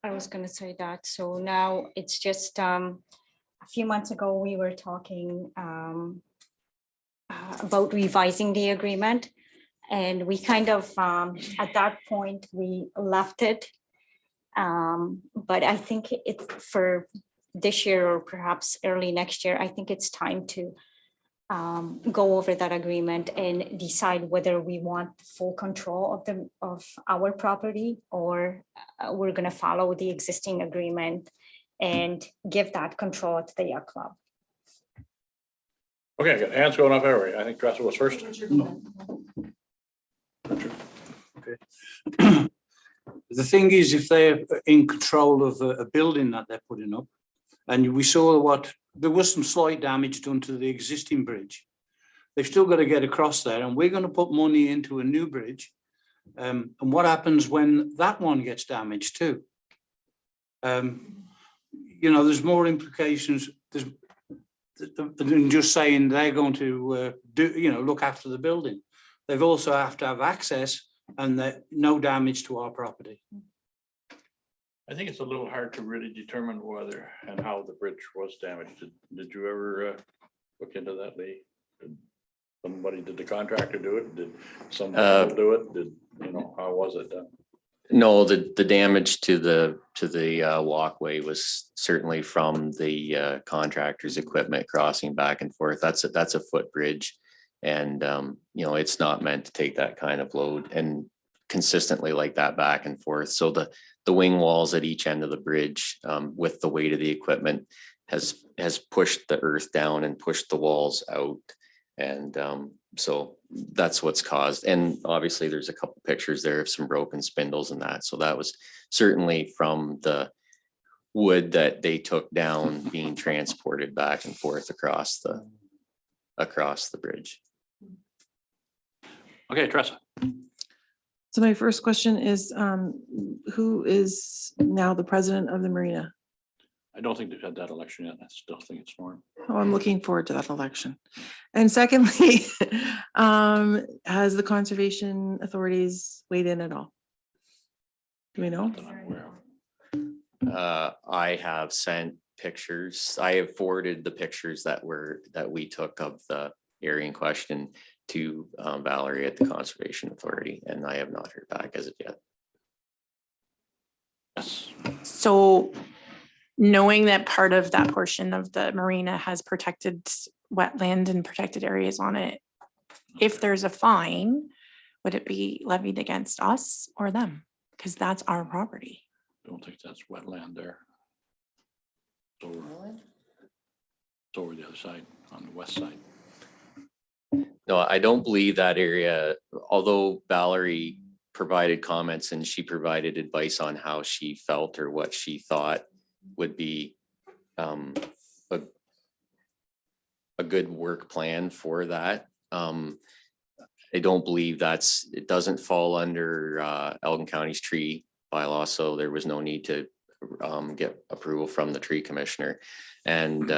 I was going to say that. So now it's just a few months ago, we were talking about revising the agreement. And we kind of, at that point, we left it. But I think it's for this year or perhaps early next year, I think it's time to go over that agreement and decide whether we want full control of our property, or we're going to follow the existing agreement and give that control to the yacht club. Okay, I got hands going up everywhere. I think Tressa was first. Okay. The thing is, if they're in control of a building that they're putting up, and we saw there was some slight damage done to the existing bridge. They've still got to get across there, and we're going to put money into a new bridge. And what happens when that one gets damaged too? There's more implications than just saying they're going to look after the building. They've also have to have access and no damage to our property. I think it's a little hard to really determine whether and how the bridge was damaged. Did you ever look into that, Lee? Did the contractor do it? Did someone do it? How was it done? No, the damage to the walkway was certainly from the contractor's equipment crossing back and forth. That's a footbridge, and it's not meant to take that kind of load. And consistently like that back and forth. So the wing walls at each end of the bridge, with the weight of the equipment has pushed the earth down and pushed the walls out. And so that's what's caused. And obviously there's a couple pictures there of some broken spindles and that. So that was certainly from the wood that they took down being transported back and forth across the bridge. Okay, Tressa. So my first question is, who is now the president of the marina? I don't think they've had that election yet. I still think it's Norm. Oh, I'm looking forward to that election. And secondly, has the conservation authorities weighed in at all? Do we know? That I'm aware of. I have sent pictures. I have forwarded the pictures that we took of the area in question to Valerie at the Conservation Authority, and I have not heard back as of yet. Yes. So knowing that part of that portion of the marina has protected wetland and protected areas on it, if there's a fine, would it be levied against us or them? Because that's our property. Don't think that's wetland there. It's over the other side, on the west side. No, I don't believe that area, although Valerie provided comments and she provided advice on how she felt or what she thought would be a good work plan for that. I don't believe it doesn't fall under Elgin County's tree bylaw, so there was no need to get approval from the tree commissioner. And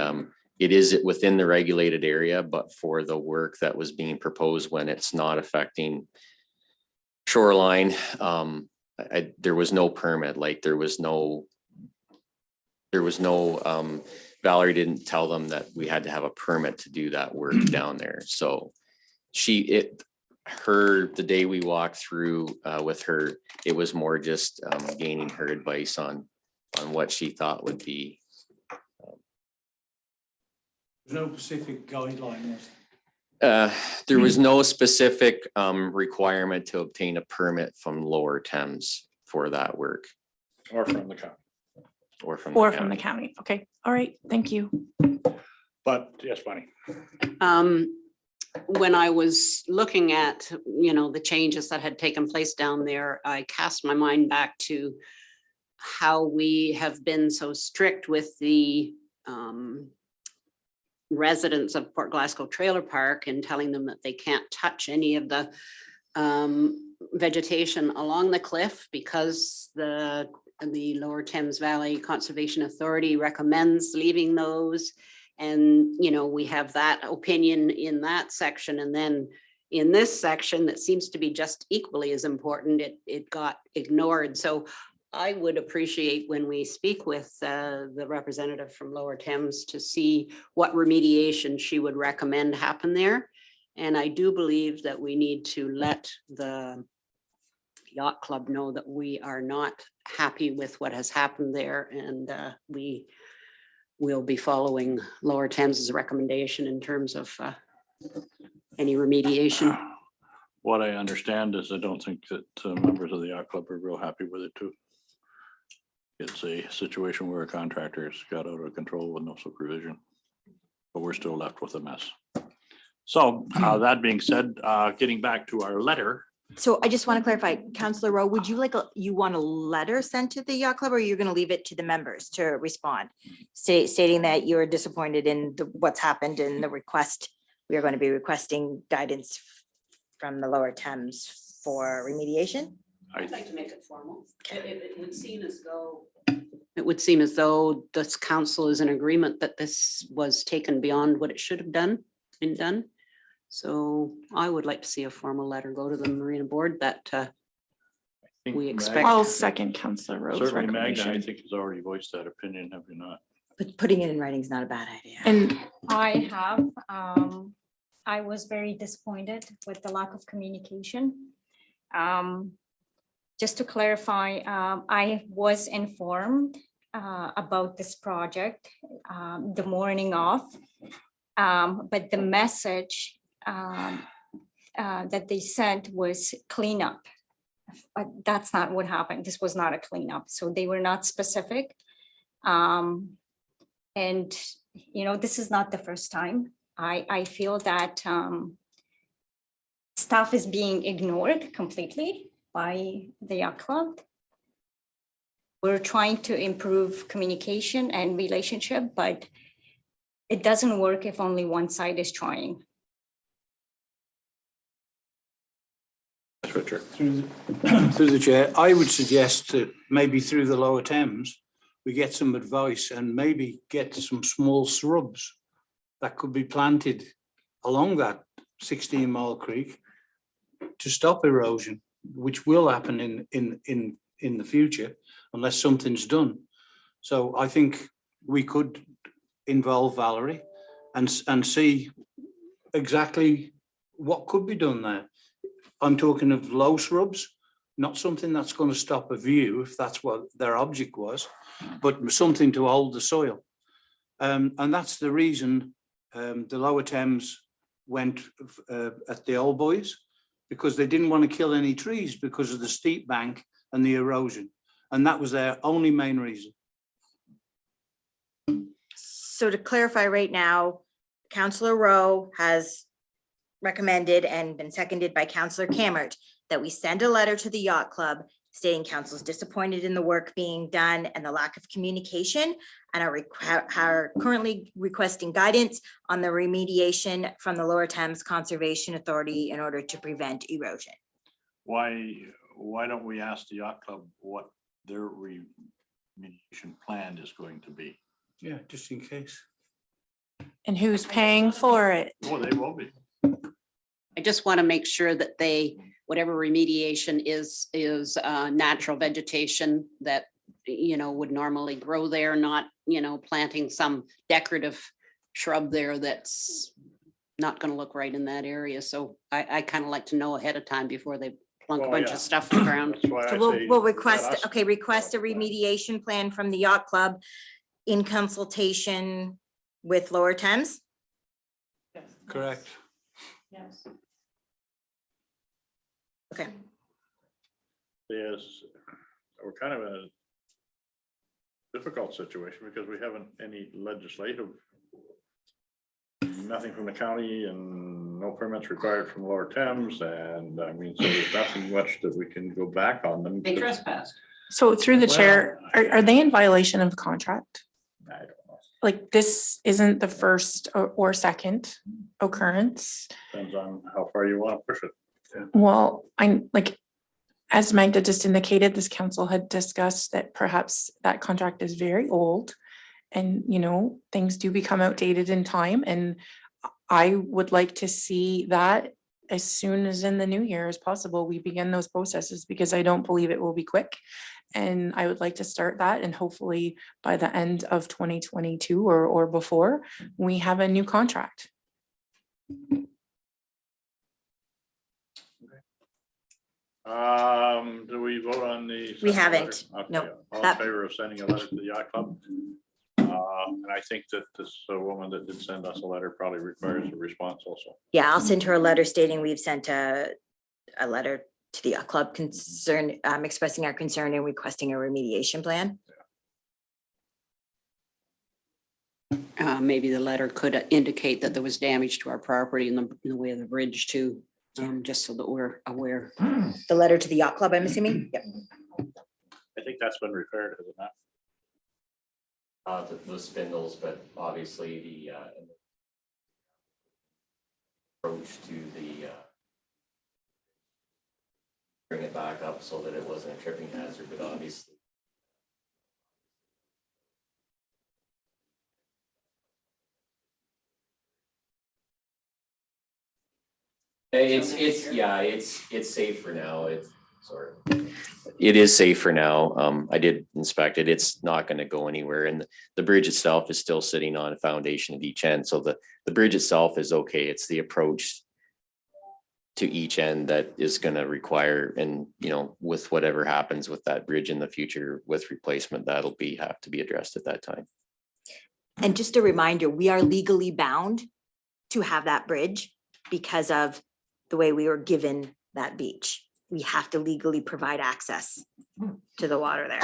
it is within the regulated area, but for the work that was being proposed when it's not affecting shoreline, there was no permit, like there was no Valerie didn't tell them that we had to have a permit to do that work down there. So the day we walked through with her, it was more just gaining her advice on what she thought would be. There's no specific guideline. There was no specific requirement to obtain a permit from Lower Thames for that work. Or from the county. Or from The county. Okay, all right, thank you. But yes, Bonnie. When I was looking at, the changes that had taken place down there, I cast my mind back to how we have been so strict with the residents of Port Glasgow Trailer Park and telling them that they can't touch any of the vegetation along the cliff because the Lower Thames Valley Conservation Authority recommends leaving those. And, we have that opinion in that section. And then in this section that seems to be just equally as important, it got ignored. So I would appreciate when we speak with the representative from Lower Thames to see what remediation she would recommend happen there. And I do believe that we need to let the yacht club know that we are not happy with what has happened there. And we will be following Lower Thames's recommendation in terms of any remediation. What I understand is I don't think that members of the yacht club are real happy with it too. It's a situation where a contractor's got out of control with no supervision, but we're still left with a mess. So that being said, getting back to our letter. So I just want to clarify, Councillor Rowe, would you you want a letter sent to the yacht club, or you're going to leave it to the members to respond? Stating that you're disappointed in what's happened in the request. We are going to be requesting guidance from the Lower Thames for remediation. I'd like to make it formal. It would seem as though this council is in agreement that this was taken beyond what it should have been done. So I would like to see a formal letter go to the Marina Board that we expect. I'll second Councillor Rowe's Certainly Magda, I recommendation. think, has already voiced that opinion, have you not? But putting it in writing is not a bad idea. And I have, I was very disappointed with the lack of communication. Just to clarify, I was informed about this project the morning of, but the message that they sent was cleanup. That's not what happened. This was not a cleanup, so they were not specific. And, you know, this is not the first time. I feel that staff is being ignored completely by the yacht club. We're trying to improve communication and relationship, but it doesn't work if only one side is trying. Richard. Through the chair, I would suggest that maybe through the Lower Thames, we get some advice and maybe get some small shrubs that could be planted along that 16-mile creek to stop erosion, which will happen in the future unless something's done. So I think we could involve Valerie and see exactly what could be done there. I'm talking of low shrubs, not something that's going to stop a view if that's what their object was, but something to hold the soil. And that's the reason the Lower Thames went at the Old Boys, because they didn't want to kill any trees because of the steep bank and the erosion. And that was their only main reason. So to clarify right now, Councillor Rowe has recommended and been seconded by Councillor Cammert that we send a letter to the yacht club stating council is disappointed in the work being done and the lack of communication, and are currently requesting guidance on the remediation from the Lower Thames Conservation Authority in order to prevent erosion. Why don't we ask the yacht club what their remediation plan is going to be? Yeah, just in case. And who's paying for it? Oh, they will be. I just want to make sure that they, whatever remediation is natural vegetation that, you know, would normally grow there, not, you know, planting some decorative shrub there that's not going to look right in that area. So I kind of like to know ahead of time before they plunk a Well, bunch yeah. of stuff in the ground. That's why I So say we'll let request, us- okay, request a remediation plan from the yacht club in consultation with Lower Thames. Correct. Yes. Okay, Yes, we're kind of in a difficult situation because we haven't any legislative, nothing from the county and no permits required from Lower Thames. And I mean, so there's nothing much that we can go back on them. They trespassed. So through the chair, are they in violation of the contract? I don't know. Like, this isn't the first or second occurrence. Depends on how far you want to push it. Well, I'm like, as Magda just indicated, this council had discussed that perhaps that contract is very old. And, you know, things do become outdated in time. And I would like to see that as soon as in the new year as possible, we begin those processes, because I don't believe it will be quick. And I would like to start that, and hopefully by the end of 2022 or before, we have a new contract. Do we vote on the? We haven't. Okay, No, all in that- favor of sending a letter to the yacht club? And I think that this woman that did send us a letter probably requires a response also. yeah, I'll send her a letter stating we've sent a letter to the yacht club expressing our concern and requesting a remediation plan. Maybe the letter could indicate that there was damage to our property in the way of the bridge too, just so that we're aware. The letter to the yacht club, I'm assuming? Yep. I think that's been repaired, has it not? The spindles, but obviously the approach to the bring it back up so that it wasn't a tripping hazard, but obviously it's safe for now. It is safe for now. I did inspect it. It's not going to go anywhere, and the bridge itself is still sitting on a foundation at each end. So the bridge itself is okay. It's the approach to each end that is going to require, and you know, with whatever happens with that bridge in the future with replacement, that'll have to be addressed at that time. And just a reminder, we are legally bound to have that bridge because of the way we were given that beach. we have to legally provide access to the water there.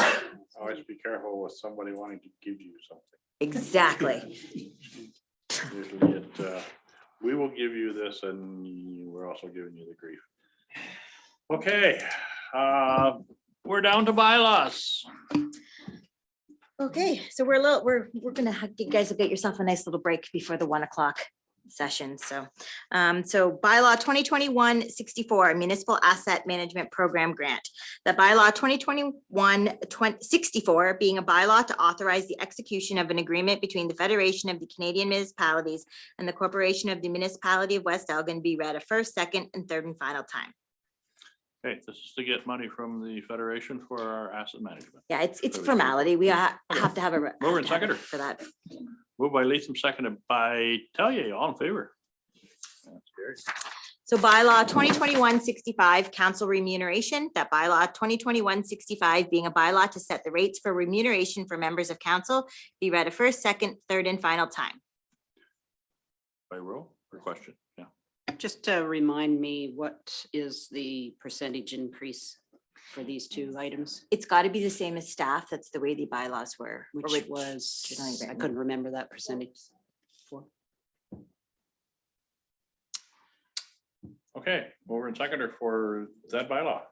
Always be careful with somebody wanting to give you something. Exactly. Usually we will give you this and we're also giving you the grief. Okay, we're down to bylaws. Okay, so we're gonna you guys will get yourself a nice little break before the 1 o'clock session. So bylaw 2021-64 municipal asset management program grant. The bylaw 2021-64 being a bylaw to authorize the execution of an agreement between the Federation of the Canadian Municipalities and the Corporation of the Municipality of West Elgin be read a first, second, and third and final time. Okay, this is to get money from the Federation for our asset management. Yeah, it's So we- formality. We have Okay. to have a. Mover and have to have it seconder. For that. Moved by Latham, seconded by Tellier, all in favor? That's carried. So bylaw 2021-65 council remuneration, that bylaw 2021-65 being a bylaw to set the rates for remuneration for members of council be read a first, second, third, and final time. By roll or question? Yeah. Just to remind me, what is the percentage increase for these two items? It's got to be the same as staff. That's the way the bylaws were. Which was, I couldn't remember that percentage. For. Okay, mover and seconder for that bylaw.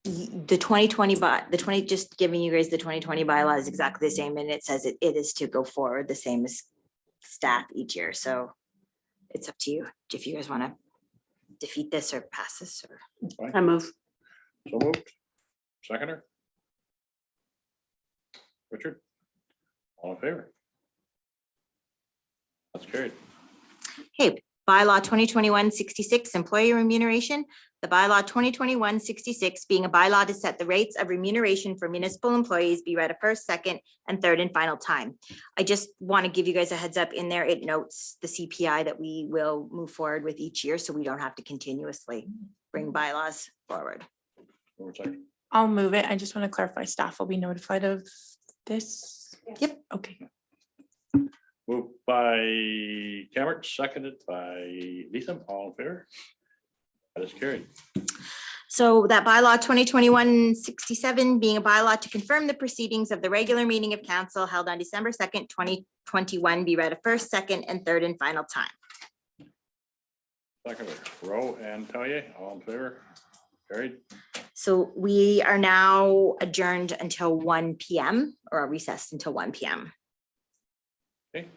The 2020 just giving you guys the 2020 bylaw is exactly the same, and it says it is to go forward the same as staff each year. So it's up to you if you guys want to defeat this or pass this or. Fine. I move. So moved. Seconder. Richard. All in favor? That's carried. Okay, bylaw 2021-66 employee remuneration. The bylaw 2021-66 being a bylaw to set the rates of remuneration for municipal employees be read a first, second, and third and final time. I just want to give you guys a heads up in there. It notes the CPI that we will move forward with each year, so we don't have to continuously bring bylaws forward. Mover and seconder. I'll move it. I just want to clarify, staff will be notified of this. Yep. Okay. Moved by Cameron, seconded by Latham, all in favor? That is carried. So that bylaw 2021-67 being a bylaw to confirm the proceedings of the regular meeting of council held on December 2nd, 2021 be read a first, second, and third and final time. Seconder, Rowe and Tellier, all in favor? Carried. So we are now adjourned until 1 PM or recessed until 1 PM. Okay.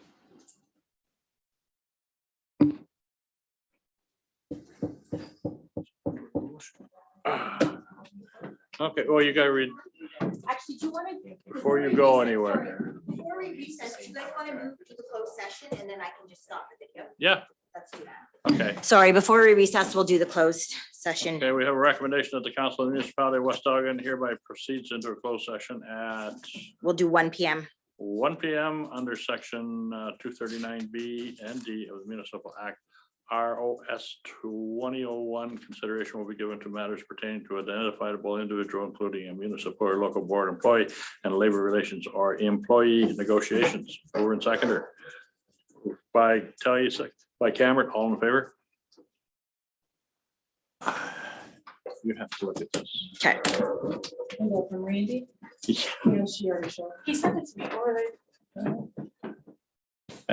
Okay, well, you gotta read Actually, do you want to? before you go anywhere. Before we recess, do you guys want to move to the closed session and then I can just stop the video? Yeah, Let's do that. okay. Sorry, before we recess, we'll do the closed session. Okay, we have a recommendation that the Council of the Municipality of West Elgin hereby proceeds into a closed session at We'll do 1 PM. 1 PM under section 239B and D of the Municipal Act. ROS 2001 consideration will be given to matters pertaining to identifiable individual, including a municipal or local board employee and labor relations or employee negotiations. Over and seconder. By Tellier, by Cameron, all in favor? You have to look at this. Okay. From Randy? Yeah. Yeah, she already showed. He sent it to me already.